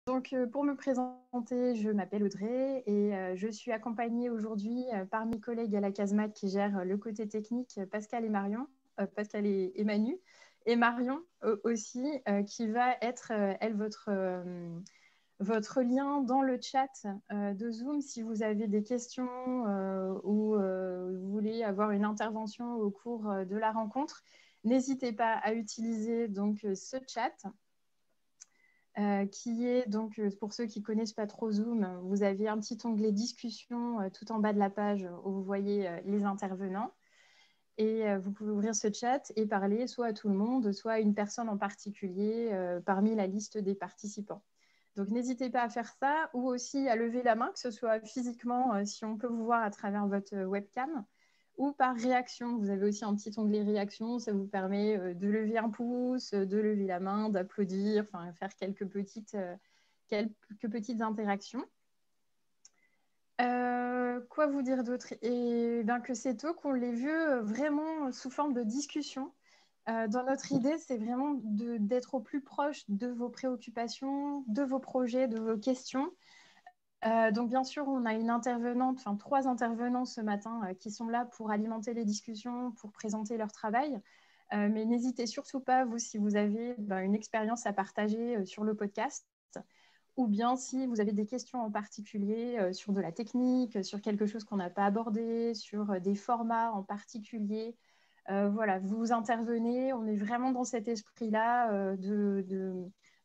Pour me présenter, je m'appelle Audrey et je suis accompagnée aujourd'hui par mes collègues à la casemate qui gèrent le côté technique, Pascal et Marion, Pascal et Manu, et Marion aussi, qui va être, elle, votre lien dans le chat de Zoom si vous avez des questions ou vous voulez avoir une intervention au cours de la rencontre. N'hésitez pas à utiliser donc ce chat. Qui est donc, pour ceux qui ne connaissent pas trop Zoom, vous avez un petit onglet discussion tout en bas de la page où vous voyez les intervenants. Et vous pouvez ouvrir ce chat et parler soit à tout le monde, soit à une personne en particulier parmi la liste des participants. Donc, n'hésitez pas à faire ça ou aussi à lever la main, que ce soit physiquement, si on peut vous voir à travers votre webcam, ou par réaction. Vous avez aussi un petit onglet réaction, ça vous permet de lever un pouce, de lever la main, d'applaudir, enfin faire quelques petites interactions. Quoi vous dire d'autre? Et bien que ces talks, on les veut vraiment sous forme de discussion. Dans notre idée, c'est vraiment d'être au plus proche de vos préoccupations, de vos projets, de vos questions. Donc, bien sûr, on a une intervenante, enfin 3 intervenants ce matin qui sont là pour alimenter les discussions, pour présenter leur travail. Mais n'hésitez surtout pas, vous, si vous avez une expérience à partager sur le podcast, ou bien si vous avez des questions en particulier sur de la technique, sur quelque chose qu'on n'a pas abordé, sur des formats en particulier. Voilà, vous intervenez, on est vraiment dans cet esprit-là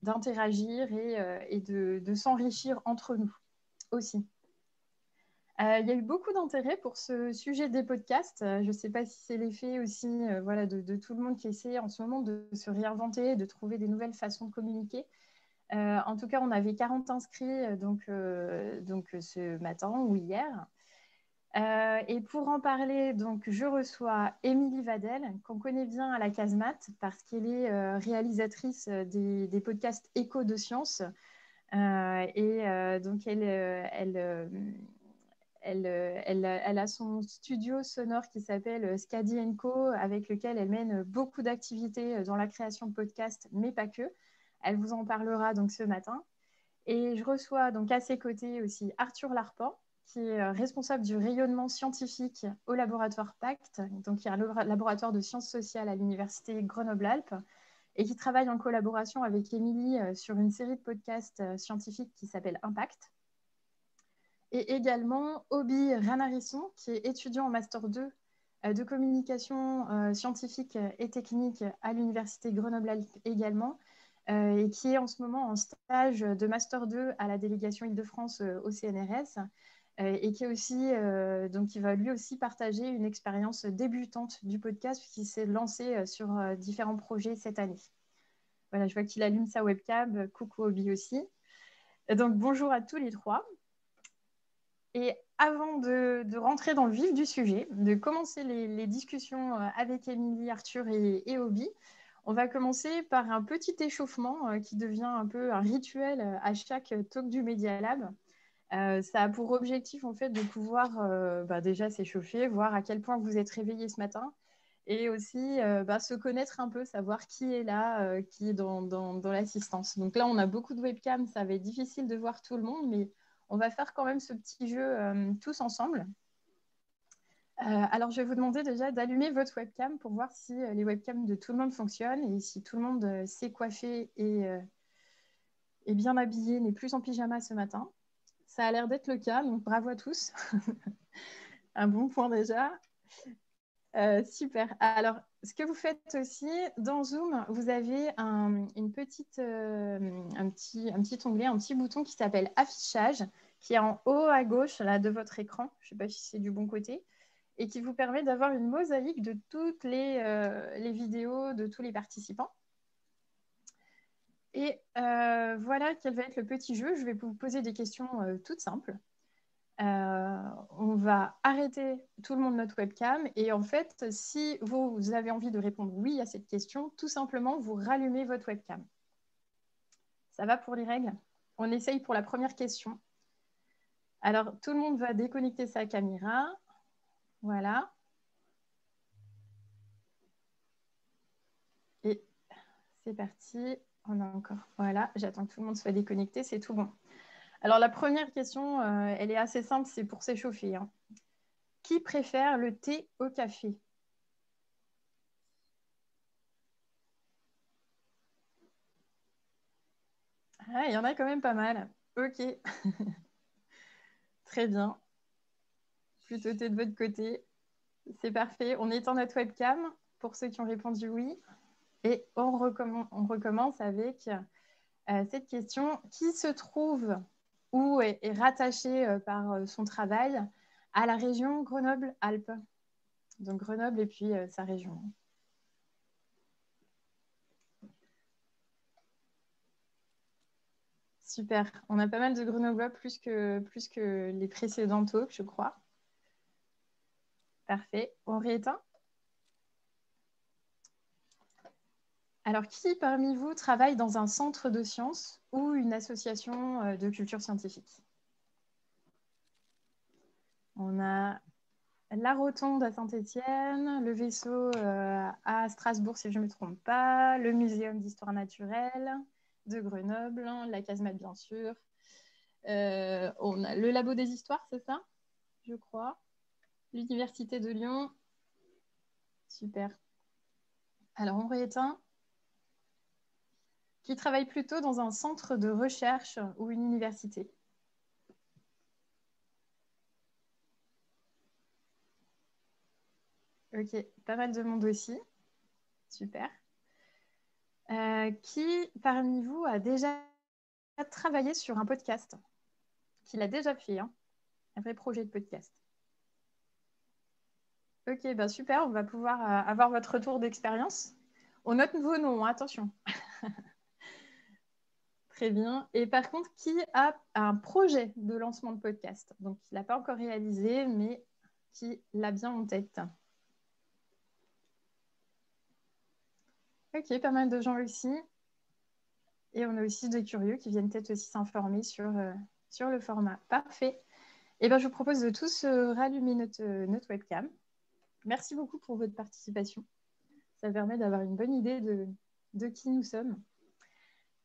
d'interagir et de s'enrichir entre nous aussi. Il y a eu beaucoup d'intérêt pour ce sujet des podcasts. Je ne sais pas si c'est l'effet aussi voilà, de tout le monde qui essaie en ce moment de se réinventer, de trouver des nouvelles façons de communiquer. En tout cas, on avait 40 inscrits donc ce matin ou hier. Et pour en parler, donc, je reçois Émilie Vadel, qu'on connaît bien à la casemate parce qu'elle est réalisatrice des podcasts Écho de Science. Donc, elle a son studio sonore qui s'appelle Scadi & Co, avec lequel elle mène beaucoup d'activités dans la création de podcasts, mais pas que. Elle vous en parlera donc ce matin. Et je reçois donc à ses côtés aussi Arthur Larpan, qui est responsable du rayonnement scientifique au laboratoire PACT, donc qui est un laboratoire de sciences sociales à l'université Grenoble-Alpes, et qui travaille en collaboration avec Émilie sur une série de podcasts scientifiques qui s'appelle Impact. Et également Obi Ranarisson, qui est étudiant en Master 2 de communication scientifique et technique à l'université Grenoble-Alpes également, et qui est en ce moment en stage de Master 2 à la délégation Île-de-France au CNRS, et qui est aussi, donc qui va lui aussi partager une expérience débutante du podcast, qui s'est lancé sur différents projets cette année. Voilà, je vois qu'il allume sa webcam. Coucou Obi aussi. Donc bonjour à tous les 3. Et avant de rentrer dans le vif du sujet, de commencer les discussions avec Émilie, Arthur et Obi, on va commencer par un petit échauffement qui devient un peu un rituel à chaque talk du Media Lab. Ça a pour objectif en fait de pouvoir déjà s'échauffer, voir à quel point vous êtes réveillés ce matin, et aussi se connaître un peu, savoir qui est là, qui est dans l'assistance. Donc là, on a beaucoup de webcams, ça va être difficile de voir tout le monde, mais on va faire quand même ce petit jeu tous ensemble. Alors, je vais vous demander déjà d'allumer votre webcam pour voir si les webcams de tout le monde fonctionnent et si tout le monde s'est coiffé et bien habillé, n'est plus en pyjama ce matin. Ça a l'air d'être le cas, donc bravo à tous. Un bon point déjà. Super. Alors, ce que vous faites aussi, dans Zoom, vous avez un petit onglet, un petit bouton qui s'appelle Affichage, qui est en haut à gauche là, de votre écran. Je ne sais pas si c'est du bon côté. Et qui vous permet d'avoir une mosaïque de toutes les vidéos de tous les participants. Et voilà quel va être le petit jeu. Je vais vous poser des questions toutes simples. On va arrêter tout le monde notre webcam et en fait, si vous avez envie de répondre oui à cette question, tout simplement, vous rallumez votre webcam. Ça va pour les règles? On essaye pour la première question. Alors, tout le monde va déconnecter sa caméra. Voilà. Et c'est parti. On a encore. Voilà, j'attends que tout le monde soit déconnecté, c'est tout bon. Alors, la première question, elle est assez simple, c'est pour s'échauffer, hein. Qui préfère le thé au café? Ah, il y en a quand même pas mal. Ok, très bien. Plutôt thé de votre côté. C'est parfait. On éteint notre webcam pour ceux qui ont répondu oui. Et on recommence avec cette question. Qui se trouve ou est rattaché par son travail à la région Grenoble-Alpes? Donc Grenoble et puis sa région. Super. On a pas mal de Grenoblois plus que les précédents talks, je crois. Parfait. On rééteint. Alors, qui parmi vous travaille dans un centre de sciences ou une association de culture scientifique? On a la Rotonde à Saint-Étienne, le vaisseau à Strasbourg, si je ne me trompe pas, le Muséum d'histoire naturelle de Grenoble, la casemate, bien sûr. On a le Labo des histoires, c'est ça, je crois. L'Université de Lyon. Super. Alors, on rééteint. Qui travaille plutôt dans un centre de recherche ou une université? Ok, pas mal de monde aussi. Super. Qui parmi vous a déjà travaillé sur un podcast? Qui l'a déjà fait, hein? Un vrai projet de podcast. Ok, ben super, on va pouvoir avoir votre retour d'expérience. On note vos noms, hein, attention. Très bien. Et par contre, qui a un projet de lancement de podcast? Donc, il n'a pas encore réalisé, mais qui l'a bien en tête. Ok, pas mal de gens aussi. Et on a aussi des curieux qui viennent peut-être aussi s'informer sur le format. Parfait. Et ben, je vous propose de tous rallumer notre webcam. Merci beaucoup pour votre participation. Ça permet d'avoir une bonne idée de qui nous sommes.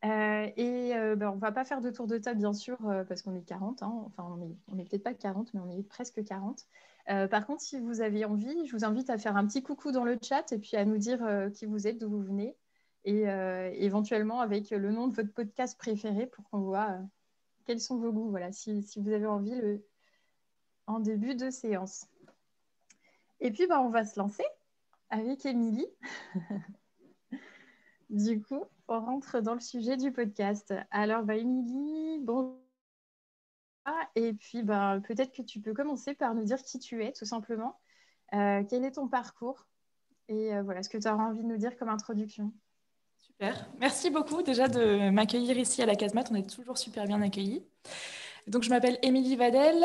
Ben, on ne va pas faire de tour de table, bien sûr, parce qu'on est 40, hein. Enfin, on est peut-être pas 40, mais on est presque 40. Par contre, si vous avez envie, je vous invite à faire un petit coucou dans le chat et puis à nous dire qui vous êtes, d'où vous venez, et éventuellement avec le nom de votre podcast préféré pour qu'on voit quels sont vos goûts. Voilà, si vous avez envie en début de séance. Et puis, ben, on va se lancer avec Émilie. Du coup, on rentre dans le sujet du podcast. Alors, bah, Émilie, bonjour. Et puis, bah, peut-être que tu peux commencer par nous dire qui tu es, tout simplement. Quel est ton parcours? Et voilà, ce que tu auras envie de nous dire comme introduction. Super. Merci beaucoup déjà de m'accueillir ici à la Casemate. On est toujours super bien accueillis. Donc, je m'appelle Émilie Vadel.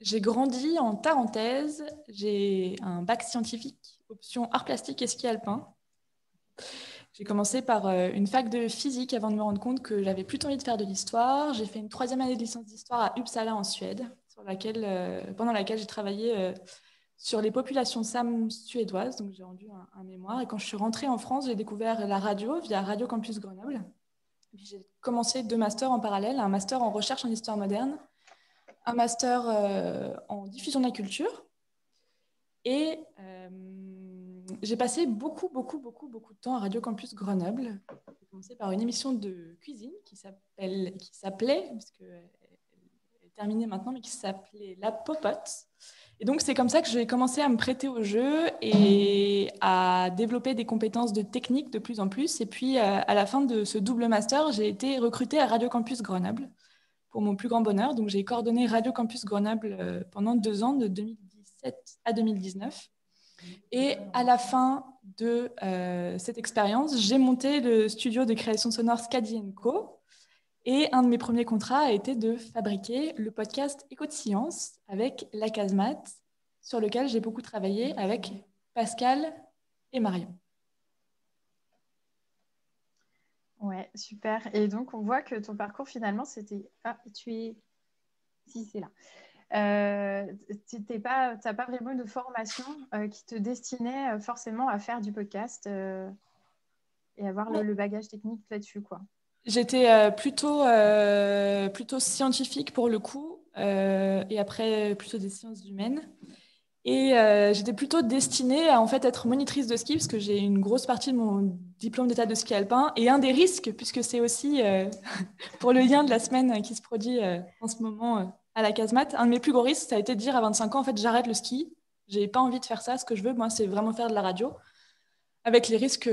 J'ai grandi en Tarentaise. J'ai un bac scientifique, option art plastique et ski alpin. J'ai commencé par une fac de physique avant de me rendre compte que j'avais plutôt envie de faire de l'histoire. J'ai fait une troisième année de licence d'histoire à Uppsala en Suède, pendant laquelle j'ai travaillé sur les populations SAM suédoises. Donc j'ai rendu un mémoire. Et quand je suis rentrée en France, j'ai découvert la radio via Radio Campus Grenoble. Puis j'ai commencé deux masters en parallèle, un master en recherche en histoire moderne, un master en diffusion de la culture. Et j'ai passé beaucoup de temps à Radio Campus Grenoble. J'ai commencé par une émission de cuisine qui s'appelait, parce qu'elle est terminée maintenant, mais qui s'appelait La Popote. Et donc, c'est comme ça que j'ai commencé à me prêter au jeu et à développer des compétences de technique de plus en plus. Et puis, à la fin de ce double master, j'ai été recrutée à Radio Campus Grenoble pour mon plus grand bonheur. Donc, j'ai coordonné Radio Campus Grenoble pendant 2 ans, de 2017 à 2019. Et à la fin de cette expérience, j'ai monté le studio de création sonore Scadi Co. Et un de mes premiers contrats a été de fabriquer le podcast Écho de Science avec la Casemate, sur lequel j'ai beaucoup travaillé avec Pascal et Marion. Ouais, super. Et donc, on voit que ton parcours, finalement, c'était... Ah, tu es... Si, c'est là. Tu n'as pas vraiment de formation qui te destinait forcément à faire du podcast. et avoir le bagage technique là-dessus, quoi. J'étais plutôt scientifique pour le coup, et après plutôt des sciences humaines. Et j'étais plutôt destinée à en fait être monitrice de ski parce que j'ai une grosse partie de mon diplôme d'état de ski alpin. Et un des risques, puisque c'est aussi pour le lien de la semaine qui se produit en ce moment à la casemate, un de mes plus gros risques, ça a été de dire à 25 ans, en fait, j'arrête le ski. J'ai pas envie de faire ça. Ce que je veux, moi, c'est vraiment faire de la radio. Avec les risques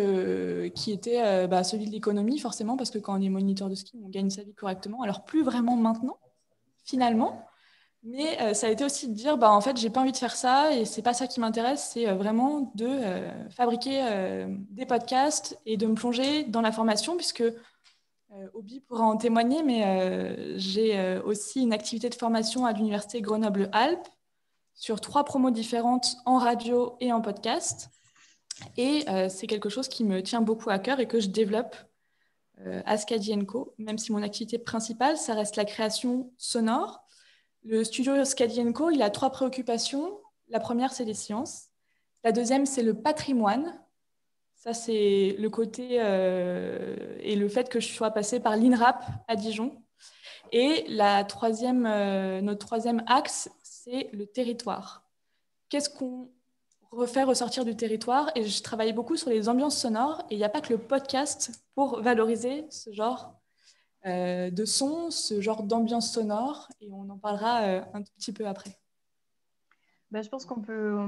qui étaient celui de l'économie, forcément, parce que quand on est moniteur de ski, on gagne sa vie correctement. Alors, plus vraiment maintenant, finalement. Mais ça a été aussi de dire, en fait, j'ai pas envie de faire ça et c'est pas ça qui m'intéresse. C'est vraiment de fabriquer des podcasts et de me plonger dans la formation, puisque Obi pourra en témoigner, mais j'ai aussi une activité de formation à l'Université Grenoble-Alpes sur 3 promos différentes en radio et en podcast. Et c'est quelque chose qui me tient beaucoup à cœur et que je développe à Skadi & Co, même si mon activité principale, ça reste la création sonore. Le studio Skadi & Co, il a 3 préoccupations. La première, c'est les sciences. La deuxième, c'est le patrimoine. Ça, c'est le côté et le fait que je sois passée par l'INRAP à Dijon. Et notre troisième axe, c'est le territoire. Qu'est-ce qu'on refait ressortir du territoire? Et je travaillais beaucoup sur les ambiances sonores. Et il n'y a pas que le podcast pour valoriser ce genre de son, ce genre d'ambiance sonore. Et on en parlera un tout petit peu après. Je pense on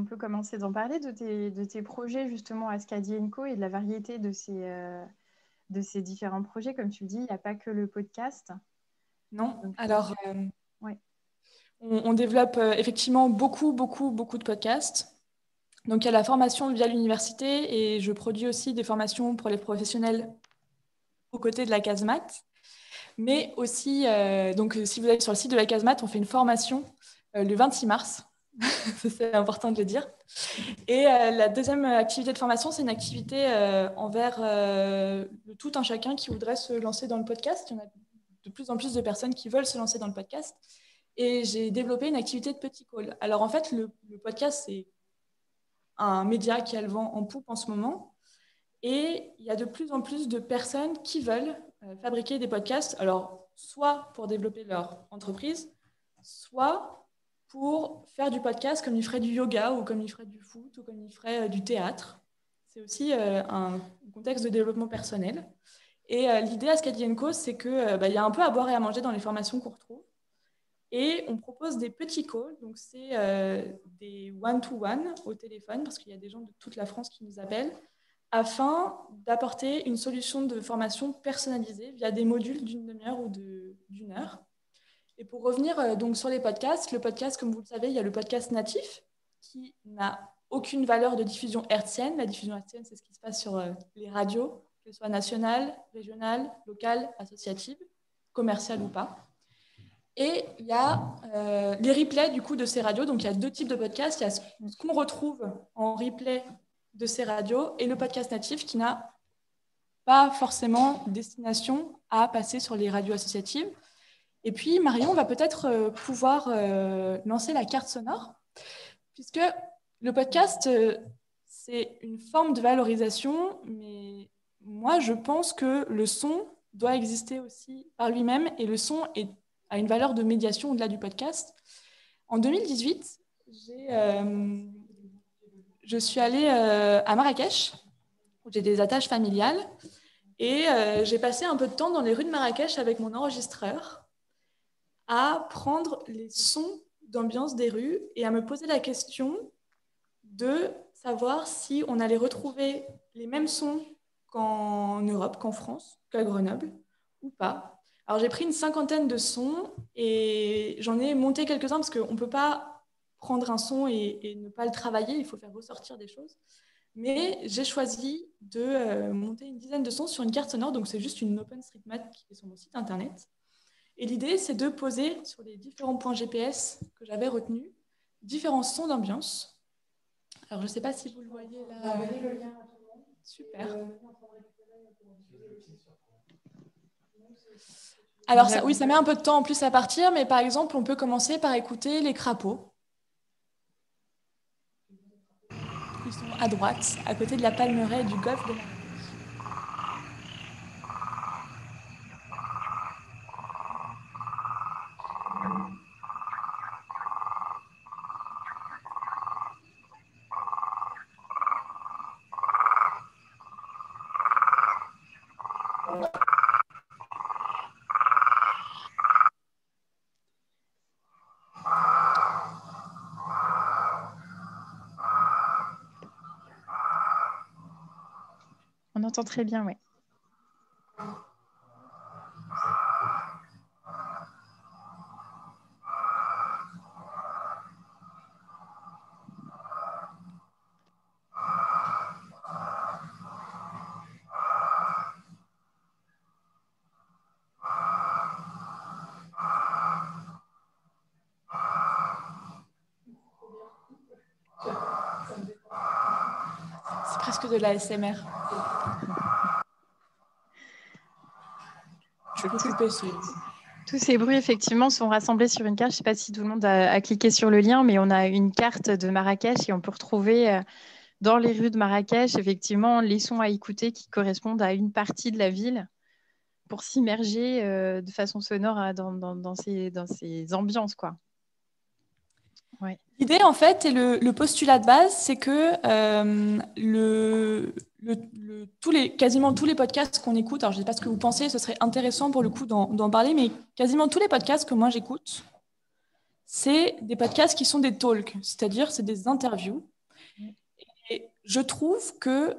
peut commencer d'en parler de tes projets justement à Skadi Co et de la variété de ces différents projets. Comme tu le dis, il n'y a pas que le podcast. Non. Donc, Alors, ouais. on développe effectivement beaucoup de podcasts. Donc, il y a la formation via l'université et je produis aussi des formations pour les professionnels aux côtés de la casemate. Mais aussi, si vous allez sur le site de la casemate, on fait une formation le 26 mars. C'est important de le dire. Et la deuxième activité de formation, c'est une activité envers tout un chacun qui voudrait se lancer dans le podcast. Il y en a de plus en plus de personnes qui veulent se lancer dans le podcast. Et j'ai développé une activité de petit call. Alors en fait, le podcast, c'est un média qui a le vent en poupe en ce moment. Et il y a de plus en plus de personnes qui veulent fabriquer des podcasts. Alors, soit pour développer leur entreprise, soit pour faire du podcast comme ils feraient du yoga ou comme ils feraient du foot ou comme ils feraient du théâtre. C'est aussi un contexte de développement personnel. Et l'idée à Skadi & Co, c'est qu'il y a un peu à boire et à manger dans les formations qu'on retrouve. Et on propose des petits calls, donc c'est des one-to-one au téléphone, parce qu'il y a des gens de toute la France qui nous appellent, afin d'apporter une solution de formation personnalisée via des modules d'une demi-heure ou d'une heure. Et pour revenir donc sur les podcasts, le podcast, comme vous le savez, il y a le podcast natif, qui n'a aucune valeur de diffusion hertzienne. La diffusion hertzienne, c'est ce qui se passe sur les radios, qu'elles soient nationales, régionales, locales, associatives, commerciales ou pas. Et il y a les replays du coup de ces radios. Donc il y a 2 types de podcasts. Il y a ce qu'on retrouve en replay de ces radios et le podcast natif qui n'a pas forcément destination à passer sur les radios associatives. Et puis Marion va peut-être pouvoir lancer la carte sonore, puisque le podcast, c'est une forme de valorisation, mais moi je pense que le son doit exister aussi par lui-même et le son a une valeur de médiation au-delà du podcast. En 2018, je suis allée à Marrakech, où j'ai des attaches familiales, et j'ai passé un peu de temps dans les rues de Marrakech avec mon enregistreur à prendre les sons d'ambiance des rues et à me poser la question de savoir si on allait retrouver les mêmes sons qu'en Europe, qu'en France, qu'à Grenoble, ou pas. Alors j'ai pris une 50aine de sons et j'en ai monté quelques-uns parce qu'on ne peut pas prendre un son et ne pas le travailler, il faut faire ressortir des choses. Mais j'ai choisi de monter une dizaine de sons sur une carte sonore, donc c'est juste une OpenStreetMap qui est sur mon site internet. Et l'idée, c'est de poser sur les différents points GPS que j'avais retenus différents sons d'ambiance. Alors, je ne sais pas si vous le voyez là. Super. Alors, oui, ça met un peu de temps en plus à partir, mais par exemple, on peut commencer par écouter les crapauds. Ils sont à droite, à côté de la palmeraie du golfe de Marrakech. t'entend très bien, oui. C'est presque de l'ASMR. Je peux couper ce... Tous ces bruits, effectivement, sont rassemblés sur une carte. Je ne sais pas si tout le monde a cliqué sur le lien, mais on a une carte de Marrakech et on peut retrouver dans les rues de Marrakech, effectivement, les sons à écouter qui correspondent à une partie de la ville pour s'immerger de façon sonore dans ces ambiances, quoi. Ouais. L'idée, en fait, et le postulat de base, c'est que quasiment tous les podcasts qu'on écoute, alors je ne sais pas ce que vous pensez, ce serait intéressant pour le coup d'en parler, mais quasiment tous les podcasts que moi j'écoute, c'est des podcasts qui sont des talks, c'est-à-dire c'est des interviews. Et je trouve que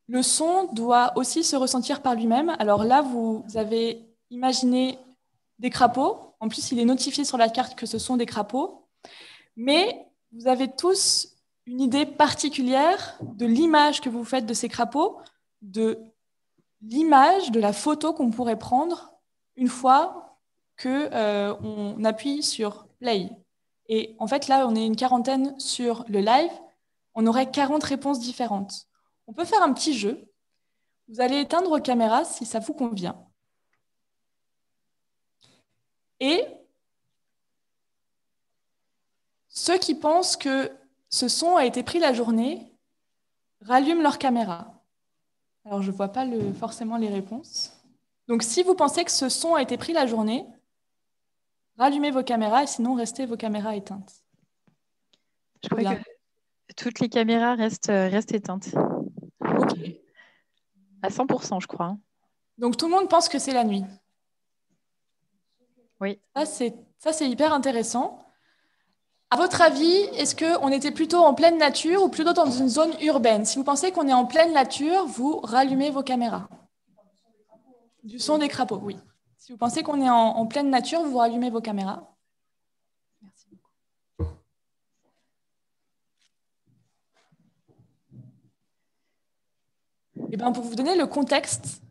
le son doit aussi se ressentir par lui-même. Alors là, vous avez imaginé des crapauds. En plus, il est notifié sur la carte que ce sont des crapauds. Mais vous avez tous une idée particulière de l'image que vous faites de ces crapauds, de l'image, de la photo qu'on pourrait prendre une fois qu'on appuie sur play. Et en fait, là, on est une quarantaine sur le live. On aurait 40 réponses différentes. On peut faire un petit jeu. Vous allez éteindre vos caméras si ça vous convient. Et ceux qui pensent que ce son a été pris la journée rallument leur caméra. Alors, je ne vois pas forcément les réponses. Donc, si vous pensez que ce son a été pris la journée, rallumez vos caméras et sinon, restez vos caméras éteintes. Je crois que toutes les caméras restent éteintes. Ok. À 100%, je crois. Donc, tout le monde pense que c'est la nuit. Oui. Ça, c'est hyper intéressant. À votre avis, est-ce qu'on était plutôt en pleine nature ou plutôt dans une zone urbaine? Si vous pensez qu'on est en pleine nature, vous rallumez vos caméras. Du son des crapauds, oui. Si vous pensez qu'on est en pleine nature, vous rallumez vos caméras. Merci beaucoup. Et bien, pour vous donner le contexte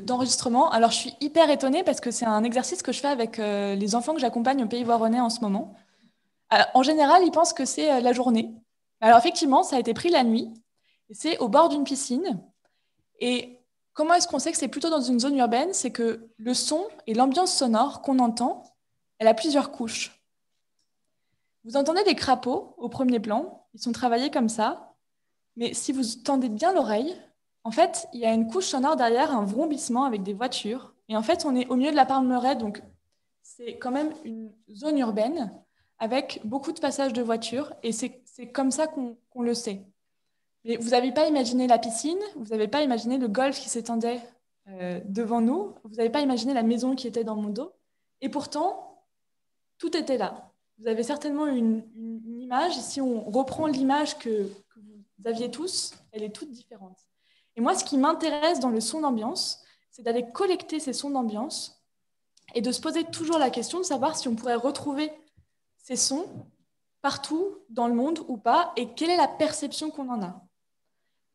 d'enregistrement, alors je suis hyper étonnée parce que c'est un exercice que je fais avec les enfants que j'accompagne au Pays Voironnais en ce moment. En général, ils pensent que c'est la journée. Alors effectivement, ça a été pris la nuit. C'est au bord d'une piscine. Et comment est-ce qu'on sait que c'est plutôt dans une zone urbaine? C'est que le son et l'ambiance sonore qu'on entend, elle a plusieurs couches. Vous entendez des crapauds au premier plan. Ils sont travaillés comme ça. Mais si vous tendez bien l'oreille, en fait, il y a une couche sonore derrière, un vrombissement avec des voitures. Et en fait, on est au milieu de la Palmeraie, donc c'est quand même une zone urbaine avec beaucoup de passages de voitures. Et c'est comme ça qu'on le sait. Mais vous n'avez pas imaginé la piscine, vous n'avez pas imaginé le golf qui s'étendait devant nous, vous n'avez pas imaginé la maison qui était dans mon dos. Et pourtant, tout était là. Vous avez certainement une image. Si on reprend l'image que vous aviez tous, elle est toute différente. Et moi, ce qui m'intéresse dans le son d'ambiance, c'est d'aller collecter ces sons d'ambiance et de se poser toujours la question de savoir si on pourrait retrouver ces sons partout dans le monde ou pas, et quelle est la perception qu'on en a.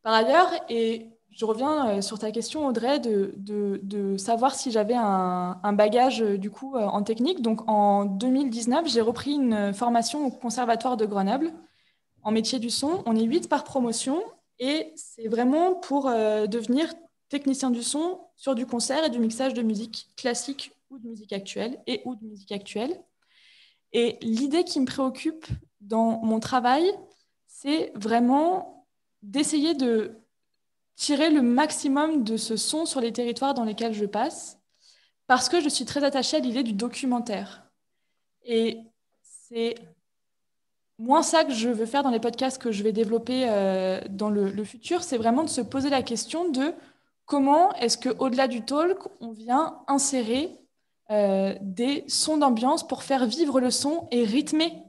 Par ailleurs, et je reviens sur ta question, Audrey, de savoir si j'avais un bagage du coup en technique. Donc en 2019, j'ai repris une formation au Conservatoire de Grenoble en métier du son. On est 8 par promotion et c'est vraiment pour devenir technicien du son sur du concert et du mixage de musique classique ou de musique actuelle ou de musique actuelle. Et l'idée qui me préoccupe dans mon travail, c'est vraiment d'essayer de tirer le maximum de ce son sur les territoires dans lesquels je passe, parce que je suis très attachée à l'idée du documentaire. Et c'est moins ça que je veux faire dans les podcasts que je vais développer dans le futur, c'est vraiment de se poser la question de comment est-ce qu'au-delà du talk, on vient insérer des sons d'ambiance pour faire vivre le son et rythmer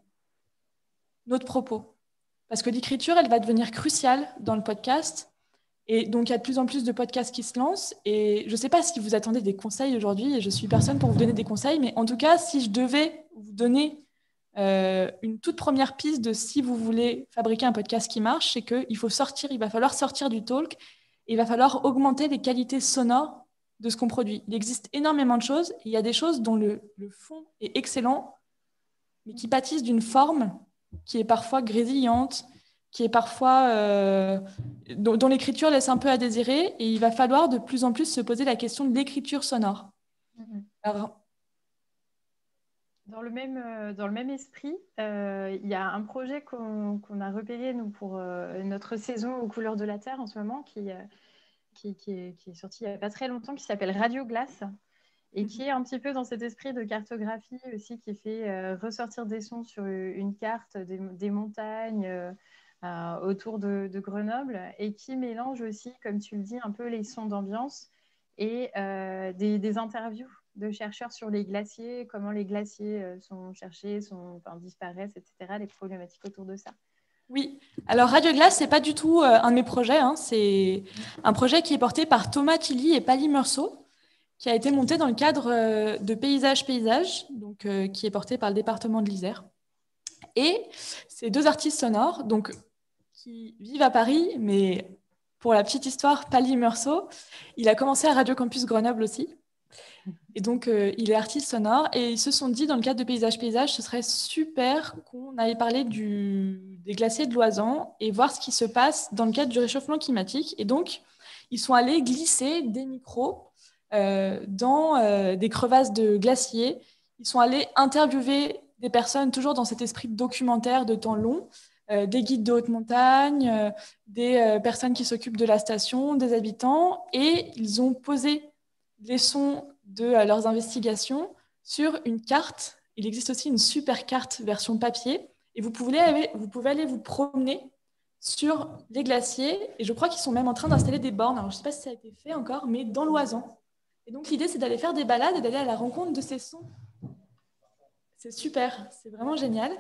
notre propos. Parce que l'écriture, elle va devenir cruciale dans le podcast. Et donc, il y a de plus en plus de podcasts qui se lancent. Et je ne sais pas si vous attendez des conseils aujourd'hui, et je suis personne pour vous donner des conseils, mais en tout cas, si je devais vous donner une toute première piste de si vous voulez fabriquer un podcast qui marche, c'est qu'il faut sortir, il va falloir sortir du talk, et il va falloir augmenter les qualités sonores de ce qu'on produit. Il existe énormément de choses, et il y a des choses dont le fond est excellent, mais qui pâtissent d'une forme qui est parfois grésillante, qui est parfois dont l'écriture laisse un peu à désirer, et il va falloir de plus en plus se poser la question de l'écriture sonore. Alors, dans le même esprit, il y a un projet qu'on a repéré nous, pour notre saison aux couleurs de la Terre en ce moment, qui est sorti il n'y a pas très longtemps, qui s'appelle Radio Glace, et qui est un petit peu dans cet esprit de cartographie aussi, qui fait ressortir des sons sur une carte des montagnes autour de Grenoble, et qui mélange aussi, comme tu le dis, un peu les sons d'ambiance et des interviews de chercheurs sur les glaciers, comment les glaciers sont cherchés, disparaissent, etc., les problématiques autour de ça. oui, alors Radio Glace, c'est pas du tout un de mes projets, hein. C'est un projet qui est porté par Thomas Tilly et Pali Meursault, qui a été monté dans le cadre de Paysage, donc, qui est porté par le département de l'Isère. Et ces deux artistes sonores, donc, qui vivent à Paris, mais pour la petite histoire, Pali Meursault, il a commencé à Radio Campus Grenoble aussi. Et donc, il est artiste sonore, et ils se sont dit, dans le cadre de Paysage, ce serait super qu'on aille parler des glaciers de l'Oisans et voir ce qui se passe dans le cadre du réchauffement climatique. Et donc, ils sont allés glisser des micros dans des crevasses de glaciers. Ils sont allés interviewer des personnes, toujours dans cet esprit de documentaire de temps long, des guides de haute montagne, des personnes qui s'occupent de la station, des habitants, et ils ont posé les sons de leurs investigations sur une carte. Il existe aussi une super carte version papier, et vous pouvez aller vous promener sur les glaciers, et je crois qu'ils sont même en train d'installer des bornes. Alors, je ne sais pas si ça a été fait encore, mais dans l'Oisan. Et donc, l'idée, c'est d'aller faire des balades et d'aller à la rencontre de ces sons. C'est super, c'est vraiment génial.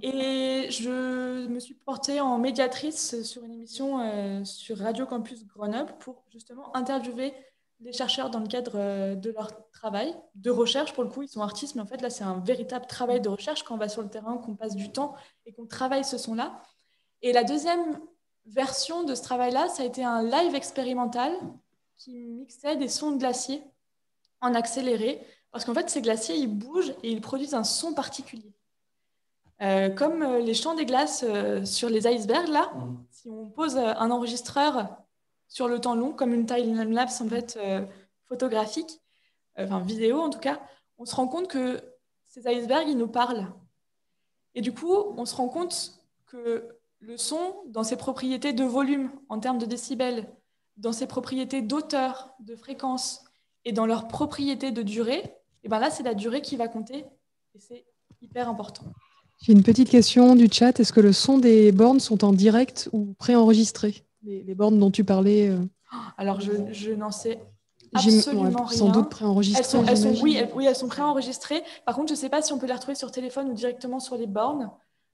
Et je me suis portée en médiatrice sur une émission sur Radio Campus Grenoble pour justement interviewer les chercheurs dans le cadre de leur travail de recherche. Pour le coup, ils sont artistes, mais en fait, là, c'est un véritable travail de recherche quand on va sur le terrain, qu'on passe du temps et qu'on travaille ce son-là. Et la deuxième version de ce travail-là, ça a été un live expérimental qui mixait des sons de glaciers en accéléré, parce qu'en fait, ces glaciers, ils bougent et ils produisent un son particulier. Comme les champs des glaces sur les icebergs, là, si on pose un enregistreur sur le temps long, comme une time-lapse en fait, photographique, enfin vidéo en tout cas, on se rend compte que ces icebergs, ils nous parlent. Et du coup, on se rend compte que le son, dans ses propriétés de volume, en termes de décibels, dans ses propriétés d'auteur, de fréquence, et dans leurs propriétés de durée, et ben là, c'est la durée qui va compter, et c'est hyper important. J'ai une petite question du chat. Est-ce que le son des bornes sont en direct ou préenregistrés, les bornes dont tu parlais Alors, je n'en sais absolument rien. Sans doute préenregistrées. Oui, elles sont préenregistrées. Par contre, je ne sais pas si on peut les retrouver sur téléphone ou directement sur les bornes.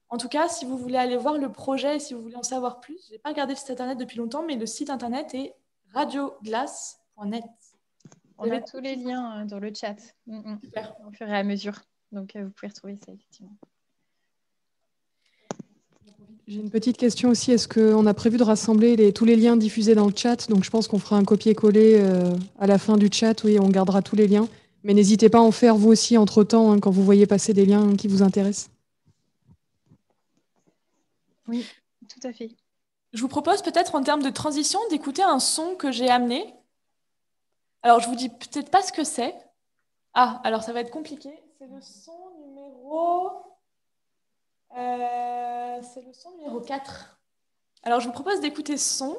En tout cas, si vous voulez aller voir le projet et si vous voulez en savoir plus, je n'ai pas regardé le site internet depuis longtemps, mais le site internet est radioglace.net. On a tous les liens dans le chat. Super. Au fur et à mesure. Donc, vous pouvez retrouver ça, effectivement. J'ai une petite question aussi. Est-ce qu'on a prévu de rassembler tous les liens diffusés dans le chat? Donc, je pense qu'on fera un copier-coller à la fin du chat. Oui, on gardera tous les liens. Mais n'hésitez pas à en faire vous aussi entre-temps, hein, quand vous voyez passer des liens qui vous intéressent. Oui, tout à fait. Je vous propose peut-être en termes de transition d'écouter un son que j'ai amené. Alors, je vous dis peut-être pas ce que c'est. Ah, alors ça va être compliqué. C'est le son numéro... c'est le son numéro 4. Alors, je vous propose d'écouter ce son.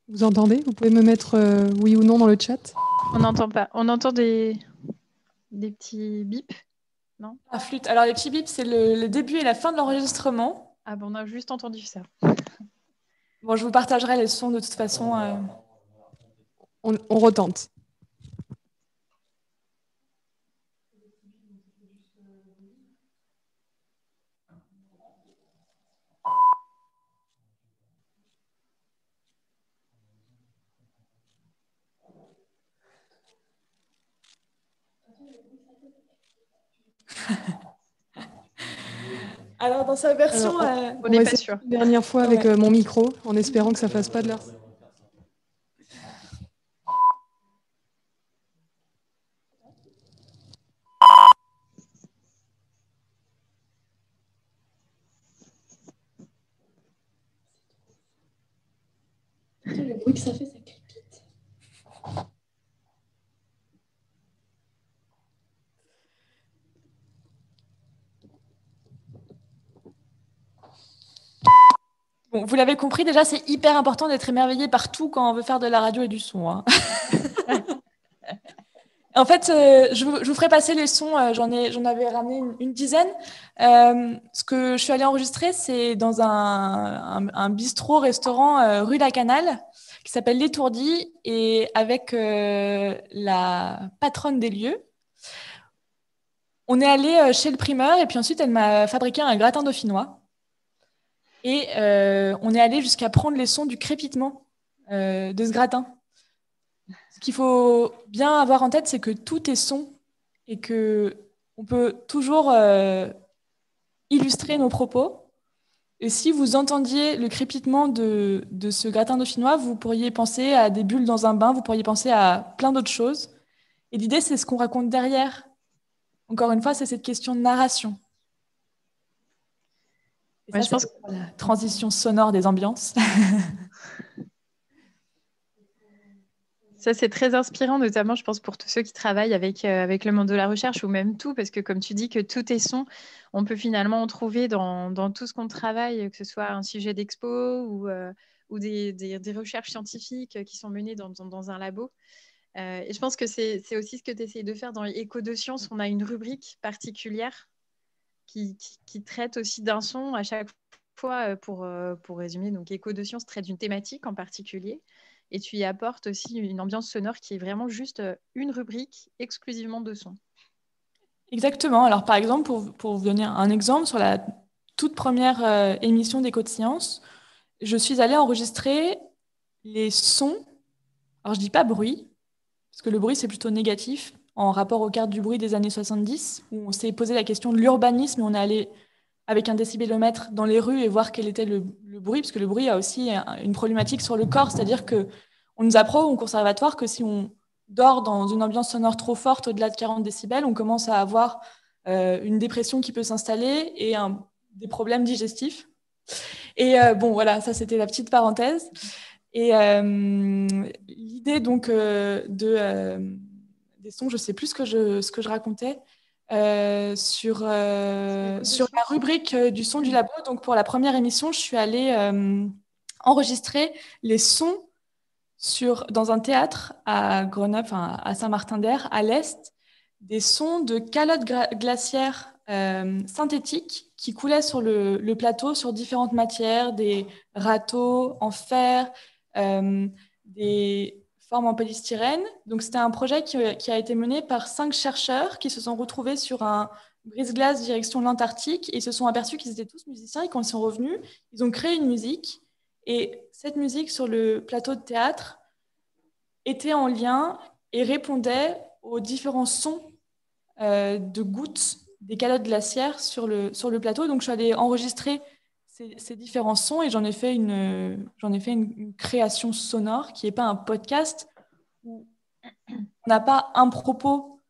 Vous entendez? Vous pouvez me mettre oui ou non dans le chat. On n'entend pas. On entend des petits bips, non? La flûte. Alors, les petits bips, c'est le début et la fin de l'enregistrement. Ah bon, on a juste entendu ça. Bon, je vous partagerai les sons de toute façon. On retente. Alors, dans sa version... On n'est pas sûr. Une dernière fois avec mon micro, en espérant que ça fasse pas de l'heure. Le bruit que ça fait, ça crépite. Bon, vous l'avez compris, déjà, c'est hyper important d'être émerveillé par tout quand on veut faire de la radio et du son. Hein. En fait, je vous ferai passer les sons, j'en avais ramené une dizaine. Ce que je suis allée enregistrer, c'est dans un bistrot-restaurant rue La Canale, qui s'appelle L'Étourdi, et avec la patronne des lieux. On est allé chez le primeur, et puis ensuite, elle m'a fabriqué un gratin dauphinois. Et on est allé jusqu'à prendre les sons du crépitement de ce gratin. Ce qu'il faut bien avoir en tête, c'est que tout est son et qu'on peut toujours illustrer nos propos. Et si vous entendiez le crépitement de ce gratin dauphinois, vous pourriez penser à des bulles dans un bain, vous pourriez penser à plein d'autres choses. Et l'idée, c'est ce qu'on raconte derrière. Encore une fois, c'est cette question de narration. Et Ouais, ça, je pense c'est la transition sonore des ambiances. Ça, c'est très inspirant, notamment, je pense, pour tous ceux qui travaillent avec le monde de la recherche ou même tout, parce que comme tu dis que tout est son, on peut finalement en trouver dans tout ce qu'on travaille, que ce soit un sujet d'expo ou des recherches scientifiques qui sont menées dans un labo. Et je pense que c'est aussi ce que tu essayes de faire dans Écho de Science. On a une rubrique particulière qui traite aussi d'un son à chaque fois, pour résumer. Donc, Écho de Science traite d'une thématique en particulier. Et tu y apportes aussi une ambiance sonore qui est vraiment juste une rubrique exclusivement de son. Exactement. Alors, par exemple, pour vous donner un exemple, sur la toute première émission d'Écho de Science, je suis allée enregistrer les sons. Alors, je dis pas bruit, parce que le bruit, c'est plutôt négatif, en rapport aux cartes du bruit des années 70, où on s'est posé la question de l'urbanisme et on est allé avec un décibelomètre dans les rues et voir quel était le bruit, parce que le bruit a aussi une problématique sur le corps, c'est-à-dire que on nous apprend au conservatoire que si on dort dans une ambiance sonore trop forte, au-delà de 40 décibels, on commence à avoir une dépression qui peut s'installer et des problèmes digestifs. Et bon, voilà, ça c'était la petite parenthèse. Et l'idée donc des sons, je sais plus ce que je racontais sur la rubrique du son du labo. Donc pour la première émission, je suis allée enregistrer les sons dans un théâtre à Grenoble, enfin, à Saint-Martin-d'Air, à l'est, des sons de calottes glaciaires synthétiques qui coulaient sur le plateau sur différentes matières, des râteaux en fer, des formes en polystyrène. Donc c'était un projet qui a été mené par 5 chercheurs qui se sont retrouvés sur un brise-glace direction l'Antarctique et se sont aperçus qu'ils étaient tous musiciens et quand ils sont revenus, ils ont créé une musique. Et cette musique sur le plateau de théâtre était en lien et répondait aux différents sons de gouttes des calottes glaciaires sur le plateau. Donc je suis allée enregistrer ces différents sons et j'en ai fait une création sonore qui n'est pas un podcast où on n'a pas un propos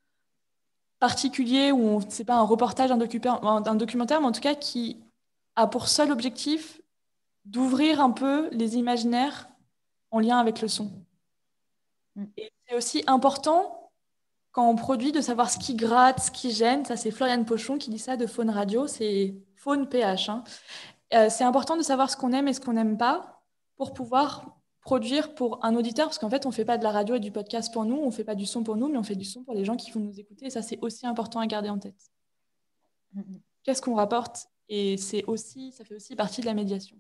particulier, où ce n'est pas un reportage, un documentaire, mais en tout cas qui a pour seul objectif d'ouvrir un peu les imaginaires en lien avec le son. Et c'est aussi important, quand on produit, de savoir ce qui gratte, ce qui gêne. Ça, c'est Floriane Pochon qui dit ça de Faune Radio, c'est Faune PH. Hein. C'est important de savoir ce qu'on aime et ce qu'on n'aime pas pour pouvoir produire pour un auditeur, parce qu'en fait, on ne fait pas de la radio et du podcast pour nous, on ne fait pas du son pour nous, mais on fait du son pour les gens qui vont nous écouter. Et ça, c'est aussi important à garder en tête. Qu'est-ce qu'on rapporte? Et ça fait aussi partie de la médiation.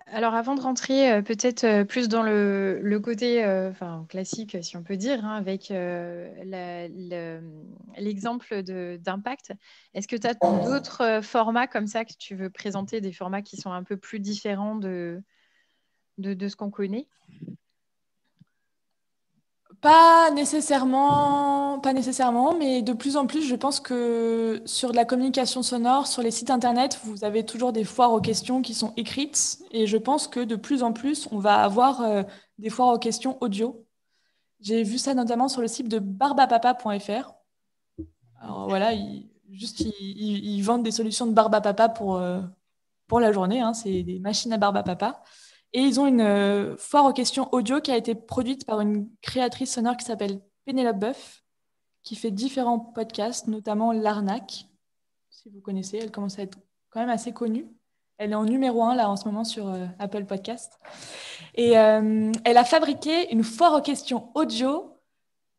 Alors, avant de rentrer peut-être plus dans le côté classique, si on peut dire, hein, avec l'exemple d'impact, est-ce que tu as d'autres formats comme ça que tu veux présenter, des formats qui sont un peu plus différents de ce qu'on connaît? Pas nécessairement, mais de plus en plus, je pense que sur de la communication sonore, sur les sites internet, vous avez toujours des foires aux questions qui sont écrites. Et je pense que de plus en plus, on va avoir des foires aux questions audio. J'ai vu ça notamment sur le site de barbapapa.fr. Alors voilà, ils vendent des solutions de barbe à papa pour la journée. Hein. C'est des machines à barbe à papa. Et ils ont une foire aux questions audio qui a été produite par une créatrice sonore qui s'appelle Pénélope Boeuf, qui fait différents podcasts, notamment L'Arnaque, si vous connaissez. Elle commence à être quand même assez connue. Elle est en numéro 1 là en ce moment sur Apple Podcast. Et elle a fabriqué une foire aux questions audio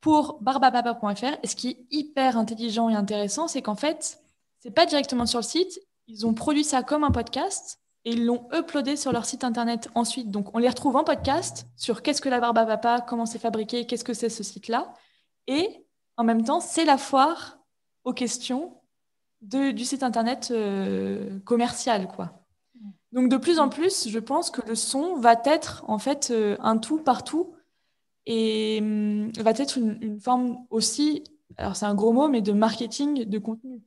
pour barbapapa.fr. Et ce qui est hyper intelligent et intéressant, c'est qu'en fait, c'est pas directement sur le site. Ils ont produit ça comme un podcast et ils l'ont uploadé sur leur site internet ensuite. Donc, on les retrouve en podcast sur qu'est-ce que la barbe à papa, comment c'est fabriqué, qu'est-ce que c'est ce site-là. Et en même temps, c'est la foire aux questions du site internet commercial, quoi. Donc, de plus en plus, je pense que le son va être en fait un tout partout et va être une forme aussi, alors c'est un gros mot, mais de marketing de contenu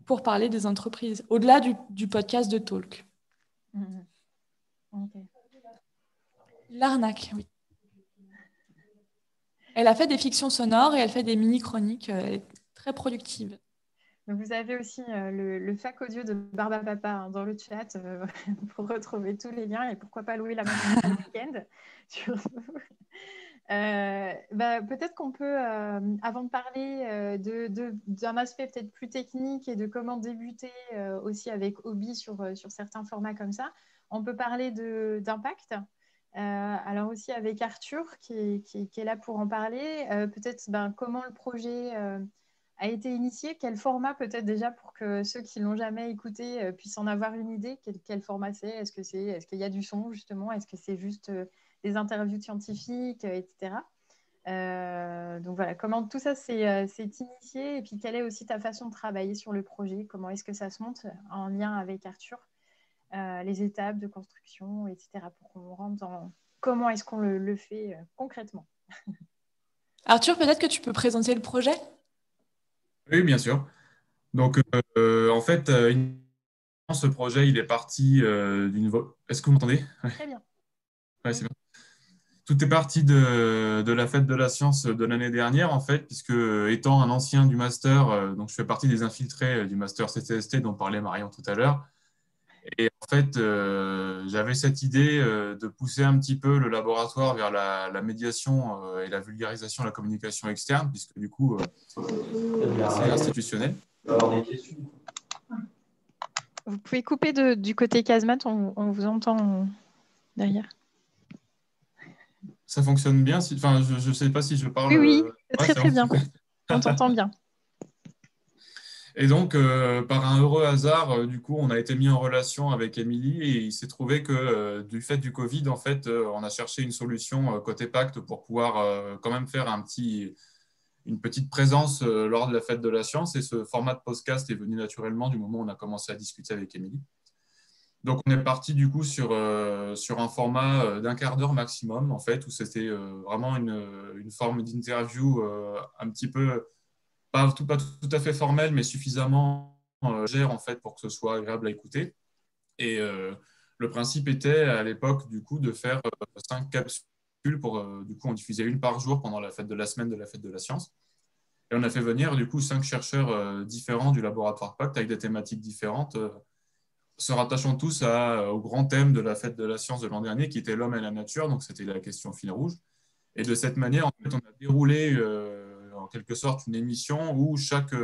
pour parler des entreprises, au-delà du podcast de talk. Okay. L'Arnaque, oui. Elle a fait des fictions sonores et elle fait des mini-chroniques très productives. Donc vous avez aussi le fac audio de Barba Papa hein, dans le chat pour retrouver tous les liens et pourquoi pas louer la machine le week-end. Peut-être qu'on peut, avant de parler d'un aspect peut-être plus technique et de comment débuter aussi avec Obi sur certains formats comme ça, on peut parler d'impact. Alors aussi avec Arthur qui est là pour en parler, peut-être comment le projet a été initié, quel format peut-être déjà pour que ceux qui ne l'ont jamais écouté puissent en avoir une idée, quel format c'est, est-ce qu'il y a du son justement, est-ce que c'est juste des interviews scientifiques, etc. Donc voilà, comment tout ça s'est initié et puis quelle est aussi ta façon de travailler sur le projet, comment est-ce que ça se monte en lien avec Arthur, les étapes de construction, etc. pour qu'on rentre dans comment est-ce qu'on le fait concrètement. Arthur, peut-être que tu peux présenter le projet? Oui, bien sûr. Donc, en fait, ce projet, il est parti d'une... Est-ce que vous m'entendez? Très bien. Ouais, c'est bien. Tout est parti de la fête de la science de l'année dernière, en fait, puisque étant un ancien du master, donc je fais partie des infiltrés du master CCST dont parlait Marion tout à l'heure. Et en fait, j'avais cette idée de pousser un petit peu le laboratoire vers la médiation et la vulgarisation de la communication externe, puisque du coup, c'est institutionnel. Vous pouvez couper du côté casemate, on vous entend derrière. Ça fonctionne bien enfin, je ne sais pas si je parle. Oui, Ouais, très bien. On t'entend bien. Et donc, par un heureux hasard, du coup, on a été mis en relation avec Émilie et il s'est trouvé que du fait du Covid, en fait, on a cherché une solution côté Pacte pour pouvoir quand même faire une petite présence lors de la fête de la science. Et ce format de podcast est venu naturellement du moment où on a commencé à discuter avec Émilie. Donc, on est parti du coup sur un format d'un quart d'heure maximum, en fait, où c'était vraiment une forme d'interview un petit peu, pas tout à fait formelle, mais suffisamment légère, en fait, pour que ce soit agréable à écouter. Et le principe était, à l'époque, du coup, de faire 5 capsules pour, du coup, on diffusait une par jour pendant la fête de la semaine de la fête de la science. Et on a fait venir, du coup, 5 chercheurs différents du laboratoire Pacte avec des thématiques différentes, se rattachant tous au grand thème de la fête de la science de l'an dernier, qui était l'homme et la nature. Donc, c'était la question fil rouge. Et de cette manière, en fait, on a déroulé en quelque sorte une émission où chaque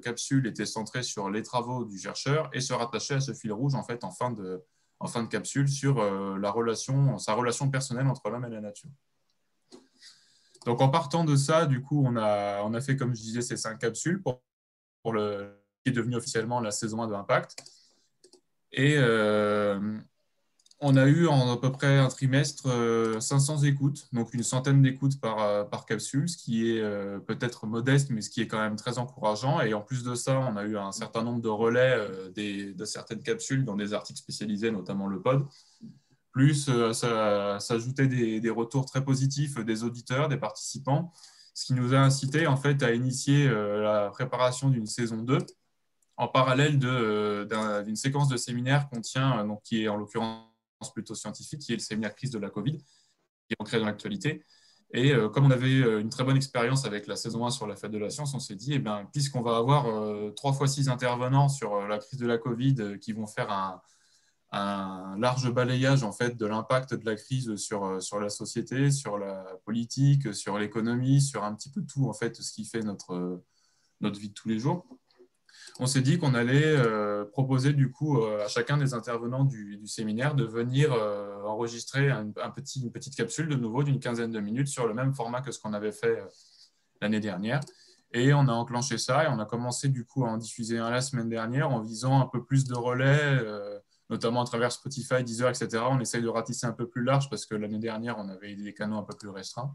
capsule était centrée sur les travaux du chercheur et se rattachait à ce fil rouge en fait en fin de capsule sur sa relation personnelle entre l'homme et la nature. Donc en partant de ça, du coup, on a fait, comme je disais, ces 5 capsules pour le qui est devenu officiellement la saison 1 de Impact. Et on a eu en à peu près un trimestre 500 écoutes, donc une centaine d'écoutes par capsule, ce qui est peut-être modeste, mais ce qui est quand même très encourageant. Et en plus de ça, on a eu un certain nombre de relais de certaines capsules dans des articles spécialisés, notamment le pod. Plus ça s'ajoutait des retours très positifs des auditeurs, des participants, ce qui nous a incité en fait à initier la préparation d'une saison 2 en parallèle d'une séquence de séminaires qu'on tient, donc, qui est en l'occurrence plutôt scientifique, qui est le séminaire crise de la Covid, qui est ancré dans l'actualité. Et comme on avait une très bonne expérience avec la saison 1 sur la fête de la science, on s'est dit, eh bien, puisqu'on va avoir 3 fois 6 intervenants sur la crise de la Covid qui vont faire un large balayage en fait, de l'impact de la crise sur la société, sur la politique, sur l'économie, sur un petit peu tout, en fait, ce qui fait notre vie de tous les jours. On s'est dit qu'on allait proposer du coup à chacun des intervenants du séminaire de venir enregistrer une petite capsule de nouveau d'une quinzaine de minutes sur le même format que ce qu'on avait fait l'année dernière. Et on a enclenché ça et on a commencé du coup à en diffuser un la semaine dernière en visant un peu plus de relais, notamment à travers Spotify, Deezer, etc. On essaye de ratisser un peu plus large parce que l'année dernière, on avait des canaux un peu plus restreints.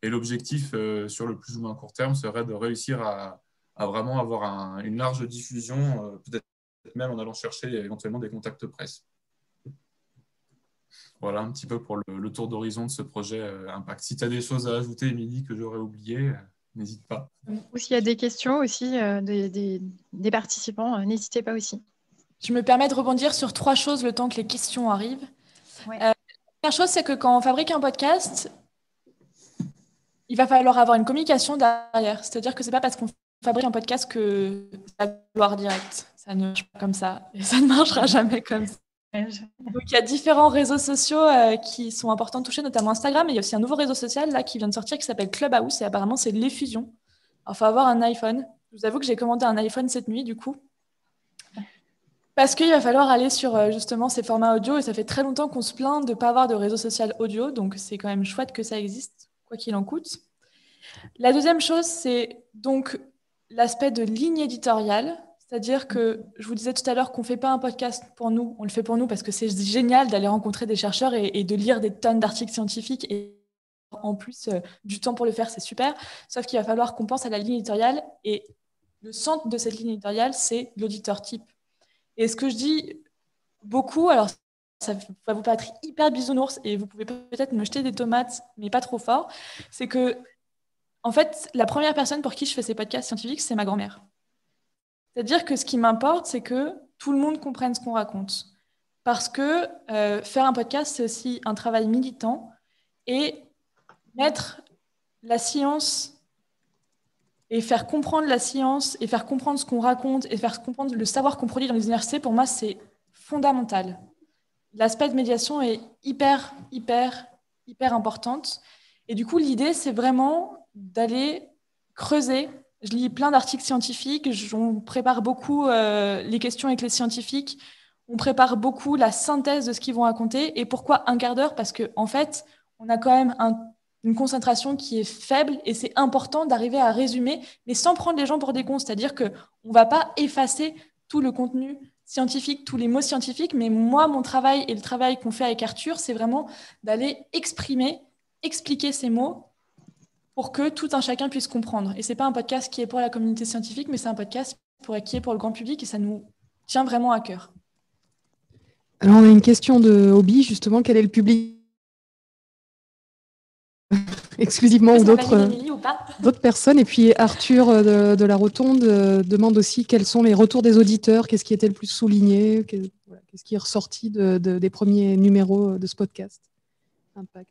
Et l'objectif sur le plus ou moins court terme serait de réussir à vraiment avoir une large diffusion, peut-être même en allant chercher éventuellement des contacts presse. Voilà un petit peu pour le tour d'horizon de ce projet Impact. Si tu as des choses à ajouter, Émilie, que j'aurais oublié, n'hésite pas. Ou s'il y a des questions aussi des participants, n'hésitez pas aussi. Je me permets de rebondir sur 3 choses le temps que les questions arrivent. Ouais. La première chose, c'est que quand on fabrique un podcast, il va falloir avoir une communication derrière. C'est-à-dire que ce n'est pas parce qu'on fabrique un podcast que ça va gloire directe. Ça ne marche pas comme ça. Et ça ne marchera jamais comme ça. Donc, il y a différents réseaux sociaux qui sont importants de toucher, notamment Instagram. Et il y a aussi un nouveau réseau social là, qui vient de sortir qui s'appelle Clubhouse. Et apparemment, c'est de l'effusion. Alors, il faut avoir un iPhone. Je vous avoue que j'ai commandé un iPhone cette nuit, du coup. Parce qu'il va falloir aller sur justement ces formats audio. Et ça fait très longtemps qu'on se plaint de ne pas avoir de réseau social audio. Donc, c'est quand même chouette que ça existe, quoi qu'il en coûte. La deuxième chose, c'est donc l'aspect de ligne éditoriale. C'est-à-dire que je vous disais tout à l'heure qu'on ne fait pas un podcast pour nous, on le fait pour nous parce que c'est génial d'aller rencontrer des chercheurs et de lire des tonnes d'articles scientifiques et en plus du temps pour le faire, c'est super. Sauf qu'il va falloir qu'on pense à la ligne éditoriale et le centre de cette ligne éditoriale, c'est l'auditeur type. Et ce que je dis beaucoup, alors ça va vous paraître hyper bisounours et vous pouvez peut-être me jeter des tomates, mais pas trop fort, c'est que en fait, la première personne pour qui je fais ces podcasts scientifiques, c'est ma grand-mère. C'est-à-dire que ce qui m'importe, c'est que tout le monde comprenne ce qu'on raconte. Parce que faire un podcast, c'est aussi un travail militant et mettre la science et faire comprendre la science et faire comprendre ce qu'on raconte et faire comprendre le savoir qu'on produit dans les universités, pour moi, c'est fondamental. L'aspect de médiation est hyper importante. Et du coup, l'idée, c'est vraiment d'aller creuser. Je lis plein d'articles scientifiques, on prépare beaucoup les questions avec les scientifiques, on prépare beaucoup la synthèse de ce qu'ils vont raconter. Et pourquoi un quart d'heure? Parce qu'en fait, on a quand même une concentration qui est faible et c'est important d'arriver à résumer, mais sans prendre les gens pour des cons. C'est-à-dire qu'on ne va pas effacer tout le contenu scientifique, tous les mots scientifiques, mais moi, mon travail et le travail qu'on fait avec Arthur, c'est vraiment d'aller expliquer ces mots pour que tout un chacun puisse comprendre. Et ce n'est pas un podcast qui est pour la communauté scientifique, mais c'est un podcast qui est pour le grand public et ça nous tient vraiment à cœur. Alors, on a une question de Hobby, justement. Quel est le public exclusivement ou d'autres personnes? Et puis Arthur de la Rotonde demande aussi quels sont les retours des auditeurs, qu'est-ce qui était le plus souligné, qu'est-ce qui est ressorti des premiers numéros de ce podcast Impact.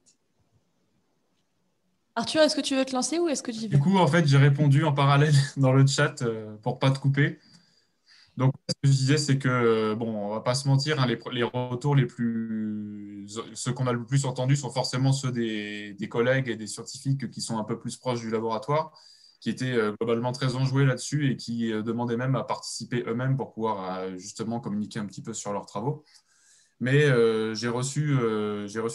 Arthur, est-ce que tu veux te lancer ou est-ce que tu y vas? Du coup, en fait, j'ai répondu en parallèle dans le chat pour ne pas te couper. Donc, ce que je disais, c'est que, bon, on va pas se mentir, hein, les retours ceux qu'on a le plus entendus sont forcément ceux des collègues et des scientifiques qui sont un peu plus proches du laboratoire, qui étaient globalement très enjoués là-dessus et qui demandaient même à participer eux-mêmes pour pouvoir justement communiquer un petit peu sur leurs travaux. Mais j'ai reçu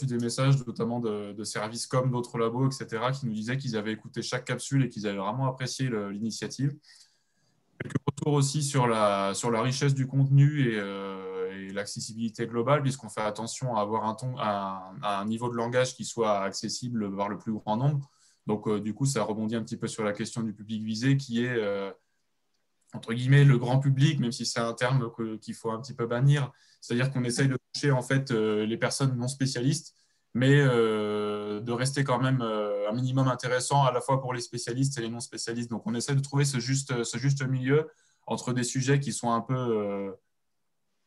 des messages, notamment de services comme d'autres labos, etc., qui nous disaient qu'ils avaient écouté chaque capsule et qu'ils avaient vraiment apprécié l'initiative. Quelques retours aussi sur la richesse du contenu et l'accessibilité globale, puisqu'on fait attention à avoir un niveau de langage qui soit accessible par le plus grand nombre. Donc, du coup, ça rebondit un petit peu sur la question du public visé, qui est, entre guillemets, le grand public, même si c'est un terme qu'il faut un petit peu bannir. C'est-à-dire qu'on essaye de toucher en fait, les personnes non spécialistes, mais de rester quand même un minimum intéressant à la fois pour les spécialistes et les non spécialistes. Donc, on essaie de trouver ce juste milieu entre des sujets qui sont un peu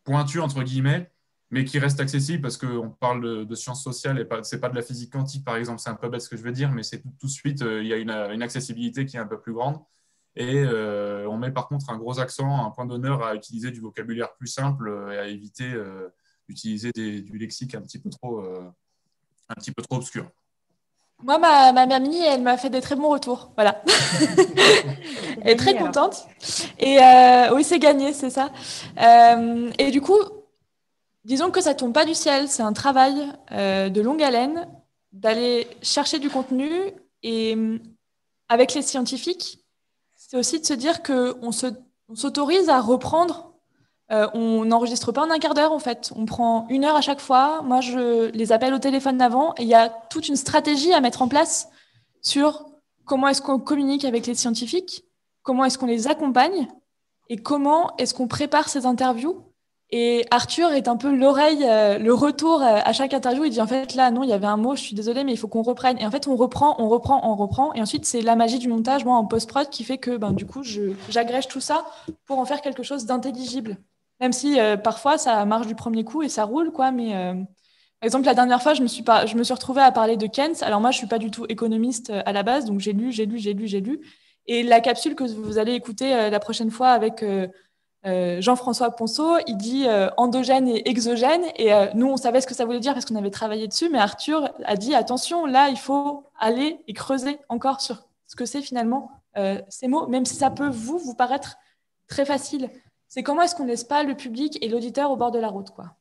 pointus, entre guillemets, mais qui restent accessibles parce qu'on parle de sciences sociales et ce n'est pas de la physique quantique, par exemple. C'est un peu bête ce que je veux dire, mais c'est tout de suite, il y a une accessibilité qui est un peu plus grande. Et on met par contre un gros accent, un point d'honneur à utiliser du vocabulaire plus simple et à éviter d'utiliser du lexique un petit peu trop obscur. Moi, ma mamie, elle m'a fait des très bons retours. Voilà. Elle est très contente. Et oui, c'est gagné, c'est ça. Et du coup, disons que ça tombe pas du ciel. C'est un travail de longue haleine d'aller chercher du contenu. Et avec les scientifiques, c'est aussi de se dire qu'on s'autorise à reprendre. On n'enregistre pas en un quart d'heure, en fait. On prend 1 heure à chaque fois. Moi, je les appelle au téléphone avant. Et il y a toute une stratégie à mettre en place sur comment est-ce qu'on communique avec les scientifiques, comment est-ce qu'on les accompagne et comment est-ce qu'on prépare ces interviews. Et Arthur est un peu l'oreille, le retour à chaque interview. Il dit en fait là, non, il y avait un mot, je suis désolée, mais il faut qu'on reprenne. Et en fait, on reprend. Et ensuite, c'est la magie du montage, moi, en post-prod, qui fait que du coup, j'agrège tout ça pour en faire quelque chose d'intelligible. Même si parfois, ça marche du premier coup et ça roule, quoi. Mais par exemple, la dernière fois, je me suis retrouvée à parler de Keynes. Alors moi, je suis pas du tout économiste à la base, donc j'ai lu. Et la capsule que vous allez écouter la prochaine fois avec Jean-François Ponceau, il dit endogène et exogène. Et nous, on savait ce que ça voulait dire parce qu'on avait travaillé dessus. Mais Arthur a dit attention, là, il faut aller et creuser encore sur ce que c'est finalement ces mots, même si ça peut vous paraître très facile. C'est comment est-ce qu'on laisse pas le public et l'auditeur au bord de la route, quoi.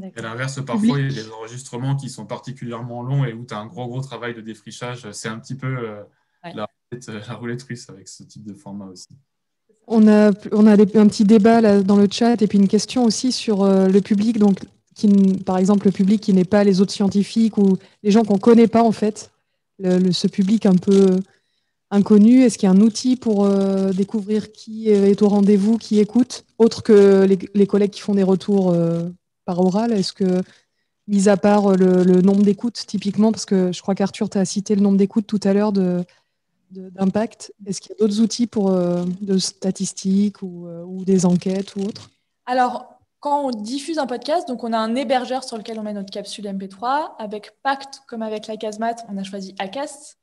Et à l'inverse, parfois, il y a des enregistrements qui sont particulièrement longs et où tu as un gros travail de défrichage. C'est un petit peu la roulette russe avec ce type de format aussi. On a un petit débat là, dans le chat et puis une question aussi sur le public, donc, par exemple le public qui n'est pas les autres scientifiques ou les gens qu'on ne connaît pas en fait, ce public un peu inconnu. Est-ce qu'il y a un outil pour découvrir qui est au rendez-vous, qui écoute, autre que les collègues qui font des retours par oral? Est-ce que, mis à part le nombre d'écoutes typiquement, parce que je crois qu'Arthur t'a cité le nombre d'écoutes tout à l'heure d'impact. Est-ce qu'il y a d'autres outils de statistiques ou des enquêtes ou autres? Alors, quand on diffuse un podcast, donc on a un hébergeur sur lequel on met notre capsule MP3. Avec Pacte, comme avec la Casemate, on a choisi Acast,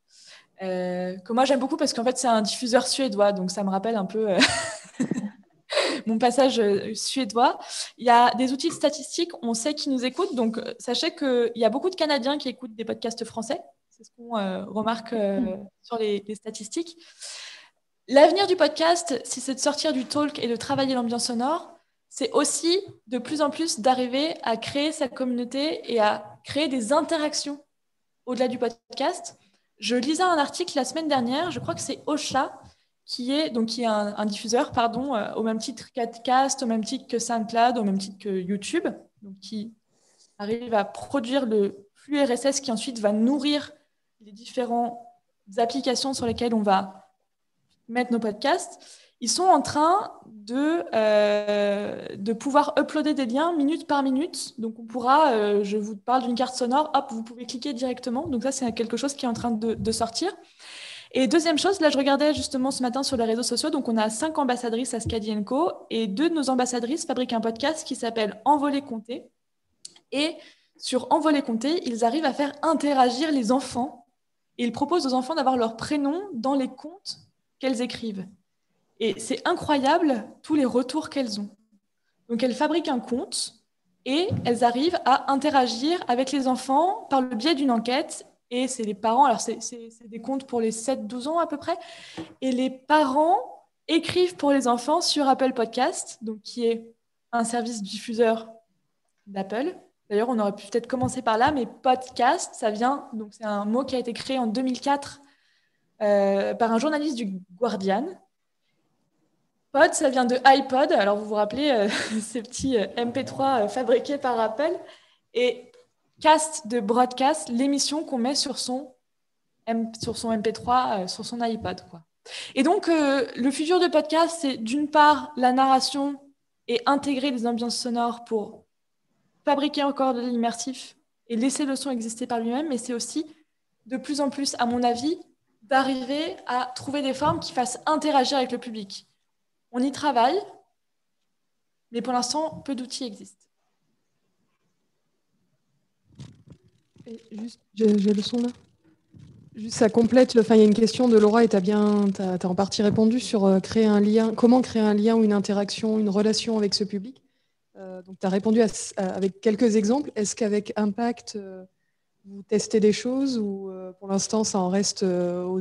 que moi j'aime beaucoup parce qu'en fait c'est un diffuseur suédois, donc ça me rappelle un peu mon passage suédois. Il y a des outils de statistiques, on sait qui nous écoute, donc sachez qu'il y a beaucoup de Canadiens qui écoutent des podcasts français. C'est ce qu'on remarque sur les statistiques. L'avenir du podcast, si c'est de sortir du talk et de travailler l'ambiance sonore, c'est aussi de plus en plus d'arriver à créer sa communauté et à créer des interactions au-delà du podcast. Je lisais un article la semaine dernière, je crois que c'est Ocha, qui est un diffuseur, au même titre qu'Adcast, au même titre que SoundCloud, au même titre que YouTube, donc qui arrive à produire le flux RSS qui ensuite va nourrir les différentes applications sur lesquelles on va mettre nos podcasts. Ils sont en train de pouvoir uploader des liens minute par minute. Donc, on pourra, je vous parle d'une carte sonore, hop, vous pouvez cliquer directement. Donc, ça, c'est quelque chose qui est en train de sortir. Et deuxième chose, là, je regardais justement ce matin sur les réseaux sociaux. Donc, on a 5 ambassadrices à Scadi & Co. Et 2 de nos ambassadrices fabriquent un podcast qui s'appelle Envolé Comté. Et sur Envolé Comté, ils arrivent à faire interagir les enfants. Et ils proposent aux enfants d'avoir leur prénom dans les contes qu'elles écrivent. Et c'est incroyable tous les retours qu'elles ont. Donc, elles fabriquent un compte et elles arrivent à interagir avec les enfants par le biais d'une enquête. Et c'est les parents, alors c'est des comptes pour les 7-12 ans à peu près. Et les parents écrivent pour les enfants sur Apple Podcast, donc qui est un service diffuseur d'Apple. D'ailleurs, on aurait pu peut-être commencer par là, mais podcast, ça vient, donc c'est un mot qui a été créé en 2004 par un journaliste du Guardian. Pod, ça vient de iPod. Alors, vous vous rappelez ces petits MP3 fabriqués par Apple. Et cast de broadcast, l'émission qu'on met sur son MP3, sur son iPod, quoi. Et donc, le futur de podcast, c'est d'une part la narration et intégrer des ambiances sonores pour fabriquer encore de l'immersif et laisser le son exister par lui-même, mais c'est aussi de plus en plus, à mon avis, d'arriver à trouver des formes qui fassent interagir avec le public. On y travaille, mais pour l'instant, peu d'outils existent. Et juste, j'ai le son là. Juste, ça complète. Enfin, il y a une question de Laura et t'as en partie répondu sur créer un lien. Comment créer un lien ou une interaction, une relation avec ce public. Donc, tu as répondu avec quelques exemples. Est-ce qu'avec Impact, vous testez des choses ou pour l'instant, ça en reste aux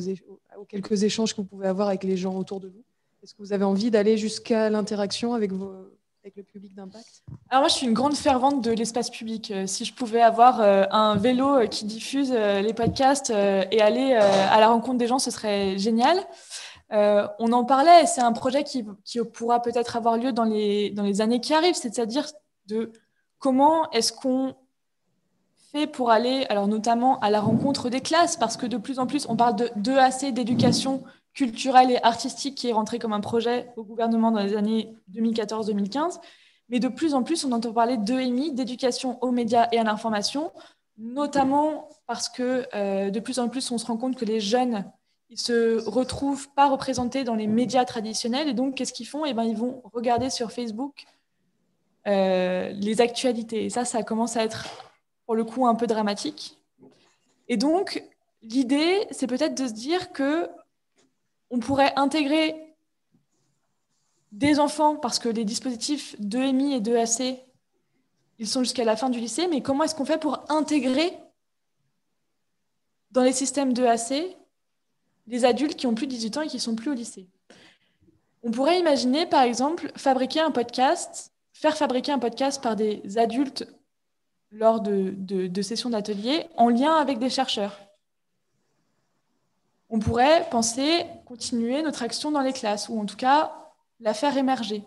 quelques échanges que vous pouvez avoir avec les gens autour de vous? Est-ce que vous avez envie d'aller jusqu'à l'interaction avec le public d'Impact? Alors moi, je suis une grande fervente de l'espace public. Si je pouvais avoir un vélo qui diffuse les podcasts et aller à la rencontre des gens, ce serait génial. On en parlait, c'est un projet qui pourra peut-être avoir lieu dans les années qui arrivent, c'est-à-dire de comment est-ce qu'on fait pour aller, alors notamment à la rencontre des classes, parce que de plus en plus, on parle de d'EAC, d'éducation culturelle et artistique, qui est rentré comme un projet au gouvernement dans les années 2014-2015. Mais de plus en plus, on entend parler d'EMI, d'éducation aux médias et à l'information, notamment parce que de plus en plus, on se rend compte que les jeunes, ils se retrouvent pas représentés dans les médias traditionnels. Et donc, qu'est-ce qu'ils font? Eh ben, ils vont regarder sur Facebook les actualités. Et ça commence à être, pour le coup, un peu dramatique. Et donc, l'idée, c'est peut-être de se dire que on pourrait intégrer des enfants, parce que les dispositifs d'EMI et d'EAC, ils sont jusqu'à la fin du lycée, mais comment est-ce qu'on fait pour intégrer dans les systèmes d'EAC des adultes qui ont plus de 18 ans et qui ne sont plus au lycée? On pourrait imaginer, par exemple, faire fabriquer un podcast par des adultes lors de sessions d'atelier en lien avec des chercheurs. On pourrait penser continuer notre action dans les classes, ou en tout cas la faire émerger.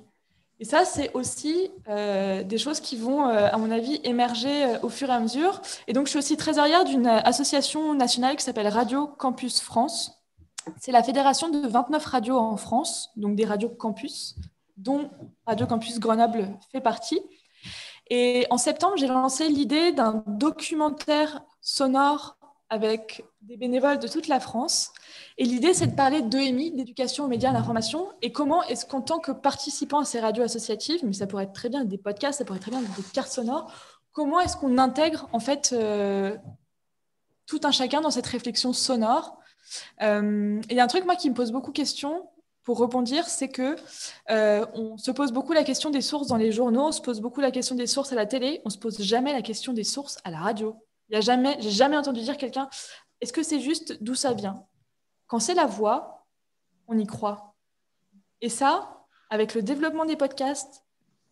Et ça, c'est aussi des choses qui vont, à mon avis, émerger au fur et à mesure. Et donc, je suis aussi trésorière d'une association nationale qui s'appelle Radio Campus France. C'est la fédération de 29 radios en France, donc des radios campus, dont Radio Campus Grenoble fait partie. Et en septembre, j'ai lancé l'idée d'un documentaire sonore avec des bénévoles de toute la France. Et l'idée, c'est de parler d'EMI, d'éducation aux médias et à l'information, et comment est-ce qu'en tant que participant à ces radios associatives, mais ça pourrait être très bien des podcasts, ça pourrait être très bien des cartes sonores, comment est-ce qu'on intègre en fait tout un chacun dans cette réflexion sonore. Et il y a un truc, moi, qui me pose beaucoup de questions, pour rebondir, c'est que on se pose beaucoup la question des sources dans les journaux, on se pose beaucoup la question des sources à la télé, on se pose jamais la question des sources à la radio. J'ai jamais entendu dire quelqu'un, est-ce que c'est juste d'où ça vient? Quand c'est la voix, on y croit. Et ça, avec le développement des podcasts,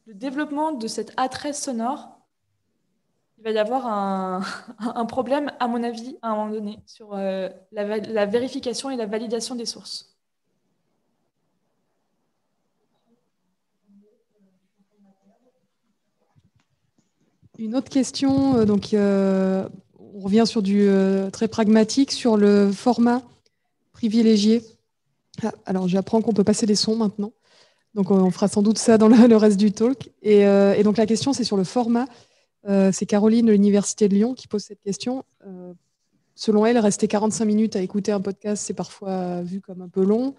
le développement de cet attrait sonore, il va y avoir un problème, à mon avis, à un moment donné, sur la vérification et la validation des sources. Une autre question, on revient sur du très pragmatique, sur le format privilégié. Ah, alors, j'apprends qu'on peut passer les sons maintenant. Donc, on fera sans doute ça dans le reste du talk. Et donc, la question, c'est sur le format. C'est Caroline de l'Université de Lyon qui pose cette question. Selon elle, rester 45 minutes à écouter un podcast, c'est parfois vu comme un peu long.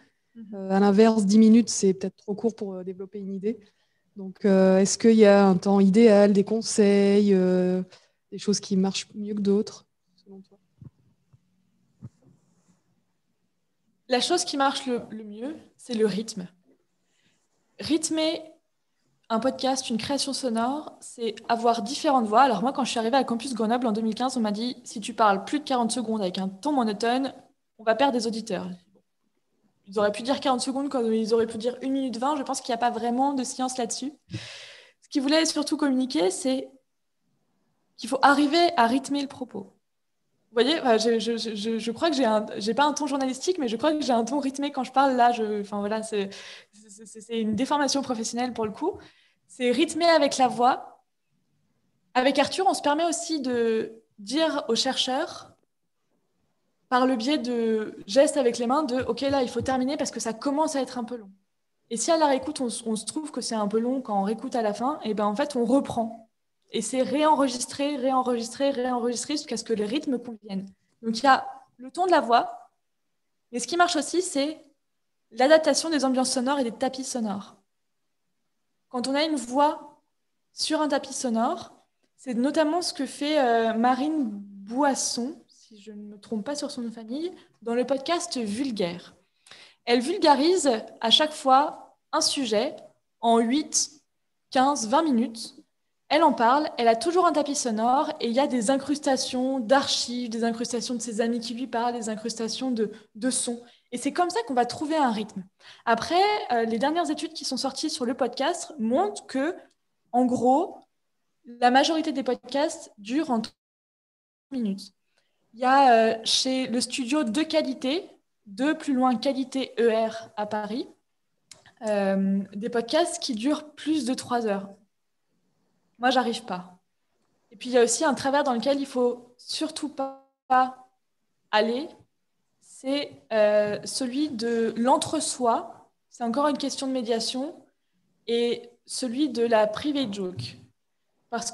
À l'inverse, 10 minutes, c'est peut-être trop court pour développer une idée. Donc, est-ce qu'il y a un temps idéal, des conseils, des choses qui marchent mieux que d'autres, selon toi? La chose qui marche le mieux, c'est le rythme. rythmer un podcast, une création sonore, c'est avoir différentes voix. Alors moi, quand je suis arrivée à Campus Grenoble en 2015, on m'a dit, si tu parles plus de 40 secondes avec un ton monotone, on va perdre des auditeurs. Ils auraient pu dire 40 secondes quand ils auraient pu dire 1 minute 20. Je pense qu'il n'y a pas vraiment de science là-dessus. Ce qu'ils voulaient surtout communiquer, c'est qu'il faut arriver à rythmer le propos. Vous voyez, je crois que j'ai pas un ton journalistique, mais je crois que j'ai un ton rythmé quand je parle. Là, voilà, c'est une déformation professionnelle pour le coup. C'est rythmé avec la voix. Avec Arthur, on se permet aussi de dire aux chercheurs, par le biais de gestes avec les mains, de « Ok, là, il faut terminer parce que ça commence à être un peu long. » Et si à la réécoute, on se trouve que c'est un peu long quand on réécoute à la fin, et ben en fait, on reprend. Et c'est réenregistrer jusqu'à ce que les rythmes conviennent. Donc, il y a le ton de la voix, mais ce qui marche aussi, c'est l'adaptation des ambiances sonores et des tapis sonores. Quand on a une voix sur un tapis sonore, c'est notamment ce que fait Marine Boisson, si je ne me trompe pas sur son nom de famille, dans le podcast Vulgaire. Elle vulgarise à chaque fois un sujet en 8, 15, 20 minutes. Elle en parle, elle a toujours un tapis sonore et il y a des incrustations d'archives, des incrustations de ses amis qui lui parlent, des incrustations de sons. Et c'est comme ça qu'on va trouver un rythme. Après, les dernières études qui sont sorties sur le podcast montrent que, en gros, la majorité des podcasts durent en 30 minutes. Il y a chez le studio De Qualité, de plus loin Qualité ER à Paris, des podcasts qui durent plus de 3 heures. Moi, j'arrive pas. Et puis, il y a aussi un travers dans lequel il faut surtout pas aller, c'est celui de l'entre-soi. C'est encore une question de médiation. Et celui de la private joke. Parce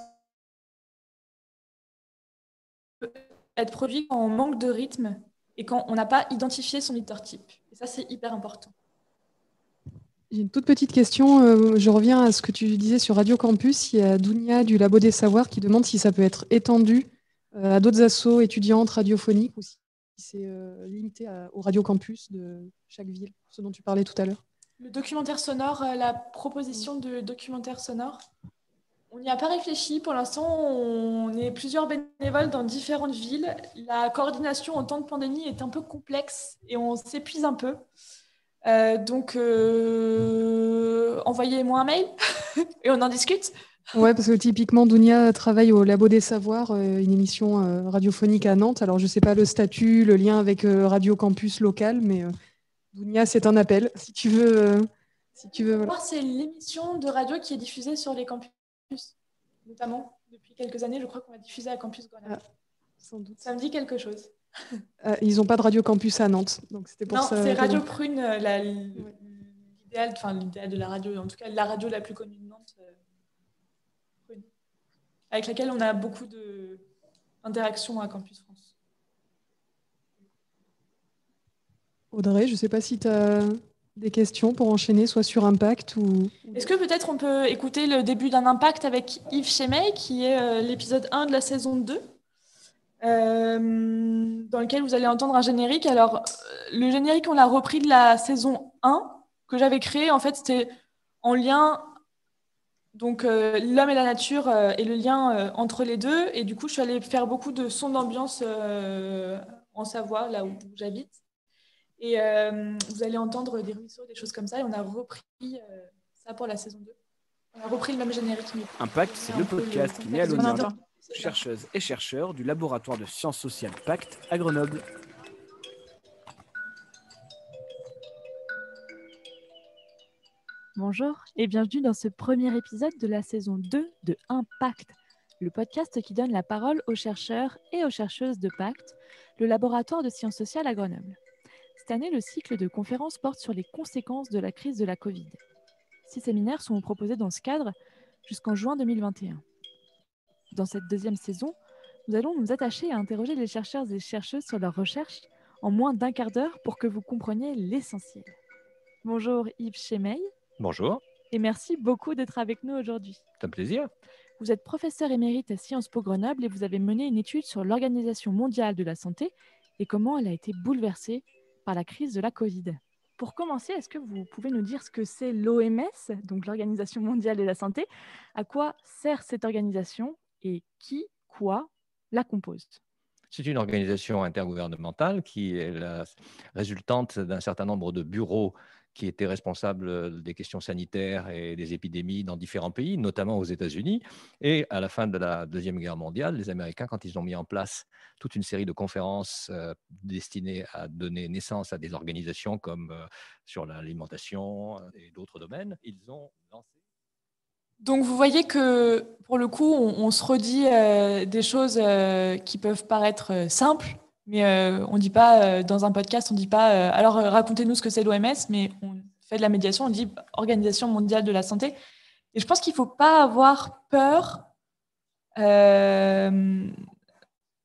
que être produit quand on manque de rythme et quand on n'a pas identifié son leader type. Et ça, c'est hyper important. J'ai une toute petite question. Je reviens à ce que tu disais sur Radio Campus. Il y a Dounia du Labo des Savoirs qui demande si ça peut être étendu à d'autres assos étudiantes radiophoniques ou si c'est limité au Radio Campus de chaque ville, ce dont tu parlais tout à l'heure. Le documentaire sonore, la proposition de documentaire sonore, on n'y a pas réfléchi. Pour l'instant, on est plusieurs bénévoles dans différentes villes. La coordination en temps de pandémie est un peu complexe et on s'épuise un peu. Donc, envoyez-moi un mail et on en discute. Ouais, parce que typiquement, Dounia travaille au Labo des Savoirs, une émission radiophonique à Nantes. Alors, je ne sais pas le statut, le lien avec Radio Campus local, mais Dounia, c'est un appel, si tu veux. Voilà. C'est l'émission de radio qui est diffusée sur les campus, notamment depuis quelques années. Je crois qu'on va diffuser à Campus Grenoble. Sans doute. Ça me dit quelque chose. Ils n'ont pas de Radio Campus à Nantes, donc c'était pour non, ça. Non, c'est Radio Prune, l'idéal de la radio, en tout cas la radio la plus connue de Nantes, Prune, avec laquelle on a beaucoup d'interactions à Campus France. Audrey, je ne sais pas si tu as des questions pour enchaîner, soit sur Impact ou... Est-ce que peut-être on peut écouter le début d'un Impact avec Yves Chemey, qui est l'épisode 1 de la saison 2, dans lequel vous allez entendre un générique. Alors, le générique, on l'a repris de la saison 1, que j'avais créé. En fait, c'était en lien, donc l'homme et la nature et le lien entre les deux. Et du coup, je suis allée faire beaucoup de sons d'ambiance en Savoie, là où j'habite. Et vous allez entendre des ruisseaux, des choses comme ça. Et on a repris ça pour la saison 2. On a repris le même générique. Impact, c'est le podcast qui met à l'honneur chercheuses et chercheurs du laboratoire de sciences sociales Pacte à Grenoble. Bonjour et bienvenue dans ce premier épisode de la saison 2 de Impact, le podcast qui donne la parole aux chercheurs et aux chercheuses de Pacte, le laboratoire de sciences sociales à Grenoble. Cette année, le cycle de conférences porte sur les conséquences de la crise de la Covid. 6 séminaires sont proposés dans ce cadre jusqu'en juin 2021. Dans cette deuxième saison, nous allons nous attacher à interroger les chercheurs et chercheuses sur leurs recherches en moins d'1 quart d'heure pour que vous compreniez l'essentiel. Bonjour Yves Chemey. Bonjour. Et merci beaucoup d'être avec nous aujourd'hui. C'est un plaisir. Vous êtes professeur émérite à Sciences Po Grenoble et vous avez mené une étude sur l'Organisation mondiale de la santé et comment elle a été bouleversée par la crise de la Covid. Pour commencer, est-ce que vous pouvez nous dire ce que c'est l'OMS, donc l'Organisation mondiale de la santé? À quoi sert cette organisation et qui, quoi, la compose? C'est une organisation intergouvernementale qui est la résultante d'un certain nombre de bureaux qui étaient responsables des questions sanitaires et des épidémies dans différents pays, notamment aux États-Unis. Et à la fin de la Deuxième Guerre mondiale, les Américains, quand ils ont mis en place toute une série de conférences destinées à donner naissance à des organisations comme sur l'alimentation et d'autres domaines, ils ont lancé. Donc, vous voyez que, pour le coup, on se redit des choses qui peuvent paraître simples, mais on ne dit pas, dans un podcast, on ne dit pas alors racontez-nous ce que c'est l'OMS, mais on fait de la médiation, on dit Organisation mondiale de la santé. Et je pense qu'il ne faut pas avoir peur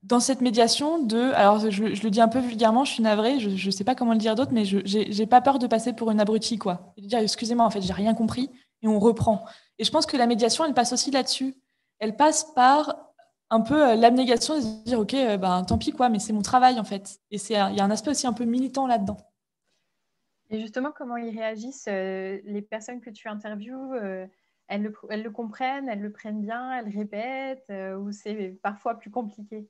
dans cette médiation alors je le dis un peu vulgairement, je suis navrée, je ne sais pas comment le dire d'autre, mais je n'ai pas peur de passer pour une abrutie, quoi. Et de dire excusez-moi, en fait, j'ai rien compris, et on reprend. Et je pense que la médiation, elle passe aussi là-dessus. Elle passe par un peu l'abnégation et se dire ok, tant pis, quoi, mais c'est mon travail, en fait. Et il y a un aspect aussi un peu militant là-dedans. Et justement, comment ils réagissent, les personnes que tu interviewes, elles le comprennent, elles le prennent bien, elles répètent, ou c'est parfois plus compliqué?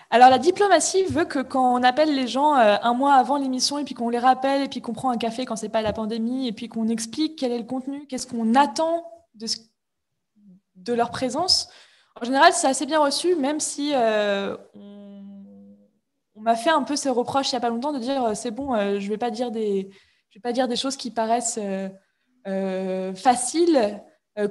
Alors, la diplomatie veut que quand on appelle les gens un mois avant l'émission et puis qu'on les rappelle et puis qu'on prend un café quand c'est pas la pandémie et puis qu'on explique quel est le contenu, qu'est-ce qu'on attend de leur présence, en général, c'est assez bien reçu, même si on m'a fait un peu ces reproches il n'y a pas longtemps de dire c'est bon, je vais pas dire des choses qui paraissent faciles.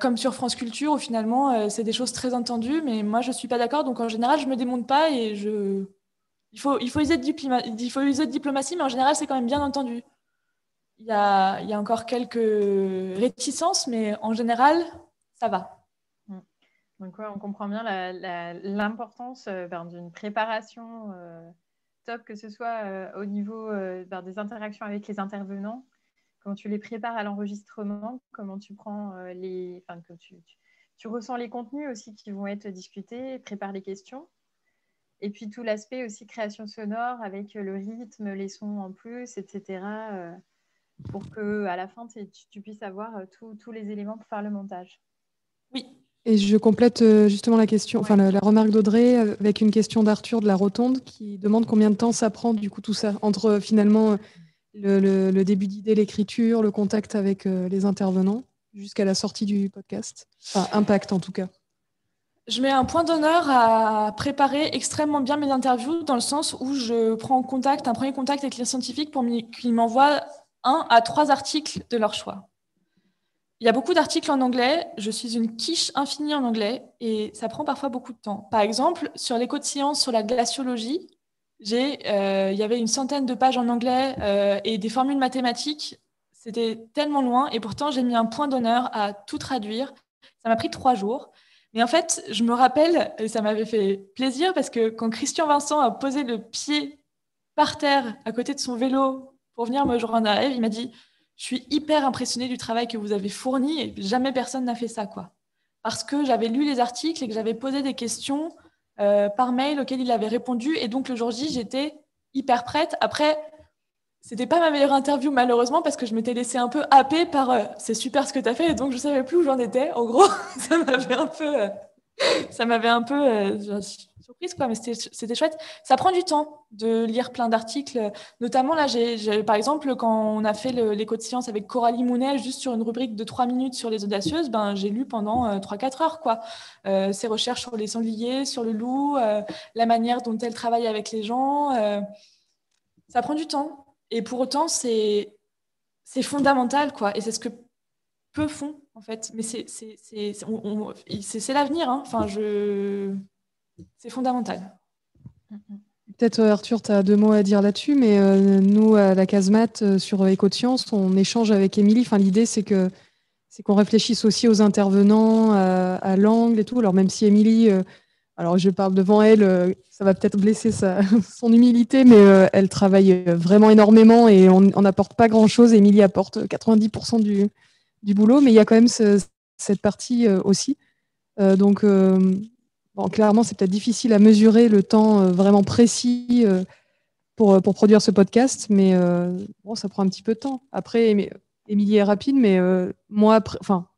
Comme sur France Culture, où finalement, c'est des choses très entendues, mais moi, je ne suis pas d'accord. Donc, en général, je ne me démonte pas et il faut user de diplomatie, mais en général, c'est quand même bien entendu. Il y a encore quelques réticences, mais en général, ça va. Donc, ouais, on comprend bien l'importance d'une préparation top, que ce soit au niveau des interactions avec les intervenants, comment tu les prépares à l'enregistrement, comment tu prends tu ressens les contenus aussi qui vont être discutés, prépare les questions. Et puis tout l'aspect aussi création sonore avec le rythme, les sons en plus, etc. Pour qu'à la fin, tu puisses avoir tous les éléments pour faire le montage. Oui. Et je complète justement la question, enfin la remarque d'Audrey avec une question d'Arthur de la Rotonde qui demande combien de temps ça prend du coup tout ça entre finalement le début d'idée, l'écriture, le contact avec les intervenants jusqu'à la sortie du podcast. Enfin, impact en tout cas. Je mets un point d'honneur à préparer extrêmement bien mes interviews dans le sens où je prends un premier contact avec les scientifiques pour qu'ils m'envoient 1 à 3 articles de leur choix. Il y a beaucoup d'articles en anglais, je suis une quiche infinie en anglais et ça prend parfois beaucoup de temps. Par exemple, sur l'écho de science, sur la glaciologie, il y avait une centaine de pages en anglais et des formules mathématiques. C'était tellement loin et pourtant j'ai mis un point d'honneur à tout traduire. Ça m'a pris 3 jours. Mais en fait, je me rappelle, et ça m'avait fait plaisir parce que quand Christian Vincent a posé le pied par terre à côté de son vélo pour venir me joindre à Eve, il m'a dit « Je suis hyper impressionnée du travail que vous avez fourni et jamais personne n'a fait ça, quoi. » Parce que j'avais lu les articles et que j'avais posé des questions par mail auxquelles il avait répondu. Et donc, le jour J, j'étais hyper prête. Après, c'était pas ma meilleure interview, malheureusement, parce que je m'étais laissée un peu happer par c'est super ce que tu as fait. Et donc, je savais plus où j'en étais. En gros, ça m'avait un peu surprise, quoi, mais c'était chouette. Ça prend du temps de lire plein d'articles. Notamment, là, par exemple, quand on a fait l'écho de science avec Coralie Mounet, juste sur une rubrique de 3 minutes sur les audacieuses, j'ai lu pendant 3-4 heures, quoi. Ses recherches sur les sangliers, sur le loup, la manière dont elle travaille avec les gens. Ça prend du temps. Et pour autant, c'est fondamental, quoi. Et c'est ce que peu font, en fait. Mais c'est l'avenir, hein. Enfin, c'est fondamental. Peut-être Arthur, tu as 2 mots à dire là-dessus, mais nous, à la Casemate, sur Écho de Science, on échange avec Émilie. Enfin, l'idée, c'est qu'on réfléchisse aussi aux intervenants, à l'angle et tout. Alors, même si Émilie, alors je parle devant elle, ça va peut-être blesser son humilité, mais elle travaille vraiment énormément et on n'apporte pas grand-chose. Émilie apporte 90% du boulot, mais il y a quand même cette partie aussi. Donc, bon, clairement, c'est peut-être difficile à mesurer le temps vraiment précis pour produire ce podcast, mais bon, ça prend un petit peu de temps. Après, Émilie est rapide, mais moi,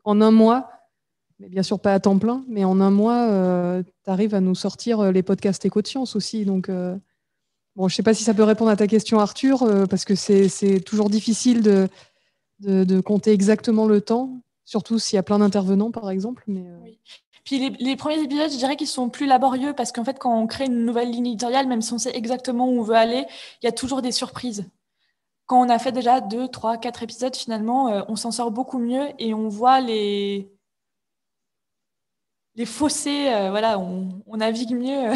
en un mois, mais bien sûr pas à temps plein, mais en un mois, tu arrives à nous sortir les podcasts Éco de Science aussi. Donc, bon, je ne sais pas si ça peut répondre à ta question, Arthur, parce que c'est toujours difficile de compter exactement le temps, surtout s'il y a plein d'intervenants, par exemple. Mais, Oui. Puis les premiers épisodes, je dirais qu'ils sont plus laborieux parce qu'en fait, quand on crée une nouvelle ligne éditoriale, même si on sait exactement où on veut aller, il y a toujours des surprises. Quand on a fait déjà 2, 3, 4 épisodes, finalement, on s'en sort beaucoup mieux et on voit les fossés, voilà, on navigue mieux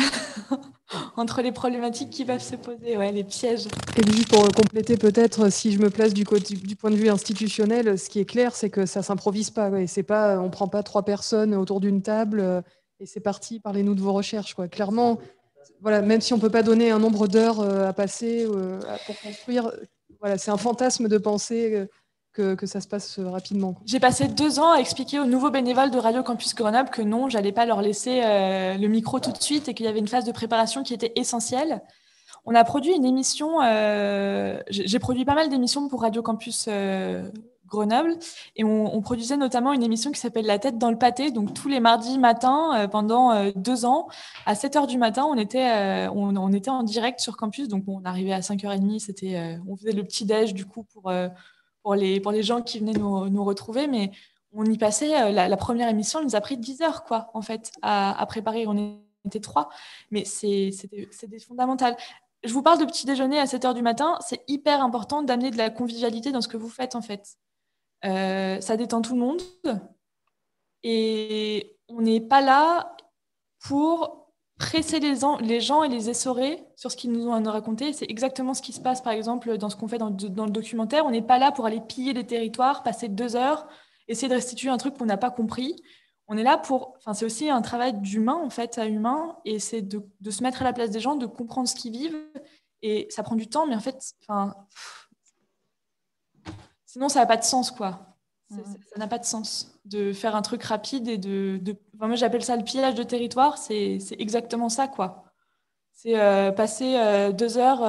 entre les problématiques qui peuvent se poser, ouais, les pièges. Et juste pour compléter, peut-être, si je me place du point de vue institutionnel, ce qui est clair, c'est que ça ne s'improvise pas. Ouais. C'est pas, on ne prend pas 3 personnes autour d'une table et c'est parti, parlez-nous de vos recherches. Quoi. Clairement, voilà, même si on ne peut pas donner un nombre d'heures à passer pour construire, voilà, c'est un fantasme de penser que ça se passe rapidement. J'ai passé 2 ans à expliquer aux nouveaux bénévoles de Radio Campus Grenoble que non, j'allais pas leur laisser le micro tout de suite et qu'il y avait une phase de préparation qui était essentielle. On a produit une émission, j'ai produit pas mal d'émissions pour Radio Campus Grenoble et on produisait notamment une émission qui s'appelle La tête dans le pâté. Donc tous les mardis matins, pendant 2 ans, à 7h du matin, on était en direct sur campus. Donc on arrivait à 5h30, on faisait le petit-déj du coup pour les gens qui venaient nous retrouver. Mais on y passait, la première émission, elle nous a pris 10 heures quoi, en fait, à préparer. On était 3, mais c'était fondamental. Je vous parle de petit déjeuner à 7h du matin. C'est hyper important d'amener de la convivialité dans ce que vous faites, en fait. Ça détend tout le monde. Et on n'est pas là pour presser les gens et les essorer sur ce qu'ils nous ont à nous raconter. C'est exactement ce qui se passe, par exemple, dans ce qu'on fait dans le documentaire. On n'est pas là pour aller piller des territoires, passer 2 heures, essayer de restituer un truc qu'on n'a pas compris. On est là c'est aussi un travail d'humain, en fait, à humain, et c'est de se mettre à la place des gens, de comprendre ce qu'ils vivent, et ça prend du temps, mais en fait, sinon, ça n'a pas de sens, quoi. Ça n'a pas de sens de faire un truc rapide et moi, j'appelle ça le pillage de territoire, c'est exactement ça, quoi. C'est passer 2 heures,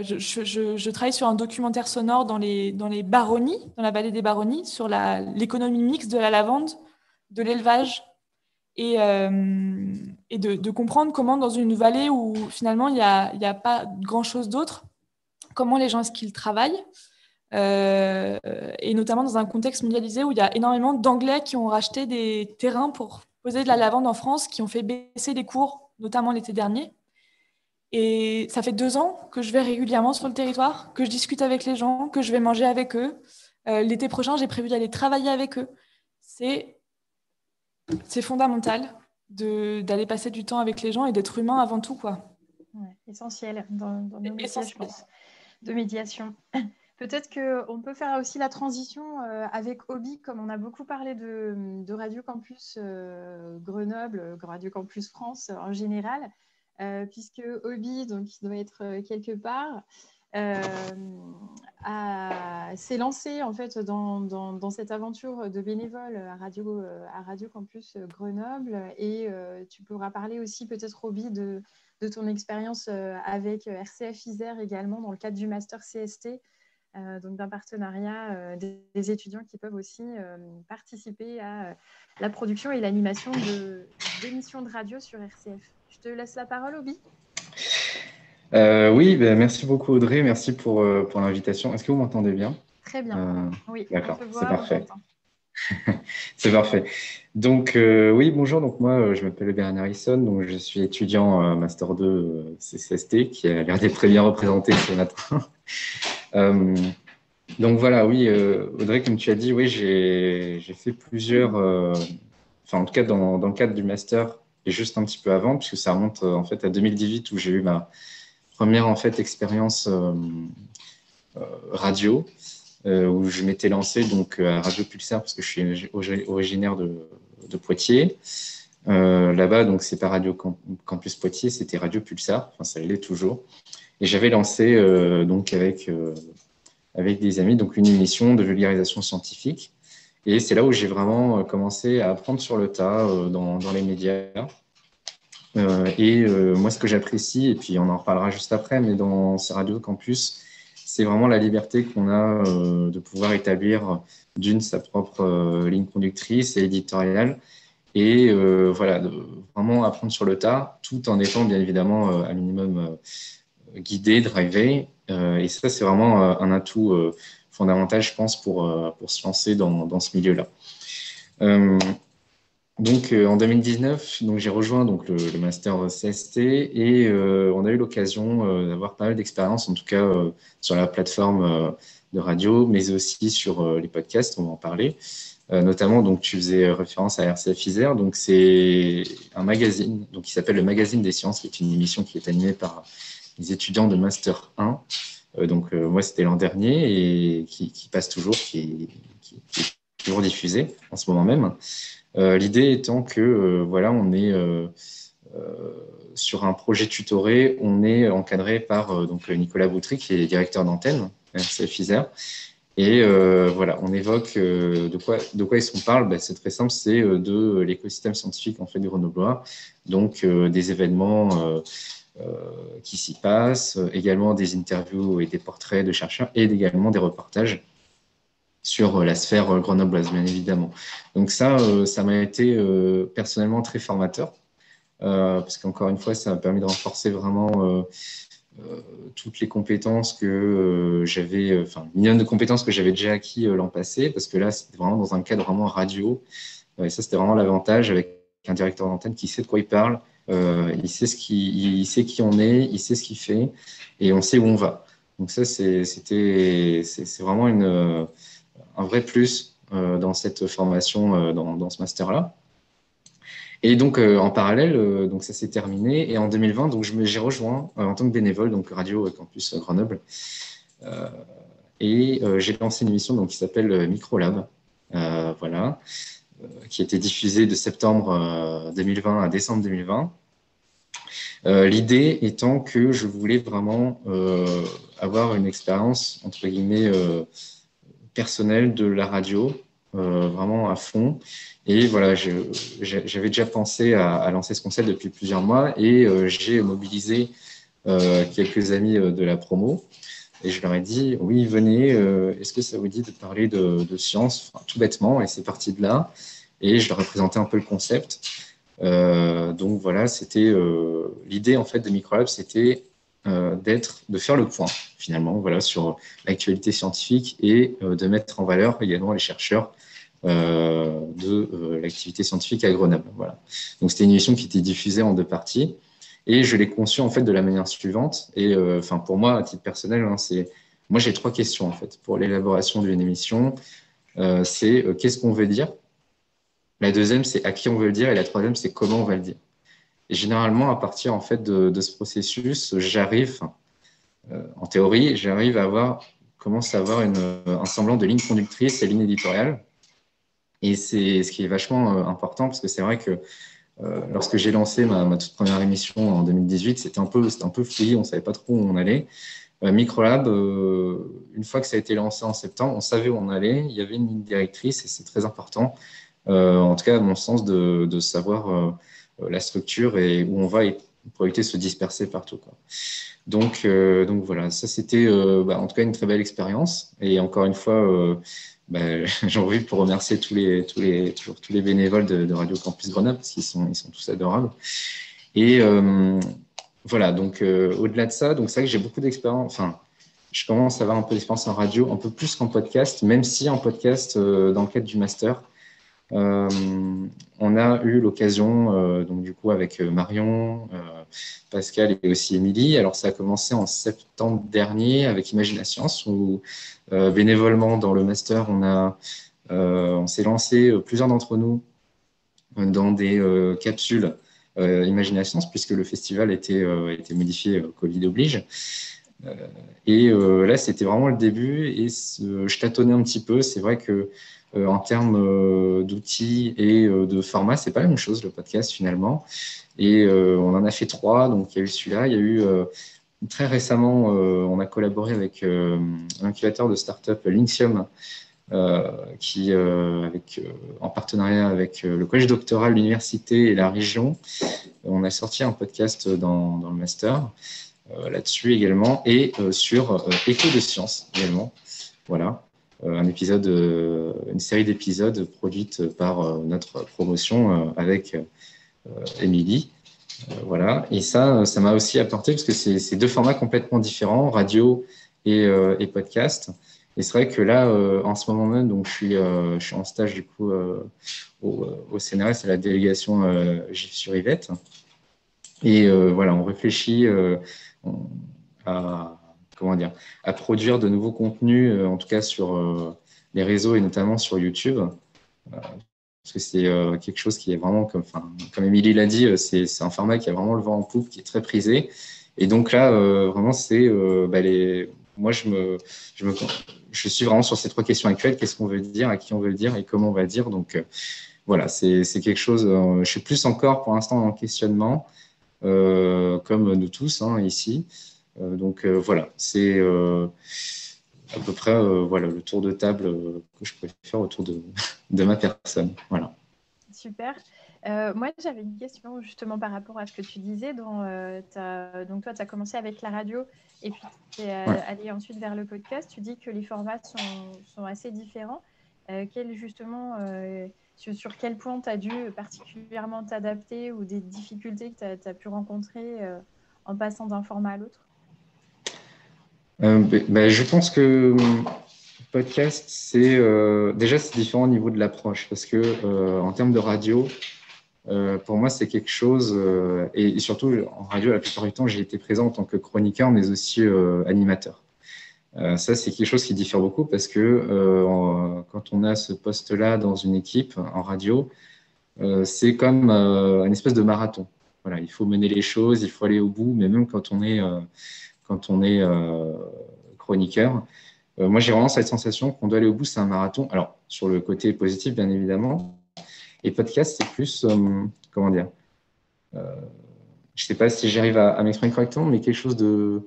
je travaille sur un documentaire sonore dans les baronnies, dans la vallée des baronnies, sur l'économie mixte de la lavande, de l'élevage et de comprendre comment dans une vallée où finalement il n'y a pas grand-chose d'autre, comment les gens est-ce qu'ils travaillent et notamment dans un contexte mondialisé où il y a énormément d'Anglais qui ont racheté des terrains pour poser de la lavande en France, qui ont fait baisser les cours, notamment l'été dernier. Et ça fait 2 ans que je vais régulièrement sur le territoire, que je discute avec les gens, que je vais manger avec eux. L'été prochain, j'ai prévu d'aller travailler avec eux. C'est fondamental d'aller passer du temps avec les gens et d'être humain avant tout, quoi. Ouais, essentiel dans nos métiers, je pense, de médiation. Peut-être qu'on peut faire aussi la transition avec Obi, comme on a beaucoup parlé de Radio Campus Grenoble, Radio Campus France en général, puisque Obi, donc, il doit être quelque part, s'est lancé en fait dans cette aventure de bénévole à Radio Campus Grenoble, et tu pourras parler aussi peut-être, Obi, de ton expérience avec RCF Isère également dans le cadre du master CST, donc d'un partenariat des étudiants qui peuvent aussi participer à la production et l'animation d'émissions de radio sur RCF. Je te laisse la parole, Obi. Oui, merci beaucoup, Audrey. Merci pour l'invitation. Est-ce que vous m'entendez bien ? Très bien. Oui, d'accord, on te voit, c'est parfait. on C'est parfait. Donc, oui, bonjour. Donc, moi, je m'appelle Bernard Harrison. Donc, je suis étudiant Master 2 CCST, qui a l'air d'être très bien représenté ce matin. Donc, voilà, oui, Audrey, comme tu as dit, oui, j'ai fait plusieurs, en tout cas, dans le cadre du Master, et juste un petit peu avant, puisque ça remonte en fait à 2018, où j'ai eu ma première en fait expérience radio, où je m'étais lancé donc à Radio Pulsar, parce que je suis originaire de Poitiers. Là-bas, donc c'est pas Radio Campus Poitiers, c'était Radio Pulsar, enfin ça l'est toujours. Et j'avais lancé donc avec des amis donc une émission de vulgarisation scientifique. Et c'est là où j'ai vraiment commencé à apprendre sur le tas dans les médias. Moi, ce que j'apprécie, et puis on en reparlera juste après, mais dans ces radios campus, c'est vraiment la liberté qu'on a de pouvoir établir sa propre ligne conductrice et éditoriale, et voilà, de vraiment apprendre sur le tas, tout en étant bien évidemment un minimum guidé, drivé. Et ça, c'est vraiment un atout fondamental, je pense, pour se lancer dans ce milieu-là. Donc, en 2019, j'ai rejoint le master CST et on a eu l'occasion d'avoir pas mal d'expériences, en tout cas sur la plateforme de radio, mais aussi sur les podcasts, on va en parler. Notamment, donc, tu faisais référence à RCF Isère, donc c'est un magazine qui s'appelle le Magazine des Sciences, qui est une émission qui est animée par les étudiants de Master 1. Moi, c'était l'an dernier et qui passe toujours, qui est toujours diffusé en ce moment même. L'idée étant que voilà, on est sur un projet tutoré, on est encadré par Nicolas Boutry, qui est directeur d'antenne RCF Isère. Et voilà, on évoque de quoi est-ce qu'on parle. C'est très simple, c'est de l'écosystème scientifique en fait du Grenoblois, donc des événements qui s'y passent, également des interviews et des portraits de chercheurs, et également des reportages sur la sphère grenobloise, bien évidemment. Donc ça m'a été personnellement très formateur, parce qu'encore une fois, ça m'a permis de renforcer vraiment toutes les compétences que j'avais, enfin, le minimum de compétences que j'avais déjà acquis l'an passé, parce que là, c'était vraiment dans un cadre vraiment radio, et ça, c'était vraiment l'avantage avec un directeur d'antenne qui sait de quoi il parle, il sait qui on est, il sait ce qu'il fait, et on sait où on va. Donc ça, c'est vraiment un vrai plus dans cette formation, dans ce master-là. Et donc, en parallèle, ça s'est terminé. Et en 2020, j'ai rejoint en tant que bénévole, Radio Campus Grenoble. J'ai lancé une émission qui s'appelle Microlab, voilà, qui a été diffusée de septembre 2020 à décembre 2020. L'idée étant que je voulais vraiment avoir une expérience, entre guillemets, personnelle de la radio, vraiment à fond. Et voilà, j'avais déjà pensé à lancer ce concept depuis plusieurs mois et j'ai mobilisé quelques amis de la promo et je leur ai dit, oui, venez, est-ce que ça vous dit de parler de science, enfin, tout bêtement, et c'est parti de là. Et je leur ai présenté un peu le concept. Donc voilà, c'était l'idée en fait de Microlab, c'était de faire le point finalement, voilà, sur l'actualité scientifique et de mettre en valeur également les chercheurs de l'activité scientifique à Grenoble. Voilà. Donc c'était une émission qui était diffusée en 2 parties et je l'ai conçue en fait de la manière suivante. Et enfin pour moi, à titre personnel, moi j'ai 3 questions en fait pour l'élaboration d'une émission. C'est qu'est-ce qu'on veut dire. La deuxième, c'est à qui on veut le dire, et la troisième, c'est comment on va le dire. Et généralement, à partir en fait de ce processus, en théorie, j'arrive à commence à avoir un semblant de ligne conductrice et ligne éditoriale. Et c'est ce qui est vachement important, parce que c'est vrai que lorsque j'ai lancé ma toute première émission en 2018, c'était un peu fouillis, on ne savait pas trop où on allait. Microlab, une fois que ça a été lancé en septembre, on savait où on allait, il y avait une ligne directrice, et c'est très important. En tout cas, à mon sens, de savoir la structure et où on va pour éviter de se disperser partout, quoi. Donc voilà, ça c'était en tout cas une très belle expérience. Et encore une fois, j'en profite pour remercier tous les bénévoles de Radio Campus Grenoble, parce qu'ils sont tous adorables. Et voilà, donc au-delà de ça, donc c'est vrai que j'ai beaucoup d'expérience. Enfin, je commence à avoir un peu d'expérience en radio, un peu plus qu'en podcast, même si en podcast, dans le cadre du master, on a eu l'occasion, donc du coup avec Marion, Pascal et aussi Émilie. Alors ça a commencé en septembre dernier avec Imagine la Science, où bénévolement dans le master, on s'est lancé, plusieurs d'entre nous, dans des capsules Imagine la Science, puisque le festival était modifié, Covid oblige. Là, c'était vraiment le début et je tâtonnais un petit peu. C'est vrai que en termes d'outils et de format, c'est pas la même chose, le podcast finalement. Et on en a fait 3, donc il y a eu celui-là, il y a eu très récemment, on a collaboré avec l'incubateur de start-up Linxium en partenariat avec le Collège doctoral, l'université et la région. On a sorti un podcast dans le master là-dessus également, et sur Écho de science également. Voilà, une série d'épisodes produite par notre promotion avec Émilie. Voilà, et ça m'a aussi apporté, parce que c'est deux formats complètement différents, radio et podcast. Et c'est vrai que là, en ce moment même, donc je suis en stage du coup au CNRS, à la délégation GIF sur Yvette. Et voilà, on réfléchit à produire de nouveaux contenus, en tout cas sur les réseaux et notamment sur YouTube. Parce que c'est quelque chose qui est vraiment, comme Émilie l'a dit, c'est un format qui a vraiment le vent en poupe, qui est très prisé. Et donc là, vraiment, c'est moi, je suis vraiment sur ces trois questions actuelles. Qu'est-ce qu'on veut dire, à qui on veut le dire et comment on va le dire. Donc voilà, c'est quelque chose, je suis plus encore pour l'instant en questionnement, comme nous tous ici. Donc voilà, c'est à peu près voilà, le tour de table que je peux faire autour de ma personne. Voilà. Super. Moi, j'avais une question justement par rapport à ce que tu disais. Donc, toi, tu as commencé avec la radio et puis tu es allé ensuite vers le podcast. Tu dis que les formats sont assez différents. Sur quel point tu as dû particulièrement t'adapter ou des difficultés que tu as pu rencontrer en passant d'un format à l'autre? Je pense que podcast, c'est différent au niveau de l'approche, parce que en termes de radio, pour moi, c'est quelque chose, et surtout en radio, la plupart du temps, j'ai été présent en tant que chroniqueur, mais aussi animateur. Ça, c'est quelque chose qui diffère beaucoup, parce que quand on a ce poste-là dans une équipe en radio, c'est comme une espèce de marathon. Voilà, il faut mener les choses, il faut aller au bout, mais même quand on est chroniqueur, moi, j'ai vraiment cette sensation qu'on doit aller au bout, c'est un marathon. Alors, sur le côté positif, bien évidemment. Et podcast, c'est plus, je ne sais pas si j'arrive à m'exprimer correctement, mais quelque chose de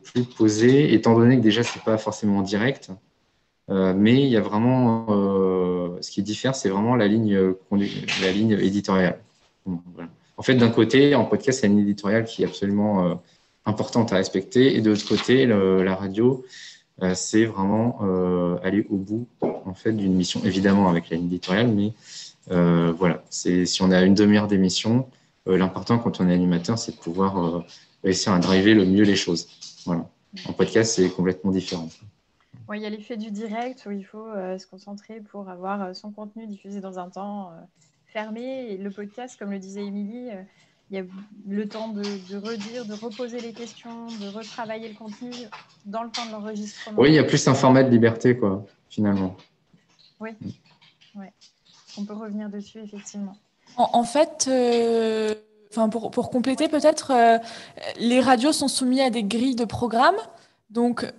plus posé, étant donné que déjà, ce n'est pas forcément direct. Mais il y a vraiment, ce qui diffère, c'est vraiment la ligne éditoriale. Voilà. En fait, d'un côté, en podcast, il y a une ligne éditoriale qui est absolument importante à respecter. Et de l'autre côté, la radio, c'est vraiment aller au bout en fait, d'une mission, évidemment avec la ligne éditoriale, mais voilà, si on a une demi-heure d'émission, l'important quand on est animateur, c'est de pouvoir réussir à driver le mieux les choses. Voilà. En podcast, c'est complètement différent. Ouais, il y a l'effet du direct où il faut se concentrer pour avoir son contenu diffusé dans un temps fermé. Et le podcast, comme le disait Émilie, il y a le temps de redire, de reposer les questions, de retravailler le contenu dans le temps de l'enregistrement. Oui, il y a plus un format de liberté, quoi, finalement. Oui, ouais. On peut revenir dessus, effectivement. En fait, pour compléter peut-être, les radios sont soumises à des grilles de programme. Donc,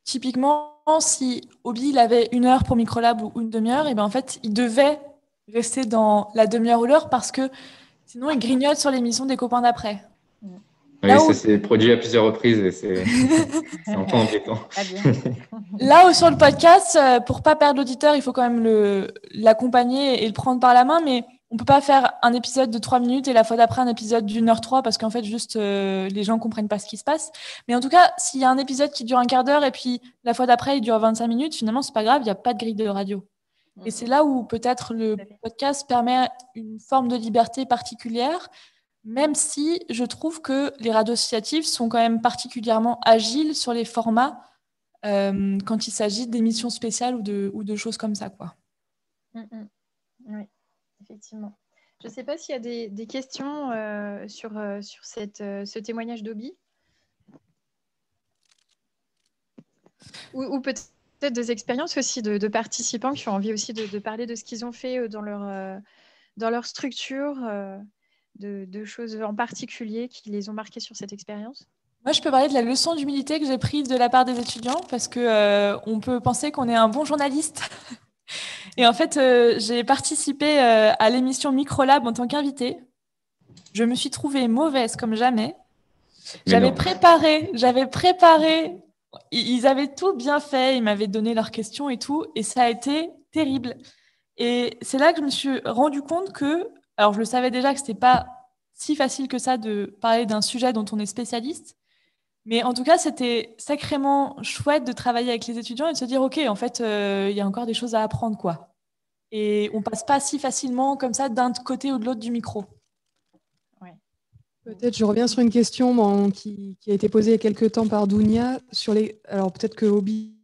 typiquement, si Obi il avait 1 heure pour Microlab ou une demi-heure, et ben en fait, il devait rester dans la demi-heure ou l'heure parce que sinon, il grignote sur l'émission des copains d'après. Oui, ça s'est produit à plusieurs reprises et c'est un peu embêtant. Là où sur le podcast, pour pas perdre l'auditeur, il faut quand même l'accompagner et le prendre par la main, mais on peut pas faire un épisode de 3 minutes et la fois d'après un épisode d'1h03 parce qu'en fait, juste les gens comprennent pas ce qui se passe. Mais en tout cas, s'il y a un épisode qui dure un quart d'heure et puis la fois d'après, il dure 25 minutes, finalement, c'est pas grave, il n'y a pas de grille de radio. Et c'est là où peut-être le podcast permet une forme de liberté particulière, même si je trouve que les radios associatives sont quand même particulièrement agiles sur les formats quand il s'agit d'émissions spéciales ou de choses comme ça, quoi. Oui, effectivement. Je ne sais pas s'il y a des questions sur ce témoignage d'Obi ou peut-être des expériences aussi de participants qui ont envie aussi de parler de ce qu'ils ont fait dans leur structure, de choses en particulier qui les ont marqués sur cette expérience. Moi, je peux parler de la leçon d'humilité que j'ai prise de la part des étudiants parce qu'on peut penser qu'on est un bon journaliste. Et en fait, j'ai participé à l'émission Microlab en tant qu'invitée. Je me suis trouvée mauvaise comme jamais. J'avais préparé Ils avaient tout bien fait, ils m'avaient donné leurs questions et tout, et ça a été terrible. Et c'est là que je me suis rendu compte que, alors je le savais déjà que c'était pas si facile que ça de parler d'un sujet dont on est spécialiste, mais en tout cas c'était sacrément chouette de travailler avec les étudiants et de se dire ok, en fait il y a encore des choses à apprendre quoi. Et on passe pas si facilement comme ça d'un côté ou de l'autre du micro. Peut-être je reviens sur une question qui a été posée il y a quelques temps par Dounia sur alors peut-être que Obi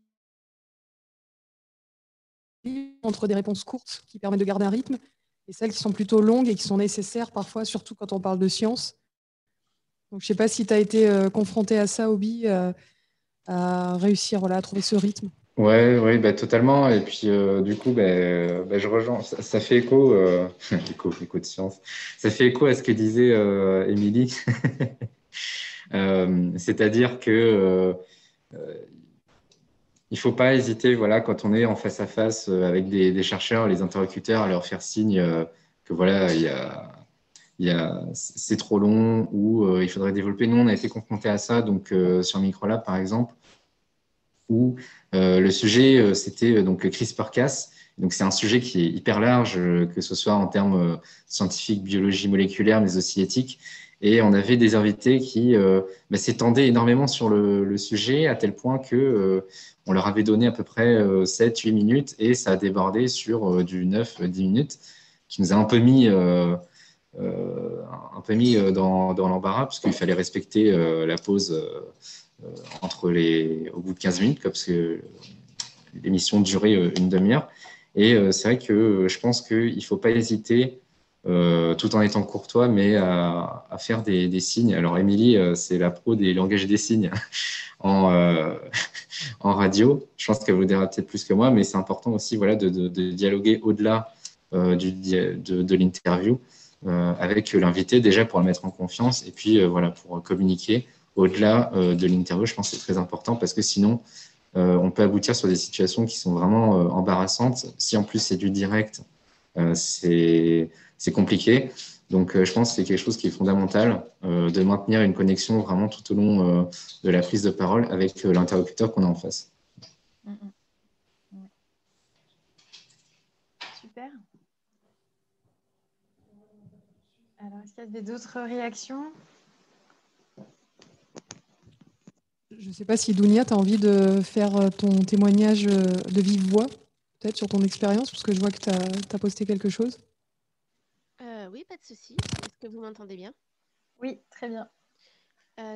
entre des réponses courtes qui permettent de garder un rythme et celles qui sont plutôt longues et qui sont nécessaires parfois, surtout quand on parle de science. Donc, je ne sais pas si tu as été confronté à ça, Obi, à réussir à trouver ce rythme. Ouais, bah, totalement. Et puis, du coup, je rejoins. Ça fait écho, écho de science. Ça fait écho à ce que disait Émilie. C'est-à-dire que il faut pas hésiter, voilà, quand on est en face à face avec des chercheurs, les interlocuteurs, à leur faire signe que voilà, c'est trop long ou il faudrait développer. Nous, on a été confrontés à ça, donc sur Microlab, par exemple, où le sujet, c'était donc le CRISPR-Cas. Donc, c'est un sujet qui est hyper large, que ce soit en termes scientifiques, biologie moléculaire, mais aussi éthique. Et on avait des invités qui s'étendaient énormément sur le sujet, à tel point que on leur avait donné à peu près 7-8 minutes et ça a débordé sur du 9-10 minutes, qui nous a un peu mis dans l'embarras, parce qu'il fallait respecter la pause au bout de 15 minutes, parce que l'émission durait une demi-heure. Et c'est vrai que je pense qu'il ne faut pas hésiter, tout en étant courtois, mais à faire des signes. Alors, Émilie, c'est la pro des langages des signes en radio. Je pense qu'elle vous dira peut-être plus que moi, mais c'est important aussi de dialoguer au-delà de l'interview avec l'invité, déjà pour le mettre en confiance, et puis pour communiquer au-delà de l'interview. Je pense que c'est très important parce que sinon, on peut aboutir sur des situations qui sont vraiment embarrassantes. Si en plus c'est du direct, c'est compliqué. Donc, je pense que c'est quelque chose qui est fondamental, de maintenir une connexion vraiment tout au long de la prise de parole avec l'interlocuteur qu'on a en face. Super. Alors, est-ce qu'il y a d'autres réactions ? Je ne sais pas si Dounia, tu as envie de faire ton témoignage de vive voix, peut-être sur ton expérience, parce que je vois que tu as posté quelque chose. Oui, pas de souci. Est-ce que vous m'entendez bien ? Oui, très bien.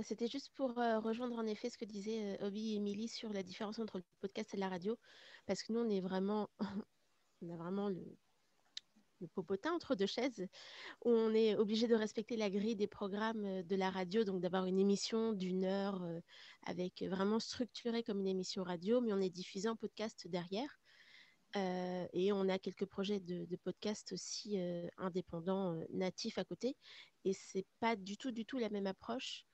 C'était juste pour rejoindre en effet ce que disaient Obi et Émilie sur la différence entre le podcast et la radio, parce que nous, on a vraiment le popotin entre deux chaises, où on est obligé de respecter la grille des programmes de la radio, donc d'avoir une émission d'1 heure avec vraiment structurée comme une émission radio, mais on est diffusé en podcast derrière. Et on a quelques projets de podcast aussi indépendants, natifs à côté. Et c'est pas du tout la même approche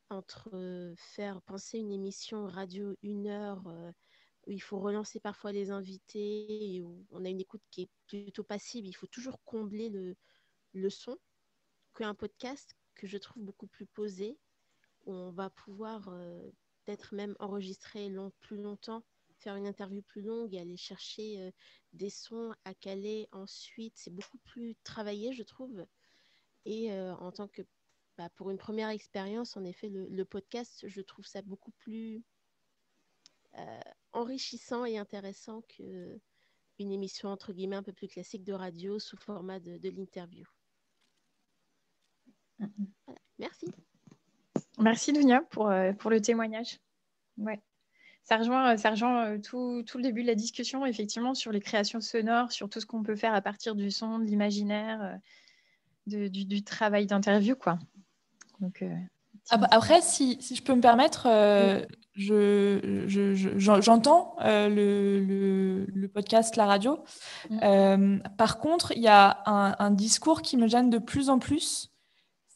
entre faire penser une émission radio 1 heure où il faut relancer parfois les invités et où on a une écoute qui est plutôt passive. Il faut toujours combler le son, qu'un podcast que je trouve beaucoup plus posé, où on va pouvoir peut-être même enregistrer plus longtemps, faire une interview plus longue et aller chercher des sons à caler ensuite. C'est beaucoup plus travaillé, je trouve. Et en tant que pour une première expérience, en effet, le podcast, je trouve ça beaucoup plus enrichissant et intéressant qu'une émission, entre guillemets, un peu plus classique de radio sous format de l'interview. Voilà. Merci. Merci, Dounia, pour le témoignage. Ouais. Ça rejoint tout le début de la discussion, effectivement, sur les créations sonores, sur tout ce qu'on peut faire à partir du son, de l'imaginaire, du travail d'interview, quoi. Donc, après, si je peux me permettre, j'entends le podcast, la radio. Par contre, il y a un discours qui me gêne de plus en plus.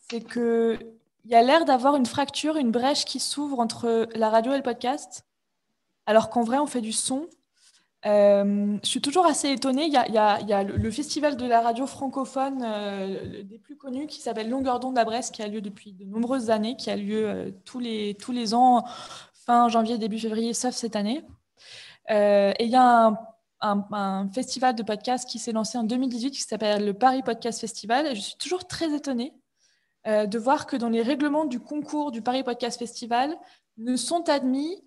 C'est qu'il y a l'air d'avoir une fracture, une brèche qui s'ouvre entre la radio et le podcast, alors qu'en vrai, on fait du son. Je suis toujours assez étonnée. Il y a le festival de la radio francophone des plus connus qui s'appelle Longueur d'onde à Brest, qui a lieu depuis de nombreuses années, qui a lieu tous les ans fin janvier, début février, sauf cette année. Et il y a un festival de podcasts qui s'est lancé en 2018 qui s'appelle le Paris Podcast Festival. Et je suis toujours très étonnée de voir que dans les règlements du concours du Paris Podcast Festival ne sont admis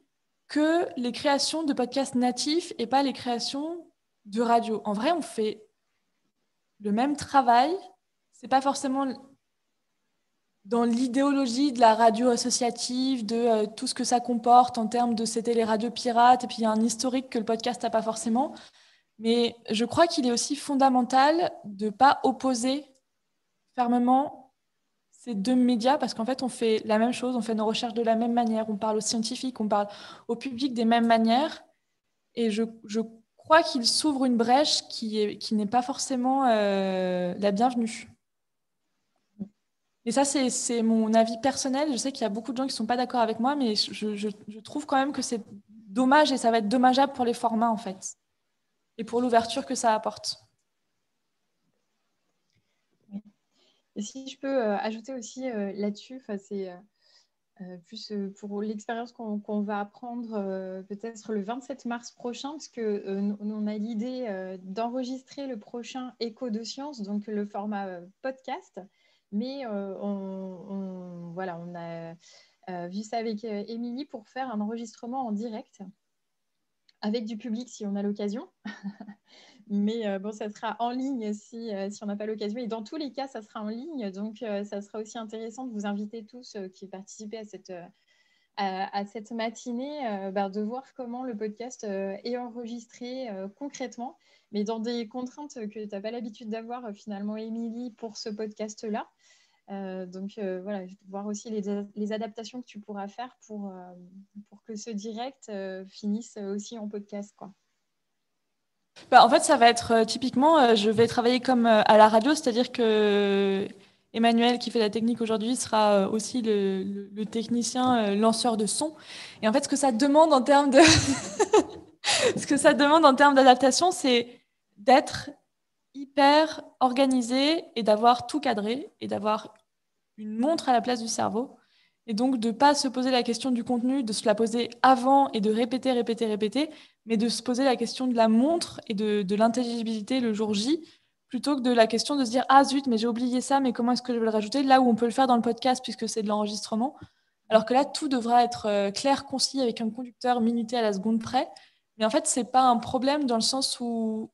que les créations de podcasts natifs et pas les créations de radio. En vrai, on fait le même travail. C'est pas forcément dans l'idéologie de la radio associative, de tout ce que ça comporte en termes de c'était les radios pirates, et puis il y a un historique que le podcast n'a pas forcément. Mais je crois qu'il est aussi fondamental de ne pas opposer fermement ces deux médias, parce qu'en fait, on fait la même chose, on fait nos recherches de la même manière, on parle aux scientifiques, on parle au public des mêmes manières. Et je crois qu'il s'ouvre une brèche qui n'est pas forcément la bienvenue. Et ça, c'est mon avis personnel. Je sais qu'il y a beaucoup de gens qui ne sont pas d'accord avec moi, mais je trouve quand même que c'est dommage et ça va être dommageable pour les formats, en fait, et pour l'ouverture que ça apporte. Et si je peux ajouter aussi là-dessus, c'est plus pour l'expérience qu'on va apprendre peut-être le 27 mars prochain, parce que nous, on a l'idée d'enregistrer le prochain Écho de Science, donc le format podcast. Mais on a vu ça avec Émilie pour faire un enregistrement en direct avec du public si on a l'occasion. Mais bon, ça sera en ligne si on n'a pas l'occasion. Et dans tous les cas, ça sera en ligne. Donc, ça sera aussi intéressant de vous inviter tous qui participez à cette matinée, de voir comment le podcast est enregistré concrètement, mais dans des contraintes que tu n'as pas l'habitude d'avoir finalement, Émilie, pour ce podcast-là. Donc, voir aussi les adaptations que tu pourras faire pour que ce direct finisse aussi en podcast, quoi. En fait, ça va être typiquement, je vais travailler comme à la radio, c'est-à-dire que Emmanuel, qui fait la technique aujourd'hui, sera aussi le technicien lanceur de son. Et en fait, ce que ça demande en termes d'adaptation, c'est d'être hyper organisé et d'avoir tout cadré et d'avoir une montre à la place du cerveau. Et donc, de ne pas se poser la question du contenu, de se la poser avant et de répéter, mais de se poser la question de la montre et de l'intelligibilité le jour J, plutôt que de la question de se dire « Ah zut, mais j'ai oublié ça, mais comment est-ce que je vais le rajouter ?» Là où on peut le faire dans le podcast, puisque c'est de l'enregistrement. Alors que là, tout devra être clair, concis, avec un conducteur minuté à la seconde près. Mais en fait, ce n'est pas un problème dans le sens où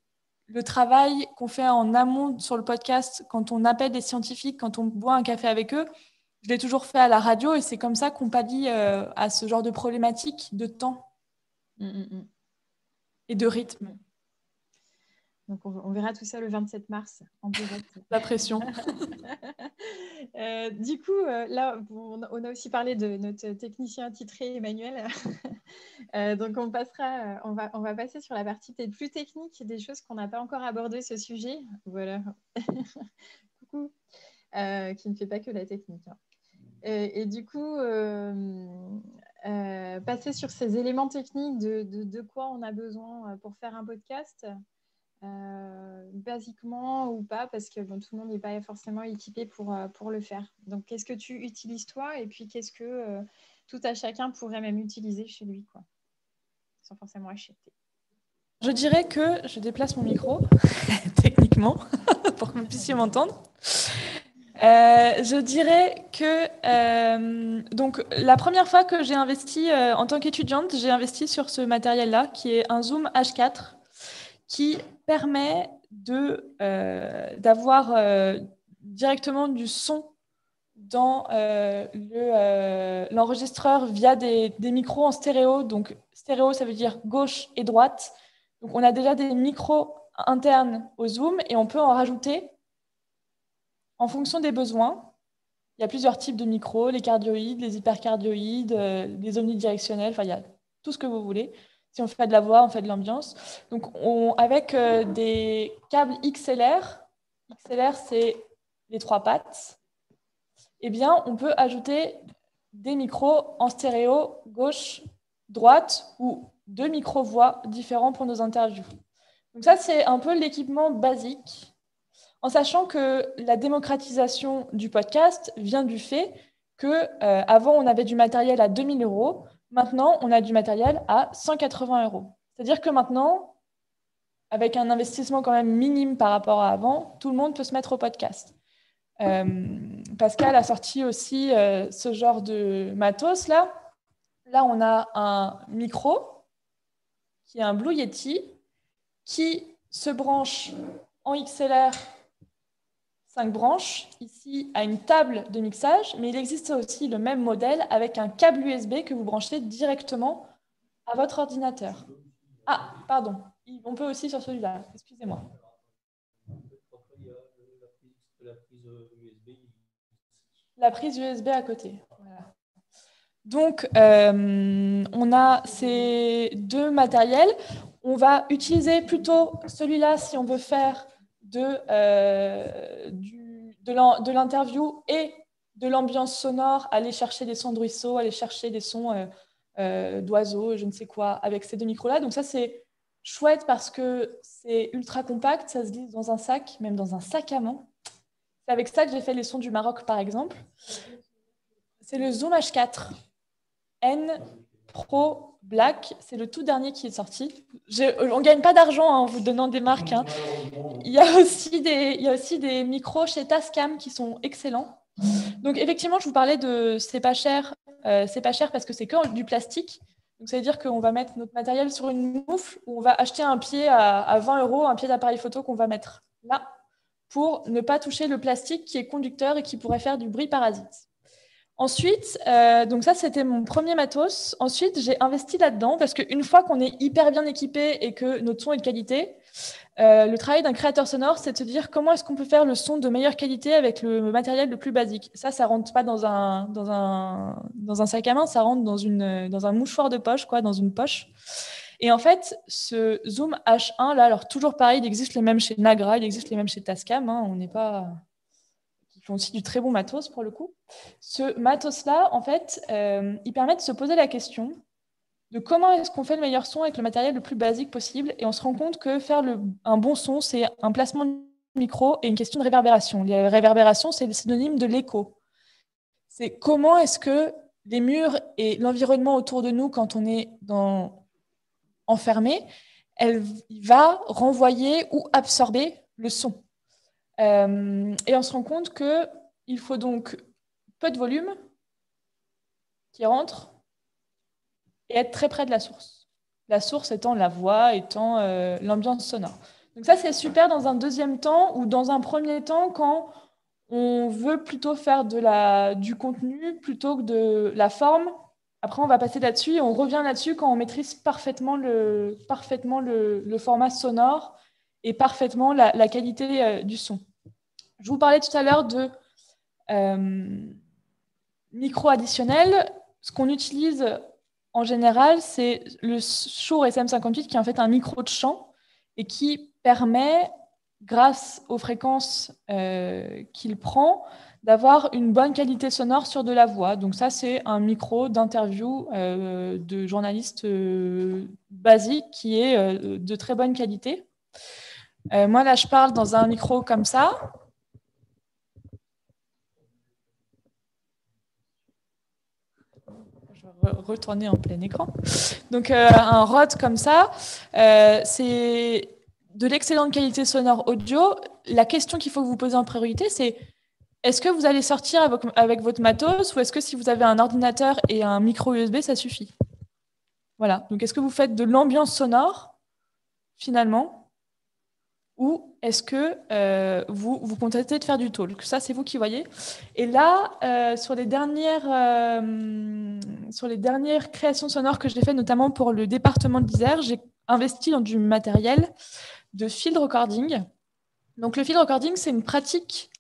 le travail qu'on fait en amont sur le podcast, quand on appelle des scientifiques, quand on boit un café avec eux, je l'ai toujours fait à la radio et c'est comme ça qu'on pallie à ce genre de problématique de temps et de rythme. Donc, on verra tout ça le 27 mars en direct. La pression. Du coup, là, on a aussi parlé de notre technicien attitré, Emmanuel. Donc, on va passer sur la partie peut-être plus technique des choses qu'on n'a pas encore abordées, ce sujet. Voilà. Coucou. Qui ne fait pas que la technique. Hein. Et du coup, passer sur ces éléments techniques de quoi on a besoin pour faire un podcast. Basiquement ou pas, parce que tout le monde n'est pas forcément équipé pour le faire. Donc, qu'est-ce que tu utilises toi et puis qu'est-ce que tout à chacun pourrait même utiliser chez lui, quoi, sans forcément acheter. Je dirais que je déplace mon micro, techniquement, pour que vous puissiez m'entendre. Je dirais que donc, la première fois que j'ai investi en tant qu'étudiante, j'ai investi sur ce matériel-là, qui est un Zoom H4, qui permet d'avoir directement du son dans l'enregistreur via des micros en stéréo. Donc, stéréo, ça veut dire gauche et droite. Donc, on a déjà des micros internes au Zoom et on peut en rajouter en fonction des besoins. Il y a plusieurs types de micros, les cardioïdes, les hypercardioïdes, les omnidirectionnels, enfin, il y a tout ce que vous voulez. Si on fait de la voix, on fait de l'ambiance. Donc, avec des câbles XLR, c'est les 3 pattes, eh bien, on peut ajouter des micros en stéréo gauche, droite ou 2 micro-voix différents pour nos interviews. Donc ça, c'est un peu l'équipement basique, en sachant que la démocratisation du podcast vient du fait qu'avant, on avait du matériel à 2 000 €. Maintenant, on a du matériel à 180 €. C'est-à-dire que maintenant, avec un investissement quand même minime par rapport à avant, tout le monde peut se mettre au podcast. Pascal a sorti aussi ce genre de matos là. Là, on a un micro qui est un Blue Yeti qui se branche en XLR 5 branches, ici à une table de mixage, mais il existe aussi le même modèle avec un câble USB que vous branchez directement à votre ordinateur. Ah, pardon, on peut aussi sur celui-là, excusez-moi. La prise USB à côté. Voilà. Donc, on a ces deux matériels. On va utiliser plutôt celui-là si on veut faire de l'interview et de l'ambiance sonore, aller chercher des sons de ruisseau, aller chercher des sons d'oiseaux, je ne sais quoi, avec ces deux micros-là. Donc ça, c'est chouette parce que c'est ultra compact, ça se glisse dans un sac, même dans un sac à main. C'est avec ça que j'ai fait les sons du Maroc, par exemple. C'est le Zoom H4 N Pro Black. C'est le tout dernier qui est sorti. On ne gagne pas d'argent en vous donnant des marques. Hein. Il y a aussi des micros chez Tascam qui sont excellents. Donc, effectivement, je vous parlais de c'est pas cher parce que c'est que du plastique. Donc, ça veut dire qu'on va mettre notre matériel sur une moufle ou on va acheter un pied à 20 €, un pied d'appareil photo qu'on va mettre là pour ne pas toucher le plastique qui est conducteur et qui pourrait faire du bruit parasite. Ensuite, donc ça, c'était mon premier matos. Ensuite, j'ai investi là-dedans parce qu'une fois qu'on est hyper bien équipé et que notre son est de qualité, le travail d'un créateur sonore, c'est de se dire comment est-ce qu'on peut faire le son de meilleure qualité avec le matériel le plus basique. Ça rentre pas dans un sac à main, ça rentre dans un mouchoir de poche, quoi, dans une poche. Et en fait, ce Zoom H1, là, alors toujours pareil, il existe les mêmes chez Nagra, il existe les mêmes chez Tascam, hein, on n'est pas... Ils font aussi du très bon matos pour le coup. Ce matos-là, en fait, il permet de se poser la question de comment est-ce qu'on fait le meilleur son avec le matériel le plus basique possible. Et on se rend compte que faire un bon son, c'est un placement de micro et une question de réverbération. La réverbération, c'est le synonyme de l'écho. C'est comment est-ce que les murs et l'environnement autour de nous, quand on est enfermé, elle va renvoyer ou absorber le son. Et on se rend compte qu'il faut donc peu de volume qui rentre et être très près de la source. La source étant la voix, étant l'ambiance sonore. Donc ça, c'est super dans un deuxième temps ou dans un premier temps quand on veut plutôt faire du contenu plutôt que de la forme. Après, on va passer là-dessus et on revient là-dessus quand on maîtrise parfaitement le format sonore et parfaitement la qualité du son. Je vous parlais tout à l'heure de micro additionnel. Ce qu'on utilise en général, c'est le Shure SM58 qui est en fait un micro de chant et qui permet, grâce aux fréquences qu'il prend, d'avoir une bonne qualité sonore sur de la voix. Donc ça, c'est un micro d'interview de journaliste basique qui est de très bonne qualité. Moi, là, je parle dans un micro comme ça. Retourner en plein écran. Donc, un Rode comme ça, c'est de l'excellente qualité sonore audio. La question qu'il faut que vous posez en priorité, c'est est-ce que vous allez sortir avec votre matos ou est-ce que si vous avez un ordinateur et un micro USB, ça suffit? Voilà. Donc, est-ce que vous faites de l'ambiance sonore, finalement, ou est-ce que vous vous contentez de faire du talk? Ça, c'est vous qui voyez. Et là, sur les dernières créations sonores que j'ai faites, notamment pour le département de l'Isère, j'ai investi dans du matériel de field recording. Donc, le field recording, c'est une pratique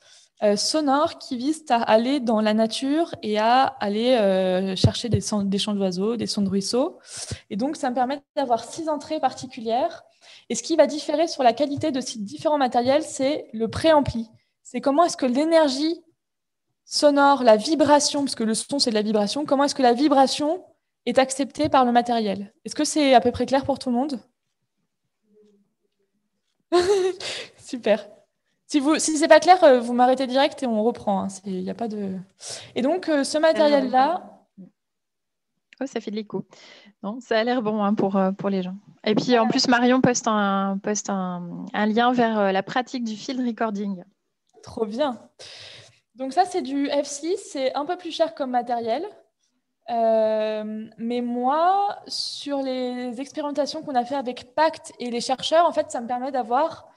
sonore qui vise à aller dans la nature et à aller chercher des chants d'oiseaux, des sons de ruisseaux. Et donc, ça me permet d'avoir 6 entrées particulières. Et ce qui va différer sur la qualité de ces différents matériels, c'est le préampli. C'est comment est-ce que l'énergie sonore, la vibration, parce que le son, c'est de la vibration, comment est-ce que la vibration est acceptée par le matériel? Est-ce que c'est à peu près clair pour tout le monde? Super. Si ce n'est pas clair, vous m'arrêtez direct et on reprend. Hein. Y a pas de... Et donc, ce matériel-là... Oh, ça fait de l'écho. Non, ça a l'air bon hein, pour les gens. Et puis en plus, Marion poste un lien vers la pratique du field recording. Trop bien. Donc ça, c'est du F6, c'est un peu plus cher comme matériel. Mais moi, sur les expérimentations qu'on a fait avec Pacte et les chercheurs, en fait, ça me permet d'avoir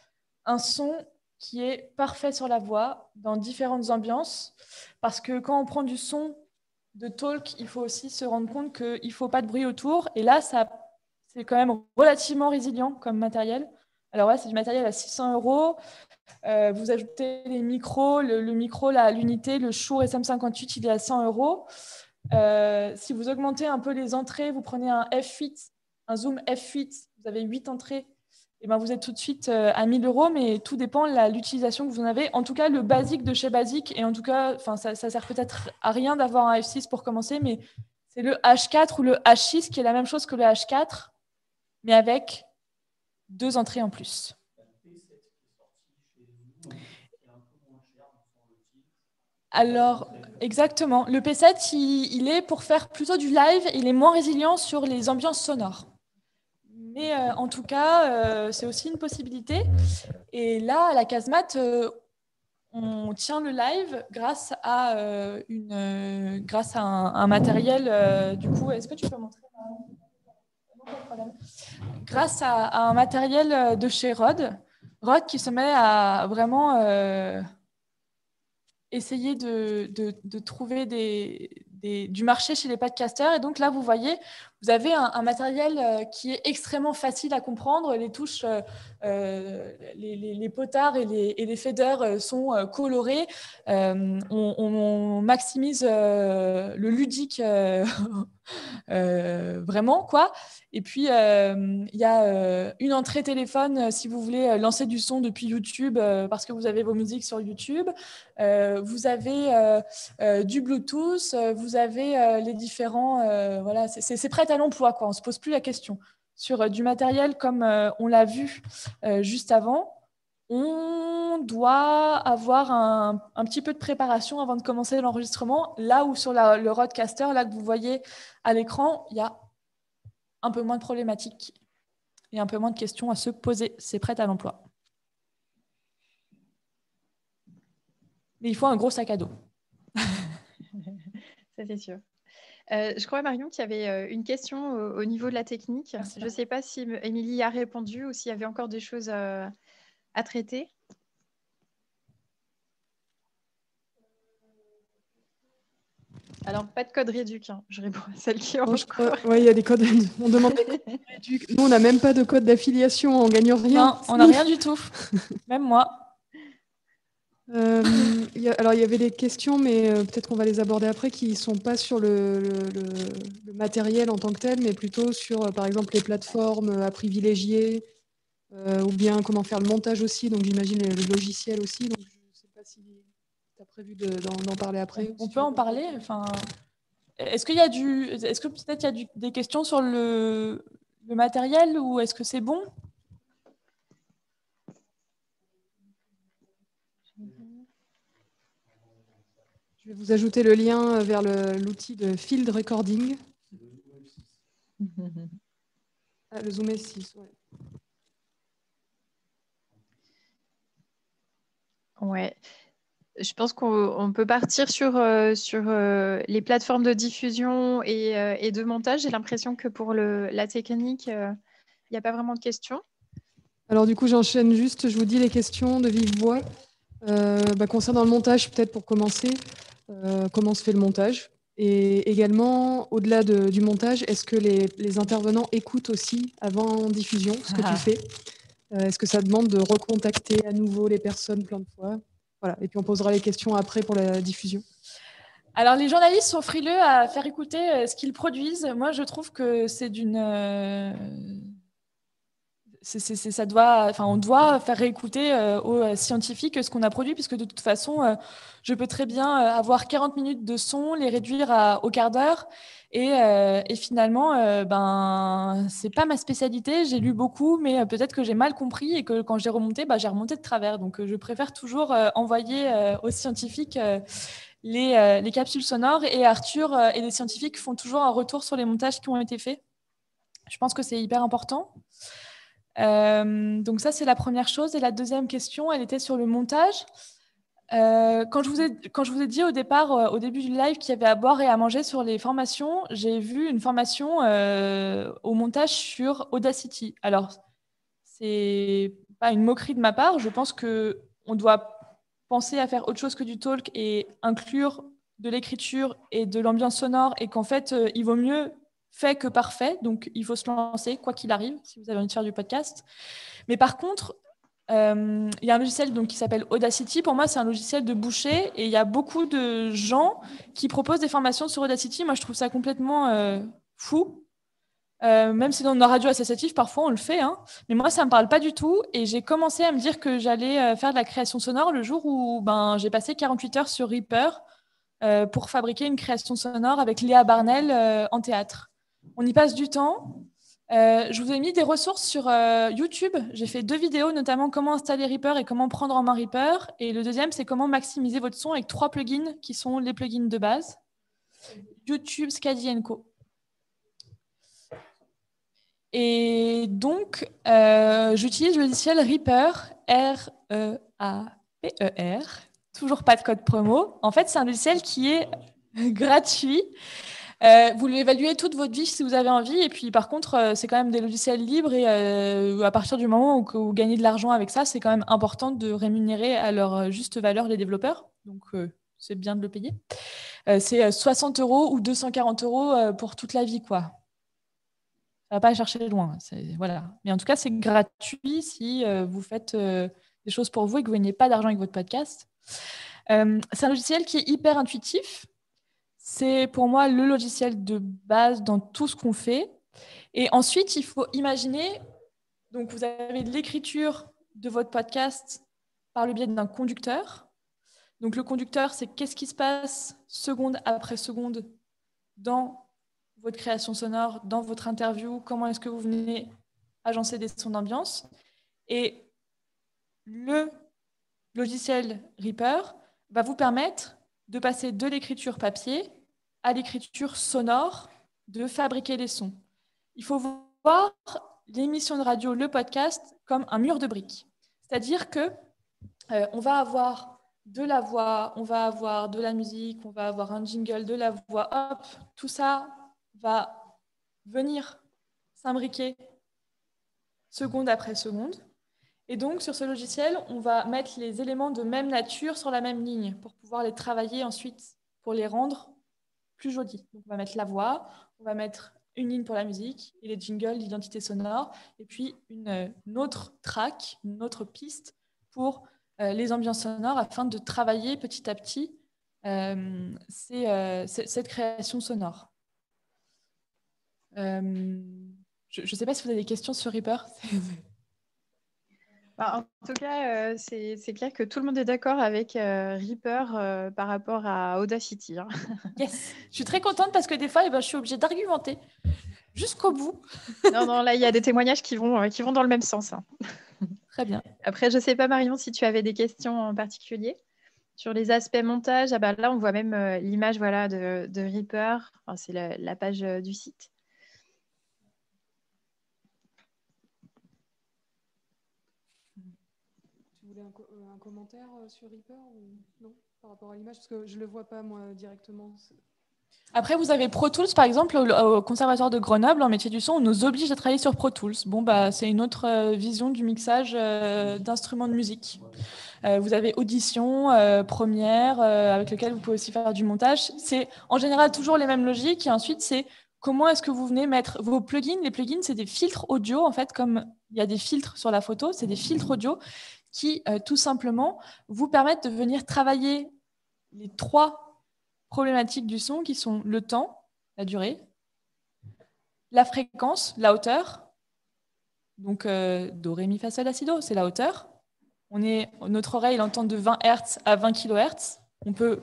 un son qui est parfait sur la voix dans différentes ambiances. Parce que quand on prend du son de talk, il faut aussi se rendre compte qu'il ne faut pas de bruit autour. Et là, c'est quand même relativement résilient comme matériel. Alors ouais, c'est du matériel à 600 €. Vous ajoutez les micros, le micro, l'unité, le Shure SM58, il est à 100 €. Si vous augmentez un peu les entrées, vous prenez un F8, un Zoom F8, vous avez 8 entrées, et ben vous êtes tout de suite à 1 000 €, mais tout dépend de l'utilisation que vous en avez. En tout cas, le basique de chez Basic, et en tout cas, ça sert peut-être à rien d'avoir un F6 pour commencer, mais c'est le H4 ou le H6 qui est la même chose que le H4, mais avec 2 entrées en plus. Alors, exactement. Le P7, il est pour faire plutôt du live. Il est moins résilient sur les ambiances sonores. Mais en tout cas, c'est aussi une possibilité. Et là, à la casemate, on tient le live grâce à un matériel. Du coup, est-ce que tu peux montrer ? Non, pas de problème. Grâce à un matériel de chez Rode qui se met à vraiment essayer de trouver du marché chez les podcasters. Et donc là, vous voyez, vous avez un matériel qui est extrêmement facile à comprendre. Les touches, les potards et les faders sont colorés. On maximise le ludique vraiment, quoi. Et puis, il y a une entrée téléphone si vous voulez lancer du son depuis YouTube parce que vous avez vos musiques sur YouTube. Vous avez du Bluetooth, vous avez les différents... voilà, c'est prêt à l'emploi, quoi. On ne se pose plus la question. Sur du matériel comme on l'a vu juste avant, on doit avoir un petit peu de préparation avant de commencer l'enregistrement. Là où sur le Rodecaster, là que vous voyez à l'écran, il y a un peu moins de problématiques et un peu moins de questions à se poser. C'est prêt à l'emploi. Mais il faut un gros sac à dos. Ça, c'est sûr. Je crois, Marion, qu'il y avait une question au niveau de la technique. Merci. Je ne sais pas si Émilie a répondu ou s'il y avait encore des choses à traiter. Alors, pas de code réduc. Hein. Je réponds à celle qui en croit. Oui, il y a des codes. On demande des codes réduc. Nous, on n'a même pas de code d'affiliation. On ne gagne rien. Non, on n'a rien du tout. Même moi. Alors, il y avait des questions, mais peut-être qu'on va les aborder après, qui ne sont pas sur le matériel en tant que tel, mais plutôt sur, par exemple, les plateformes à privilégier, ou bien comment faire le montage aussi. Donc, j'imagine le logiciel aussi. Donc, je ne sais pas si tu as prévu d'en parler après. On peut en parler. Enfin, est-ce que peut-être il y a des questions sur le matériel ou est-ce que c'est bon ? Je vais vous ajouter le lien vers l'outil de field recording. Ah, le Zoom F6, ouais. Ouais. Je pense qu'on peut partir sur les plateformes de diffusion et de montage. J'ai l'impression que pour la technique, il n'y a pas vraiment de questions. Alors du coup, j'enchaîne juste, je vous dis les questions de vive voix. Concernant le montage, peut-être pour commencer, comment se fait le montage? Et également, au-delà du montage, est-ce que les intervenants écoutent aussi avant diffusion ce que tu fais? Est-ce que ça demande de recontacter à nouveau les personnes plein de fois? Voilà. Et puis on posera les questions après pour la diffusion. Alors, les journalistes sont frileux à faire écouter ce qu'ils produisent. Moi, je trouve que c'est on doit faire réécouter aux scientifiques ce qu'on a produit, puisque de toute façon, je peux très bien avoir 40 minutes de son, les réduire au quart d'heure, et finalement, c'est pas ma spécialité. J'ai lu beaucoup, mais peut-être que j'ai mal compris et que quand j'ai remonté, j'ai remonté de travers. Donc, je préfère toujours envoyer aux scientifiques les capsules sonores, et Arthur et les scientifiques font toujours un retour sur les montages qui ont été faits. Je pense que c'est hyper important. Donc ça, c'est la première chose. Et la deuxième question, elle était sur le montage. Quand je vous ai dit au départ, au début du live, qu'il y avait à boire et à manger sur les formations, j'ai vu une formation au montage sur Audacity. Alors, c'est pas une moquerie de ma part. Je pense qu'on doit penser à faire autre chose que du talk et inclure de l'écriture et de l'ambiance sonore, et qu'en fait, il vaut mieux fait que parfait. Donc, il faut se lancer, quoi qu'il arrive, si vous avez envie de faire du podcast. Mais par contre, il y a un logiciel qui s'appelle Audacity. Pour moi, c'est un logiciel de boucher, et il y a beaucoup de gens qui proposent des formations sur Audacity. Moi, je trouve ça complètement fou. Même si dans nos radios associatives, parfois, on le fait. Mais moi, ça ne me parle pas du tout. Et j'ai commencé à me dire que j'allais faire de la création sonore le jour où j'ai passé 48 heures sur Reaper pour fabriquer une création sonore avec Léa Barnel en théâtre. On y passe du temps. Je vous ai mis des ressources sur YouTube. J'ai fait 2 vidéos, notamment comment installer Reaper et comment prendre en main Reaper. Et le deuxième, c'est comment maximiser votre son avec 3 plugins qui sont les plugins de base. YouTube, Skadi & Co. Et donc, j'utilise le logiciel Reaper, R-E-A-P-E-R. Toujours pas de code promo. En fait, c'est un logiciel qui est gratuit. Vous l'évaluez toute votre vie si vous avez envie. Et puis, par contre, c'est quand même des logiciels libres. Et à partir du moment où vous gagnez de l'argent avec ça, c'est quand même important de rémunérer à leur juste valeur les développeurs. Donc, c'est bien de le payer. C'est 60 € ou 240 € pour toute la vie, quoi. Ça ne va pas chercher loin. Voilà. Mais en tout cas, c'est gratuit si vous faites des choses pour vous et que vous ne gagnez pas d'argent avec votre podcast. C'est un logiciel qui est hyper intuitif. C'est pour moi le logiciel de base dans tout ce qu'on fait. Et ensuite, il faut imaginer, donc vous avez de l'écriture de votre podcast par le biais d'un conducteur. Donc le conducteur, c'est qu'est-ce qui se passe seconde après seconde dans votre création sonore, dans votre interview, comment est-ce que vous venez agencer des sons d'ambiance. Et le logiciel Reaper va vous permettre de passer de l'écriture papier à l'écriture sonore, de fabriquer les sons. Il faut voir l'émission de radio, le podcast, comme un mur de briques. C'est-à-dire que on va avoir de la voix, on va avoir de la musique, on va avoir un jingle, de la voix, hop, tout ça va venir s'imbriquer seconde après seconde. Et donc, sur ce logiciel, on va mettre les éléments de même nature sur la même ligne pour pouvoir les travailler ensuite, pour les rendre plus jolis. Donc, on va mettre la voix, on va mettre une ligne pour la musique et les jingles, l'identité sonore, et puis une autre track, une autre piste pour les ambiances sonores afin de travailler petit à petit cette création sonore. Je ne sais pas si vous avez des questions sur Reaper. En tout cas, c'est clair que tout le monde est d'accord avec Reaper par rapport à Audacity. Yes, je suis très contente parce que des fois, je suis obligée d'argumenter jusqu'au bout. Non, là, il y a des témoignages qui vont dans le même sens. Très bien. Après, je ne sais pas, Marion, si tu avais des questions en particulier sur les aspects montage. Là, on voit même l'image de Reaper. Enfin, c'est la page du site. Tu voulais un commentaire sur Reaper ou non par rapport à l'image? Parce que je ne le vois pas, moi, directement. Après, vous avez Pro Tools, par exemple, au Conservatoire de Grenoble, en métier du son, on nous oblige à travailler sur Pro Tools. Bon, c'est une autre vision du mixage d'instruments de musique. Vous avez Audition, Première, avec lequel vous pouvez aussi faire du montage. C'est en général toujours les mêmes logiques. Et ensuite, c'est comment est-ce que vous venez mettre vos plugins. Les plugins, c'est des filtres audio, en fait, comme il y a des filtres sur la photo, c'est des filtres audio qui, tout simplement, vous permettent de venir travailler les 3 problématiques du son qui sont le temps, la durée, la fréquence, la hauteur, Donc, do, ré, mi, fa, sol, la, si, do, c'est la hauteur. Notre oreille elle entend de 20 Hz à 20 kHz. On peut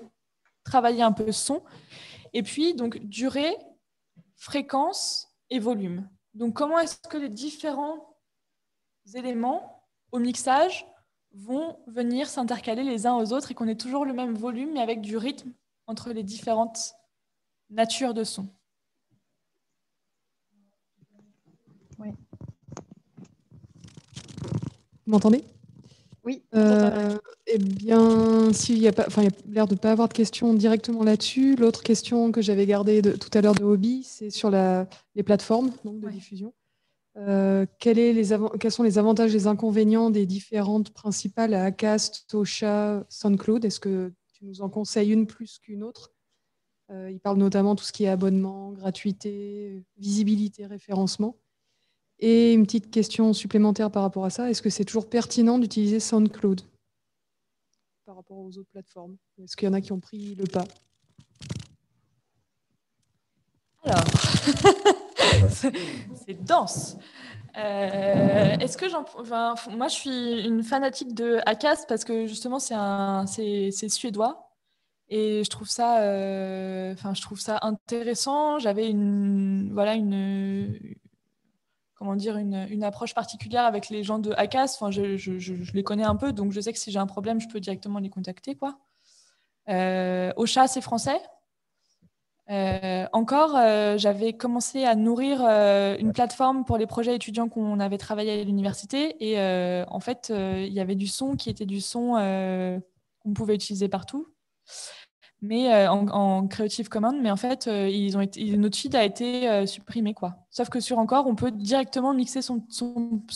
travailler un peu le son. Et puis, donc, durée, fréquence et volume. Donc, comment est-ce que les différents éléments au mixage vont venir s'intercaler les uns aux autres et qu'on ait toujours le même volume, mais avec du rythme entre les différentes natures de son. Oui. Vous m'entendez ? Oui. Eh bien, s'il y a pas, il y a l'air de ne pas avoir de questions directement là-dessus. L'autre question que j'avais gardée tout à l'heure de Hobby, c'est sur les plateformes donc, de diffusion. Quels sont les avantages et les inconvénients des différentes principales à Acast, Ocha, SoundCloud ? Est-ce que tu nous en conseilles une plus qu'une autre ? Il parle notamment de tout ce qui est abonnement, gratuité, visibilité, référencement. Et une petite question supplémentaire par rapport à ça, est-ce que c'est toujours pertinent d'utiliser SoundCloud par rapport aux autres plateformes ? Est-ce qu'il y en a qui ont pris le pas ? Alors, c'est dense. Est-ce que moi, je suis une fanatique de Acast parce que justement, c'est suédois. Et je trouve ça intéressant. J'avais une approche particulière avec les gens de Acast. Enfin, je les connais un peu, donc je sais que si j'ai un problème, je peux directement les contacter, quoi. Ocha, c'est français. J'avais commencé à nourrir une plateforme pour les projets étudiants qu'on avait travaillé à l'université. Et en fait, il y avait du son qui était du son qu'on pouvait utiliser partout, mais en Creative Commons. Mais en fait, notre feed a été supprimé, quoi. Sauf que sur Encore, on peut directement mixer son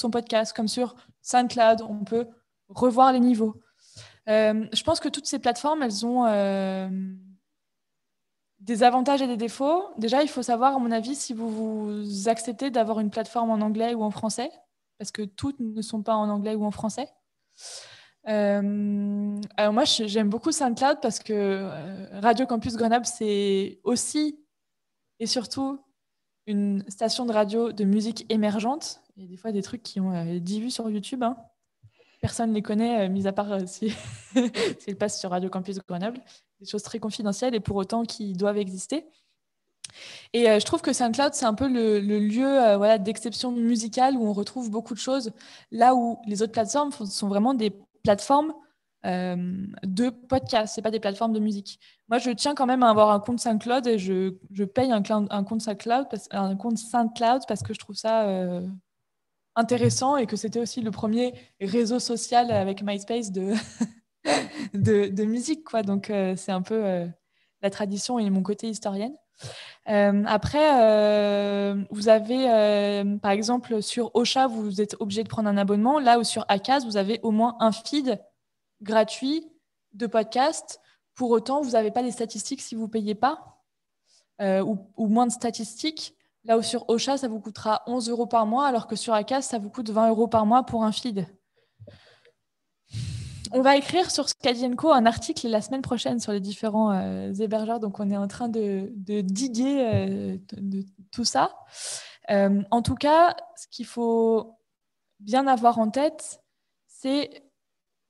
podcast, comme sur SoundCloud, on peut revoir les niveaux. Je pense que toutes ces plateformes, elles ont des avantages et des défauts. Déjà, il faut savoir, à mon avis, si vous acceptez d'avoir une plateforme en anglais ou en français, parce que toutes ne sont pas en anglais ou en français. Alors moi, j'aime beaucoup SoundCloud parce que Radio Campus Grenoble, c'est aussi et surtout une station de radio de musique émergente. Il y a des fois des trucs qui ont 10 vues sur YouTube. Hein. Personne ne les connaît, mis à part s'ils passent sur Radio Campus Grenoble. Des choses très confidentielles et pour autant qui doivent exister. Et je trouve que SoundCloud, c'est un peu le lieu d'exception musicale où on retrouve beaucoup de choses, là où les autres plateformes sont vraiment des plateformes de podcast, c'est pas des plateformes de musique. Moi, je tiens quand même à avoir un compte SoundCloud et je paye un compte SoundCloud parce que je trouve ça intéressant et que c'était aussi le premier réseau social avec MySpace de, de musique, quoi. Donc, c'est un peu la tradition et mon côté historienne. Après, vous avez, par exemple, sur Ocha, vous êtes obligé de prendre un abonnement. Là où sur Acast, vous avez au moins un feed gratuit de podcast. Pour autant, vous n'avez pas les statistiques si vous ne payez pas ou moins de statistiques. Là où sur Ocha, ça vous coûtera 11 € par mois, alors que sur Acast, ça vous coûte 20 € par mois pour un feed. On va écrire sur Scadi & Co un article la semaine prochaine sur les différents hébergeurs. Donc, on est en train de diguer de tout ça. En tout cas, ce qu'il faut bien avoir en tête, c'est